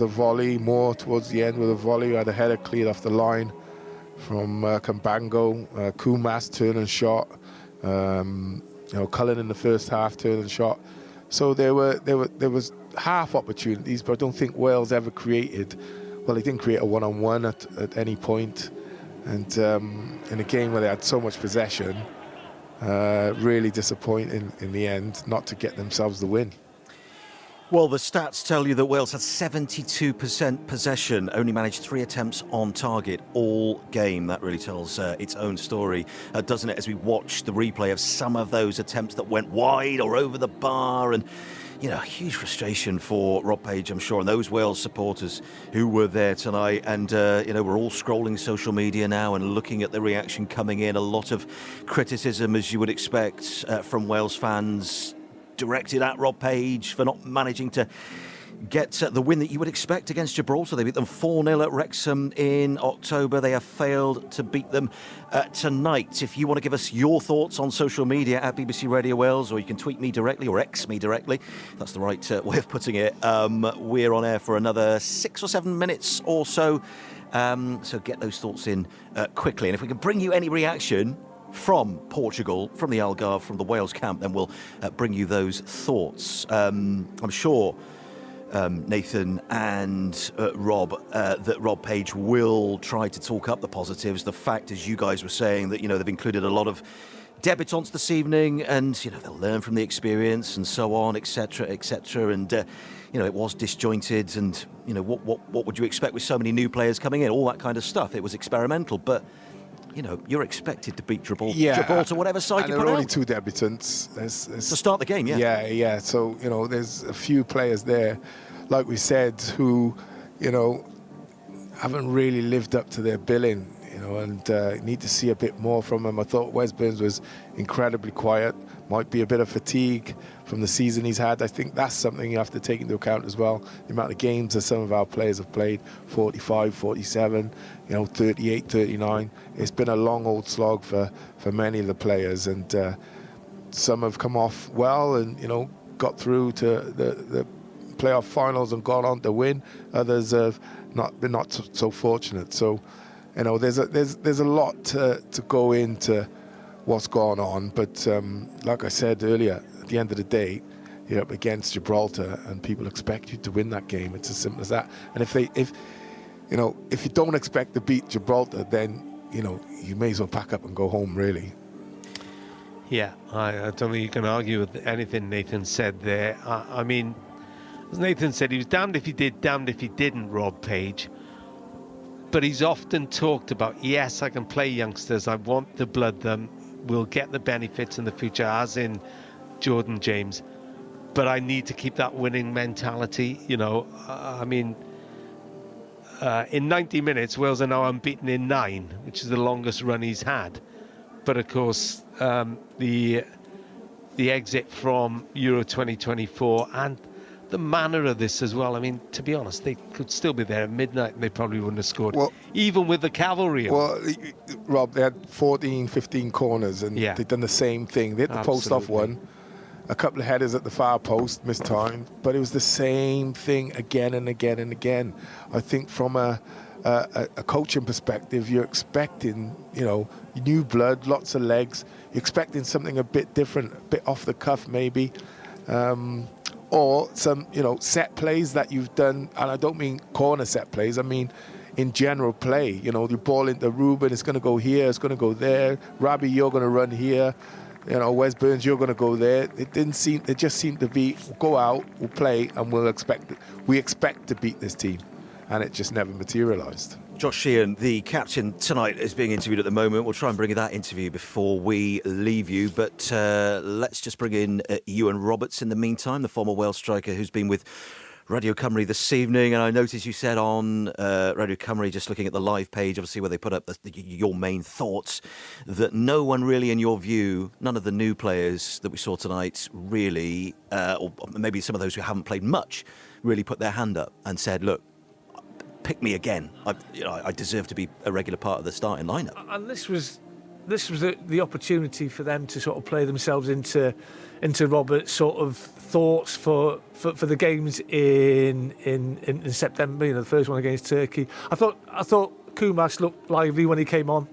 a volley, Moore towards the end with a volley, had a header cleared off the line from Kambango, Kumas turn and shot, Cullen in the first half turn and shot. So there was half opportunities, but I don't think Wales ever created. Well, they didn't create a one-on-one at any point. And in a game where they had so much possession, really disappointing in the end not to get themselves the win. Well, the stats tell you that Wales had 72% possession, only managed 3 attempts on target all game. That really tells its own story, doesn't it, as we watch the replay of some of those attempts that went wide or over the bar. And huge frustration for Rob Page, I'm sure, and those Wales supporters who were there tonight. And, we're all scrolling social media now and looking at the reaction coming in. A lot of criticism, as you would expect, from Wales fans directed at Rob Page for not managing to get the win that you would expect against Gibraltar. They beat them 4-0 at Wrexham in October. They have failed to beat them tonight. If you want to give us your thoughts on social media at BBC Radio Wales, or you can tweet me directly or X me directly, if that's the right way of putting it. We're on air for another 6 or 7 minutes or so. So get those thoughts in quickly. And if we can bring you any reaction from Portugal, from the Algarve, from the Wales camp, then we'll bring you those thoughts. I'm sure Nathan and Rob, that Rob Page will try to talk up the positives. The fact, as you guys were saying, that they've included a lot of debutants this evening, and they'll learn from the experience and so on, etc., etc. And it was disjointed, and what would you expect with so many new players coming in? All that kind of stuff. It was experimental, but you're expected to beat Gibraltar, whatever side you put out. There are only 2 debutants. To start the game, yeah. Yeah. So, there's a few players there, like we said, who, haven't really lived up to their billing, and need to see a bit more from them. I thought Wes Burns was incredibly quiet. Might be a bit of fatigue from the season he's had. I think that's something you have to take into account as well. The amount of games that some of our players have played, 45, 47, 38, 39. It's been a long old slog for many of the players, and some have come off well and, got through to the playoff finals and gone on to win. Others have been not so fortunate. So, you know, there's a lot to go into what's gone on. But like I said earlier, at the end of the day, you're up against Gibraltar, and people expect you to win that game. It's as simple as that. And if you don't expect to beat Gibraltar, then you may as well pack up and go home, really. Yeah, I don't think you can argue with anything Nathan said there. I mean, as Nathan said, he was damned if he did, damned if he didn't, Rob Page. But he's often talked about, yes, I can play youngsters, I want to blood them, we'll get the benefits in the future, as in Jordan James. But I need to keep that winning mentality, I mean, in 90 minutes, Wales are now unbeaten in 9, which is the longest run he's had. But of course, the exit from Euro 2024 and the manner of this as well. I mean, to be honest, they could still be there at midnight and they probably wouldn't have scored, even with the cavalry. Well, Rob, they had 14, 15 corners and they'd done the same thing. They hit the post off one, a couple of headers at the far post, missed time, but it was the same thing again and again and again. I think from a coaching perspective, you're expecting, new blood, lots of legs. You're expecting something a bit different, a bit off the cuff maybe. Or some, set plays that you've done, and I don't mean corner set plays, I mean in general play. You ball into Ruben, it's going to go here, it's going to go there. Rabi, you're going to run here. Wes Burns, you're going to go there. It just seemed to be, go out, we'll play, and we expect to beat this team. And it just never materialised. Josh Sheehan, the captain tonight, is being interviewed at the moment. We'll try and bring you that interview before we leave you. But let's just bring in Ewan Roberts in the meantime, the former Wales striker who's been with Radio Cymru this evening. And I noticed you said on Radio Cymru, just looking at the live page, obviously, where they put up your main thoughts, that no one really, in your view, none of the new players that we saw tonight really, or maybe some of those who haven't played much, really put their hand up and said, look, pick me again. I deserve to be a regular part of the starting lineup. And this was the opportunity for them to sort of play themselves into Robert's sort of thoughts for the games in September. The first one against Turkey. I thought Kumas looked lively when he came on.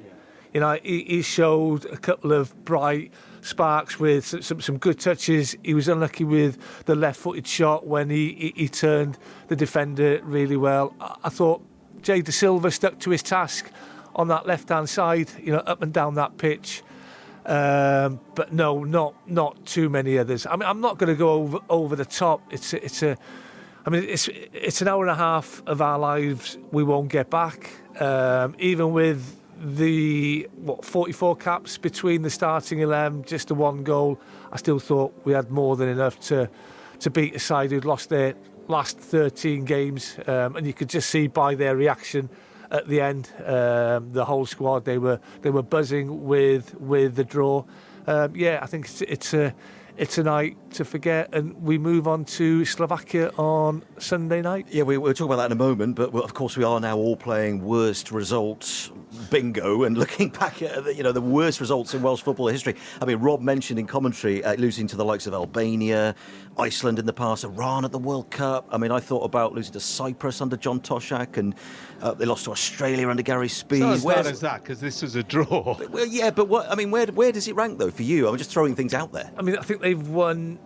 He showed a couple of bright sparks with some good touches. He was unlucky with the left-footed shot when he turned the defender really well. I thought Jay De Silva stuck to his task on that left-hand side, up and down that pitch. But no, not too many others. I mean, I'm not going to go over the top. It's an hour and a half of our lives we won't get back. Even with the 44 caps between the starting 11, just the one goal, I still thought we had more than enough to beat a side who'd lost their last 13 games, and you could just see by their reaction at the end, the whole squad, they were buzzing with the draw. I think it's a night to forget, and we move on to Slovakia on Sunday night. Yeah, we'll talk about that in a moment, but of course we are now all playing worst results bingo and looking back at the worst results in Welsh football history. I mean, Rob mentioned in commentary losing to the likes of Albania, Iceland in the past, Iran at the World Cup. I mean, I thought about losing to Cyprus under John Toshak, and they lost to Australia under Gary Speed. So as bad as that, because this was a draw. Well, yeah, but where does it rank though for you? I'm just throwing things out there. I mean, I think they've won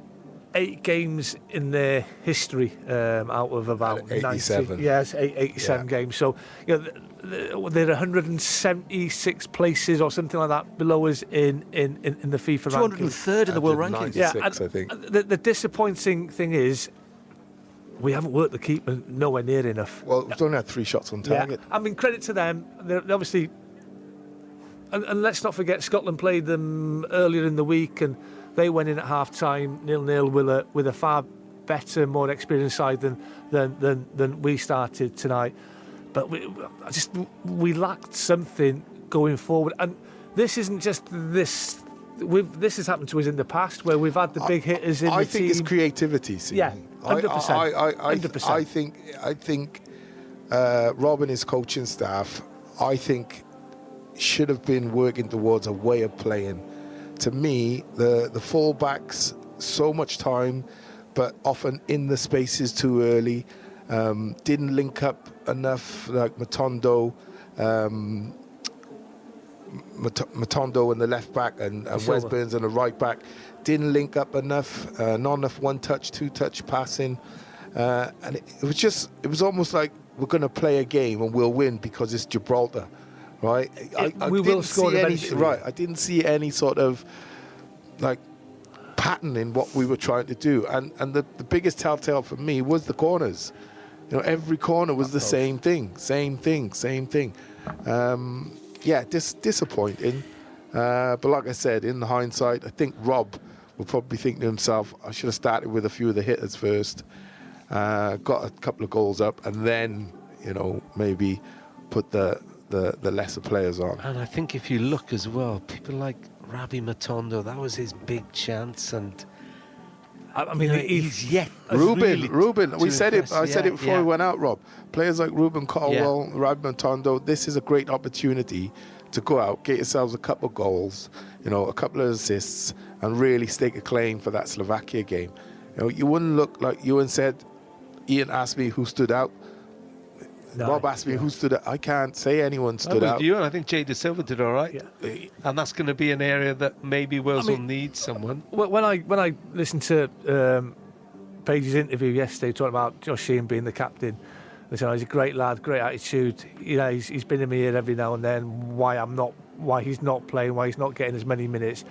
8 games in their history out of about 87. 90. Yes, 87 games. So they're 176 places or something like that below us in the FIFA 203rd in the world rankings. Yeah, I think. The disappointing thing is we haven't worked the keeper nowhere near enough. Well, we've only had 3 shots on target. I mean, credit to them. They're obviously, and let's not forget, Scotland played them earlier in the week, and they went in at half-time 0-0 with a far better, more experienced side than we started tonight. But we lacked something going forward, and this isn't just this. This has happened to us in the past, where we've had the big hitters in the team. I think it's creativity. See? Yeah, 100%. 100%. I think Rob and his coaching staff, I think, should have been working towards a way of playing. To me, the fullbacks so much time, but often in the spaces too early. Didn't link up enough, like Matondo. Matondo and the left back and Wes Burns and the right back didn't link up enough, not enough one-touch, two-touch passing, and it was almost like we're going to play a game and we'll win because it's Gibraltar, right? We will score eventually. Right, I didn't see any sort of like pattern in what we were trying to do, and the biggest telltale for me was the corners. You know, every corner was the same thing. Disappointing. But like I said, in hindsight, I think Rob will probably think to himself, I should have started with a few of the hitters first, got a couple of goals up, and then, you know, maybe put the lesser players on. And I think if you look as well, people like Rabbi Matondo, that was his big chance, and I mean, he's yet. Ruben, we said it. I said it before we went out, Rob. Players like Ruben Caldwell, Rabbi Matondo, this is a great opportunity to go out, get yourselves a couple of goals, you know, a couple of assists, and really stake a claim for that Slovakia game. You know, you wouldn't look like Ewan said. Ian asked me who stood out. No, Rob asked me who stood out. I can't say anyone stood out. You and I think Jay De Silva did all right. Yeah. And that's going to be an area that maybe Wales will need someone. When I listened to Page's interview yesterday talking about Josh Sheehan being the captain, they said, he's a great lad, great attitude. You know, he's been in my ear every now and then. Why he's not playing, why he's not getting as many minutes.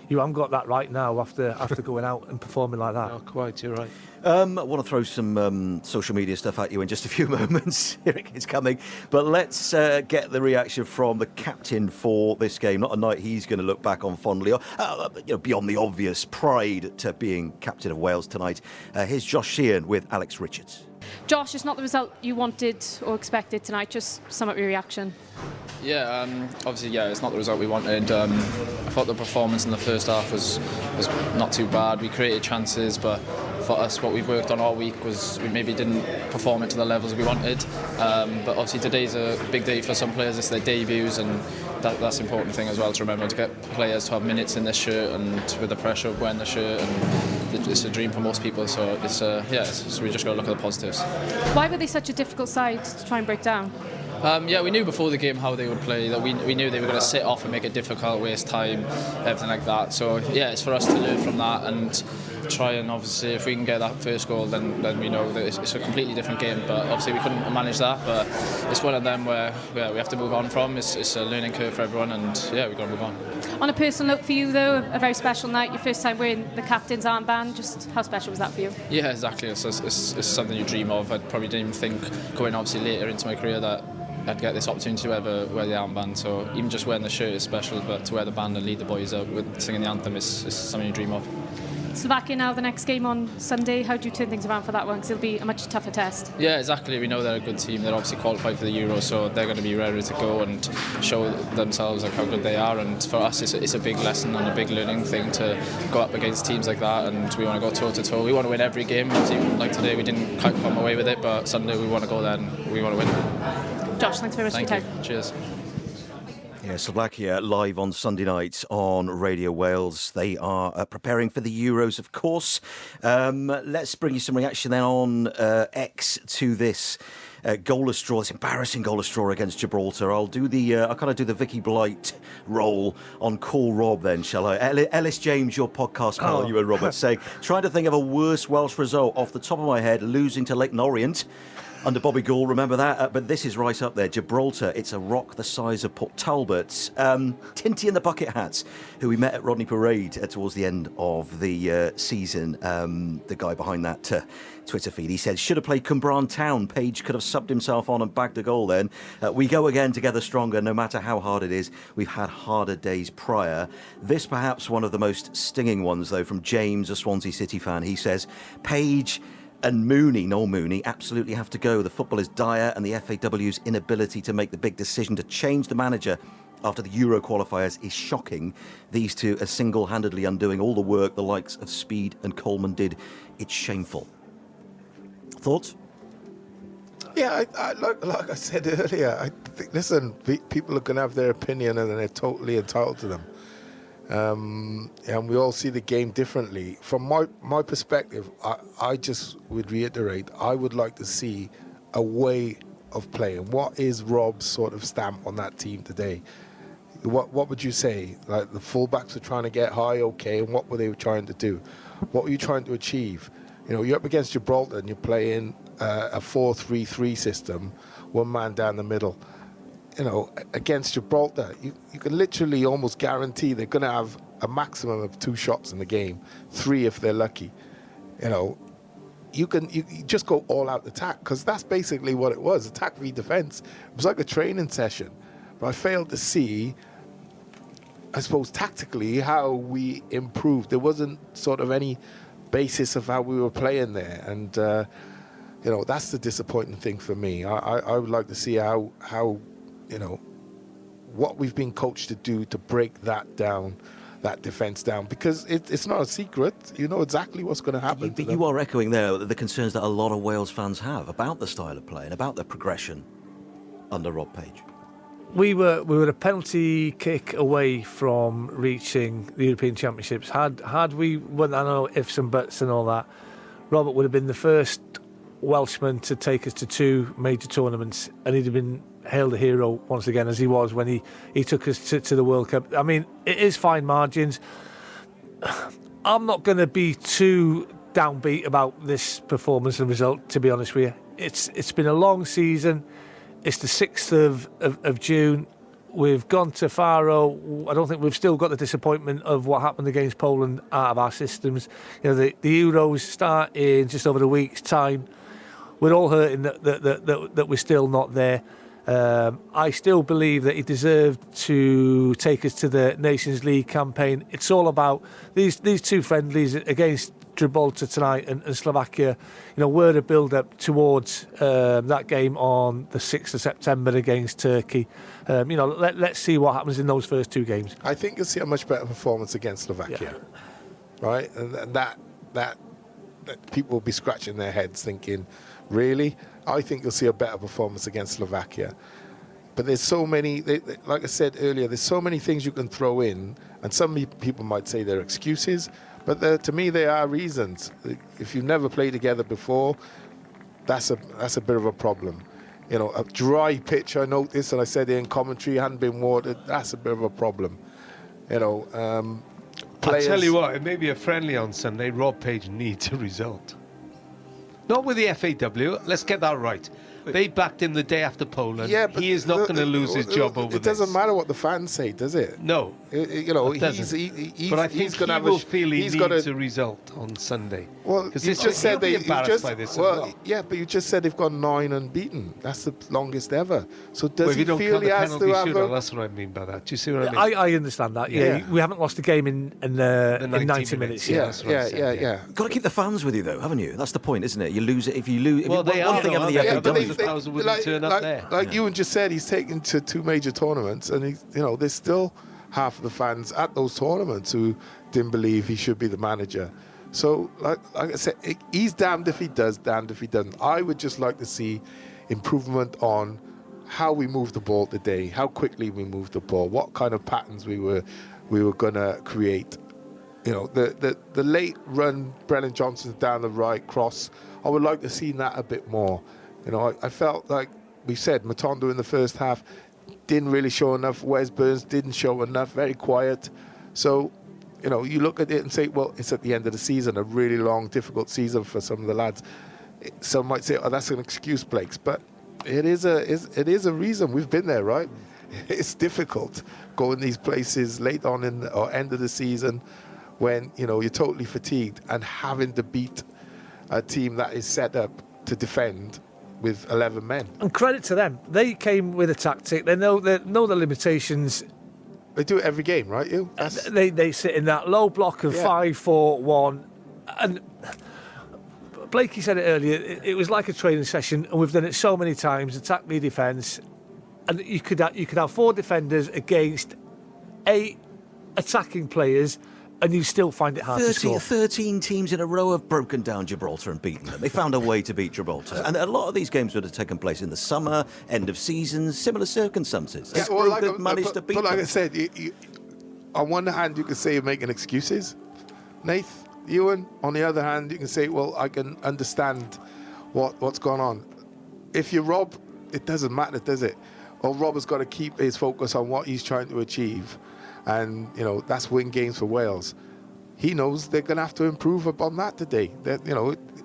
You haven't got that right now after going out and performing like that. Not quite, you're right. I want to throw some social media stuff at you in just a few moments. Here it's coming. But let's get the reaction from the captain for this game. Not a night he's going to look back on fondly. Beyond the obvious pride to being captain of Wales tonight. Here's Josh Sheehan with Alex Richards. Josh, it's not the result you wanted or expected tonight. Just sum up your reaction. Yeah, obviously, it's not the result we wanted. I thought the performance in the first half was not too bad. We created chances, but for us, what we've worked on all week was we maybe didn't perform it to the levels we wanted. But obviously, today's a big day for some players. It's their debuts, and that's an important thing as well to remember, to get players to have minutes in this shirt and with the pressure of wearing the shirt. And it's a dream for most people, so so we just got to look at the positives. Why were they such a difficult side to try and break down? We knew before the game how they would play, that we knew they were going to sit off and make it difficult, waste time, everything like that. So it's for us to learn from that and try, and obviously if we can get that first goal, then we know that it's a completely different game. But obviously we couldn't manage that, but it's one of them where we have to move on from. It's a learning curve for everyone, and we've got to move on. On a personal note for you though, a very special night, your first time wearing the captain's armband. Just how special was that for you? Yeah, exactly. It's something you dream of. I probably didn't even think going obviously later into my career that I'd get this opportunity to ever wear the armband. So even just wearing the shirt is special, but to wear the band and lead the boys out with singing the anthem is something you dream of. Slovakia now, the next game on Sunday. How do you turn things around for that one? Because it'll be a much tougher test. Yeah, exactly. We know they're a good team. They're obviously qualified for the Euro, so they're going to be ready to go and show themselves like how good they are. And for us, it's a big lesson and a big learning thing to go up against teams like that. And we want to go toe to toe. We want to win every game. Obviously, like today, we didn't quite come away with it, but Sunday we want to go there and we want to win. Josh, thanks very much for your time. Cheers. Yeah, Slovakia live on Sunday night on Radio Wales. They are preparing for the Euros, of course. Let's bring you some reaction then on X to this goalless draw, this embarrassing goalless draw against Gibraltar. I'll kind of do the Vicky Blight role on Call Rob then, shall I? Ellis James, your podcast pal, you and Robert, say, trying to think of a worse Welsh result off the top of my head, losing to Leyton Orient under Bobby Gould, remember that? But this is right up there. Gibraltar, it's a rock the size of Port Talbot. Tinty and the Bucket Hats, who we met at Rodney Parade towards the end of the season. The guy behind that Twitter feed, he said, should have played Cwmbran Town. Page could have subbed himself on and bagged a goal then. We go again together stronger, no matter how hard it is. We've had harder days prior. This perhaps one of the most stinging ones, though, from James, a Swansea City fan. He says, Page and Noel Mooney, absolutely have to go. The football is dire, and the FAW's inability to make the big decision to change the manager after the Euro qualifiers is shocking. These two are single-handedly undoing all the work the likes of Speed and Coleman did. It's shameful. Thoughts? Yeah, like I said earlier, I think, listen, people are going to have their opinion and they're totally entitled to them. And we all see the game differently. From my perspective, I just would reiterate, I would like to see a way of playing. What is Rob's sort of stamp on that team today? What would you say? Like, the fullbacks were trying to get high, okay, and what were they trying to do? What were you trying to achieve? You know, you're up against Gibraltar and you're playing a 4-3-3 system, one man down the middle. You know, against Gibraltar, you can literally almost guarantee they're going to have a maximum of 2 shots in the game, 3 if they're lucky. You know, you just go all out attack, because that's basically what it was, attack v defense. It was like a training session. But I failed to see, I suppose, tactically how we improved. There wasn't sort of any basis of how we were playing there, and you know, that's the disappointing thing for me. I would like to see how you know, what we've been coached to do to break that down, that defence down, because it's not a secret. You know exactly what's going to happen. But you are echoing there the concerns that a lot of Wales fans have about the style of play and about the progression under Rob Page. We were a penalty kick away from reaching the European Championships. Had we won, I know ifs and buts and all that, Robert would have been the first Welshman to take us to 2 major tournaments, and he'd have been hailed a hero once again, as he was when he took us to the World Cup. I mean, it is fine margins. I'm not going to be too downbeat about this performance and result, to be honest with you. It's been a long season. It's the 6th of June. We've gone to Faro. I don't think we've still got the disappointment of what happened against Poland out of our systems. You know, the Euros start in just over a week's time. We're all hurting that we're still not there. I still believe that he deserved to take us to the Nations League campaign. It's all about these 2 friendlies against Gibraltar tonight and Slovakia. You know, were a build-up towards that game on the 6th of September against Turkey. You know, let's see what happens in those first 2 games. I think you'll see a much better performance against Slovakia, right? And that people will be scratching their heads thinking, really? I think you'll see a better performance against Slovakia. But there's so many, like I said earlier, there's so many things you can throw in, and some people might say they're excuses, but to me they are reasons. If you've never played together before, that's a bit of a problem. You know, a dry pitch, I noticed, and I said in commentary, hadn't been watered, that's a bit of a problem. You know, I'll tell you what, it may be a friendly on Sunday. Rob Page needs a result. Not with the FAW, let's get that right. They backed him the day after Poland. Yeah, but he is not going to lose his job over this. It doesn't matter what the fans say, does it? No. You know, but I think he will feel he needs a result on Sunday. Well, you just said they embarrassed by this as well. Yeah, but you just said they've gone 9 unbeaten. That's the longest ever. So does he feel he has to have That's what I mean by that. Do you see what I mean? I understand that. Yeah, we haven't lost a game in 90 minutes. Yeah. Got to keep the fans with you, though, haven't you? That's the point, isn't it? You lose it if you lose. Well, they are. Like Ewan just said, he's taken to 2 major tournaments, and there's still half of the fans at those tournaments who didn't believe he should be the manager. So, like I said, he's damned if he does, damned if he doesn't. I would just like to see improvement on how we move the ball today, how quickly we move the ball, what kind of patterns we were going to create. You know, the late run, Brennan Johnson down the right cross, I would like to see that a bit more. You know, I felt like we said, Matondo in the first half didn't really show enough. Wes Burns didn't show enough, very quiet. So, you know, you look at it and say, well, it's at the end of the season, a really long, difficult season for some of the lads. Some might say, oh, that's an excuse, Blakes. But it is a reason. We've been there, right? It's difficult going these places late on or end of the season when, you know, you're totally fatigued and having to beat a team that is set up to defend with 11 men. And credit to them. They came with a tactic. They know the limitations. They do it every game, right? They sit in that low block of 5-4-1. And Blakey said it earlier, it was like a training session, and we've done it so many times, attack, lead, defence. And you could have 4 defenders against 8 attacking players, and you still find it hard to score. 13 teams in a row have broken down Gibraltar and beaten them. They found a way to beat Gibraltar. And a lot of these games would have taken place in the summer, end of season, similar circumstances. Managed to beat them. But like I said, on one hand, you can say you're making excuses, Nath, Ewan. On the other hand, you can say, well, I can understand what's going on. If you're Rob, it doesn't matter, does it? Well, Rob has got to keep his focus on what he's trying to achieve, and that's win games for Wales. He knows they're going to have to improve upon that today.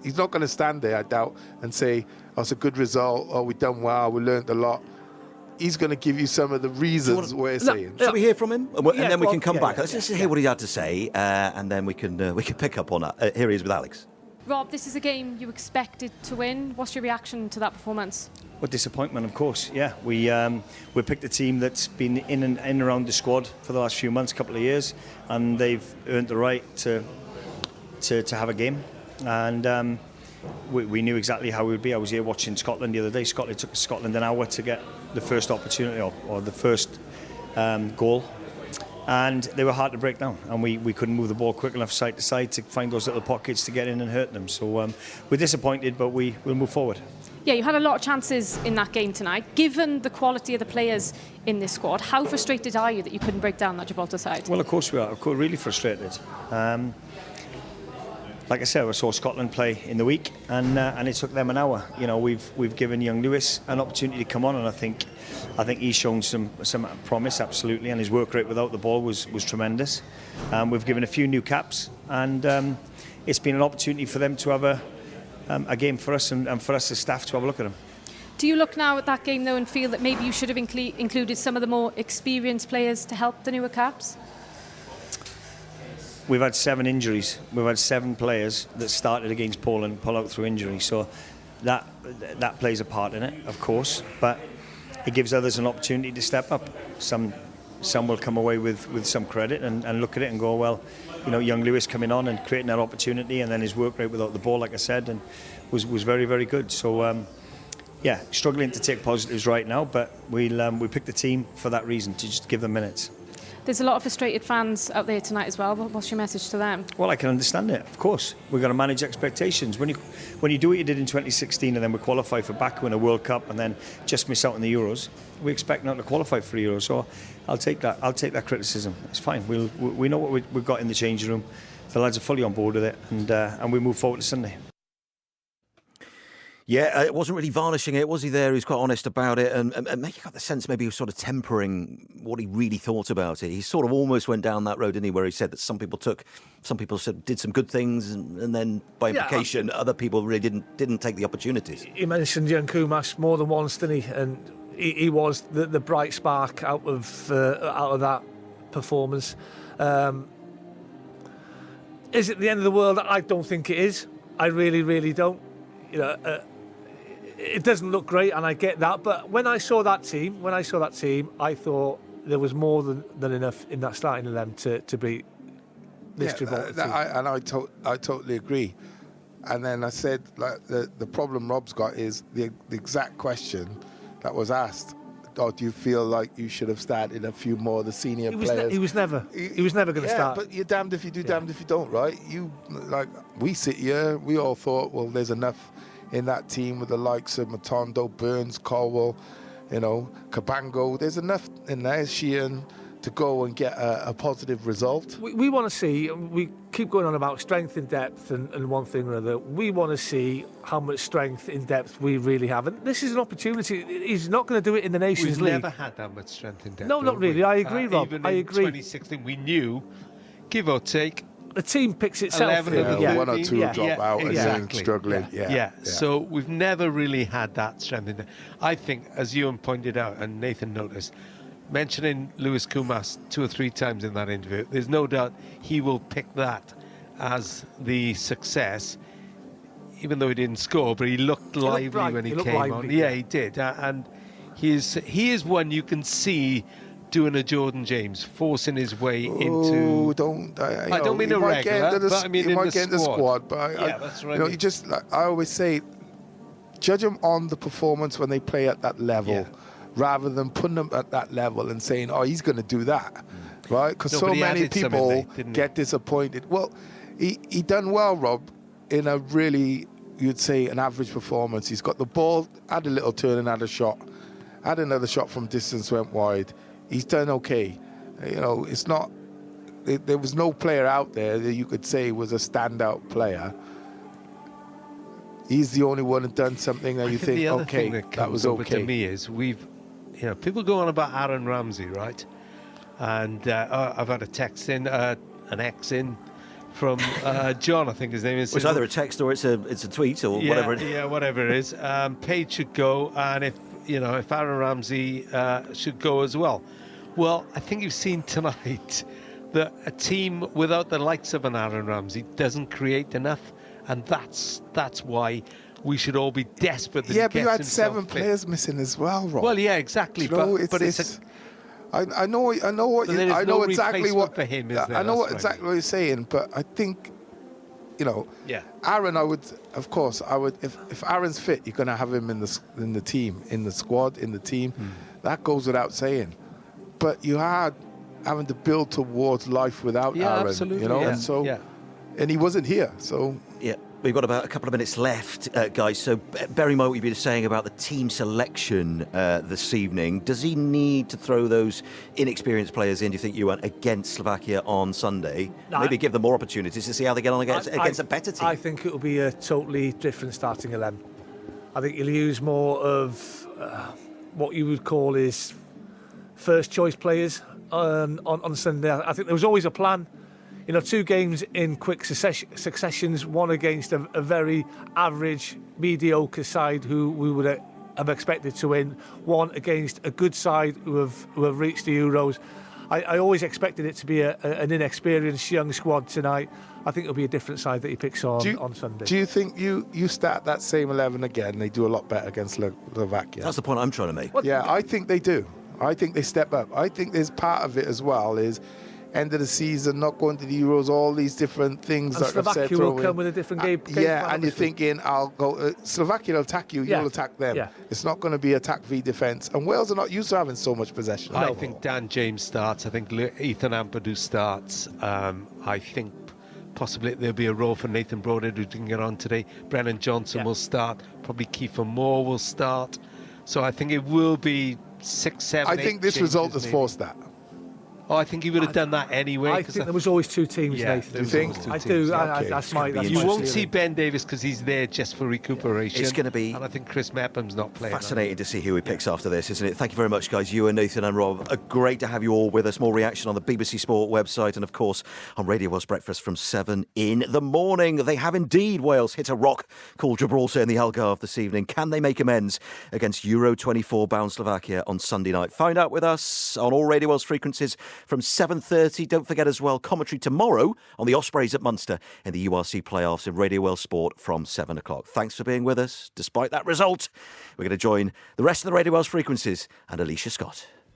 He's not going to stand there, I doubt, and say, "Oh, it's a good result. Oh, we've done well. We learned a lot." He's going to give you some of the reasons we're saying. Shall we hear from him, and then we can come back? Yeah, Let's just hear what he had to say, and then we can pick up on that. Here he is with Alex. Rob, this is a game you expected to win. What's your reaction to that performance? Well, disappointment, of course. Yeah, we picked a team that's been in and around the squad for the last few months, couple of years, and they've earned the right to have a game. And we knew exactly how we would be. I was here watching Scotland the other day. It took Scotland an hour to get the first opportunity or the first goal. And they were hard to break down, and we couldn't move the ball quick enough side to side to find those little pockets to get in and hurt them. So we're disappointed, but we'll move forward. Yeah, you had a lot of chances in that game tonight. Given the quality of the players in this squad, how frustrated are you that you couldn't break down that Gibraltar side? Well, of course we are. Of course, really frustrated. Like I said, I saw Scotland play in the week, and it took them an hour. We've given young Lewis an opportunity to come on, and I think he's shown some promise, absolutely, and his work rate without the ball was tremendous. We've given a few new caps, and it's been an opportunity for them to have a game for us and for us as staff to have a look at them. Do you look now at that game though and feel that maybe you should have included some of the more experienced players to help the newer caps? We've had 7 injuries. We've had 7 players that started against Poland pull out through injury. So that plays a part in it, of course. But it gives others an opportunity to step up. Some will come away with some credit and look at it and go, well, young Lewis coming on and creating that opportunity, and then his work rate without the ball, like I said, and was very, very good. So struggling to take positives right now, but we picked the team for that reason, to just give them minutes. There's a lot of frustrated fans out there tonight as well. What's your message to them? Well, I can understand it, of course. We've got to manage expectations. When you do what you did in 2016 and then we qualify for Baku in a World Cup and then just miss out on the Euros, we expect not to qualify for the Euros. So I'll take that criticism. It's fine. We know what we've got in the changing room. The lads are fully on board with it, and we move forward to Sunday. Yeah, it wasn't really varnishing it, was he there? He was quite honest about it, and maybe got the sense maybe he was sort of tempering what he really thought about it. He sort of almost went down that road, didn't he, where he said that some people did some good things, and then by implication, other people really didn't take the opportunities. He mentioned young Kumas more than once, didn't he? And he was the bright spark out of that performance. Is it the end of the world? I don't think it is. I really, really don't. It doesn't look great, and I get that. But when I saw that team, I thought there was more than enough in that starting 11 to beat this Gibraltar team. I totally agree. And then I said, like, the problem Rob's got is the exact question that was asked. Oh, do you feel like you should have started a few more of the senior players? He was never going to start. But you're damned if you do, damned if you don't, right? We sit here, we all thought, well, there's enough in that team with the likes of Matondo, Burns, Colwell, Cabango. There's enough in there, Sheehan, to go and get a positive result. We want to see, we keep going on about strength in depth and one thing or another. We want to see how much strength in depth we really have. And this is an opportunity. He's not going to do it in the Nations League. We've never had that much strength in depth. No, not really. I agree, Rob. Even I in agree. 2016, we knew, give or take, the team picks itself. 11 of the 1 or 2 drop out exactly. and then struggling. Yeah. So we've never really had that strength in there. I think, as Ewan pointed out and Nathan noticed, mentioning Lewis Kumas 2 or 3 times in that interview, there's no doubt he will pick that as the success, even though he didn't score, but he looked lively when he came on. Yeah, he did. And he is one you can see doing a Jordan James, forcing his way into... I don't mean a regular, but I mean in the squad. But that's right. You just, I always say, judge them on the performance when they play at that level, rather than putting them at that level and saying, oh, he's going to do that, right? Because so many people get disappointed. Well, he done well, Rob, in a really, you'd say, an average performance. He's got the ball, had a little turn and had a shot, had another shot from distance, went wide. He's done okay. It's not there was no player out there that you could say was a standout player. He's the only one that done something that you think, the other okay, thing that that was comes over okay. to me is people go on about Aaron Ramsey, right? And I've had a text in, an ex in from John, I think his name is. It's either a text or it's a tweet or whatever. Yeah, whatever it is. Page should go, and if Aaron Ramsey should go as well. Well, I think you've seen tonight that a team without the likes of an Aaron Ramsey doesn't create enough, and that's why we should all be desperate that Yeah, he but you gets had himself 7 fit. players missing as well, Rob. Well, yeah, exactly. Do you know, but it's I know what But there is no replacement for him, is there? I know That's exactly what you're saying, but I think, yeah. Aaron, I would, if Aaron's fit, you're going to have him in the team, in the squad, in the team. That goes without saying. But you had having to build towards life without Aaron, absolutely. And he wasn't here, so. Yeah, we've got about a couple of minutes left, guys. So bear in mind what you've been saying about the team selection this evening. Does he need to throw those inexperienced players in, do you think, Ewan, against Slovakia on Sunday? No, Maybe give them more opportunities to see how they get on against a better team. I think it'll be a totally different starting 11. I think he'll use more of what you would call his first choice players on Sunday. I think there was always a plan. 2 games in quick successions, one against a very average, mediocre side who we would have expected to win, one against a good side who have reached the Euros. I always expected it to be an inexperienced young squad tonight. I think it'll be a different side that he picks on Sunday. Do you think you start that same 11 again? They do a lot better against Slovakia. That's the point I'm trying to make. Yeah, I think they do. I think they step up. I think there's part of it as well is end of the season, not going to the Euros, all these different things And that I've said. Slovakia will come with a different game. Yeah, and you're thinking, I'll go. Slovakia will attack you, you'll attack them. Yeah. It's not going to be attack v defence. And Wales are not used to having so much possession. I think Dan James starts. I think Ethan Ampadu starts. I think possibly there'll be a role for Nathan Broadhead, who didn't get on today. Brennan Johnson will start. Probably Kiefer Moore will start. So I think it will be 6, 7, I think this result has forced that. Oh, I think he would have done that anyway. I think there was always 2 teams, Yeah, Nathan. Do you think? I do. Okay. That's my You won't see theory. Ben Davies because he's there just for recuperation. It's going to be and I think Chris Mepham's not playing. fascinating to see who he picks after this, isn't it? Thank you very much, guys. You and Nathan and Rob. Great to have you all with us. More reaction on the BBC Sport website and, of course, on Radio Wales Breakfast from 7 in the morning. They have indeed, Wales, hit a rock called Gibraltar in the Algarve this evening. Can they make amends against Euro 24 bound Slovakia on Sunday night? Find out with us on all Radio Wales frequencies from 7:30. Don't forget as well, commentary tomorrow on the Ospreys at Munster in the URC playoffs in Radio Wales Sport from 7 o'clock. Thanks for being with us. Despite that result, we're going to join the rest of the Radio Wales frequencies and Alicia Scott.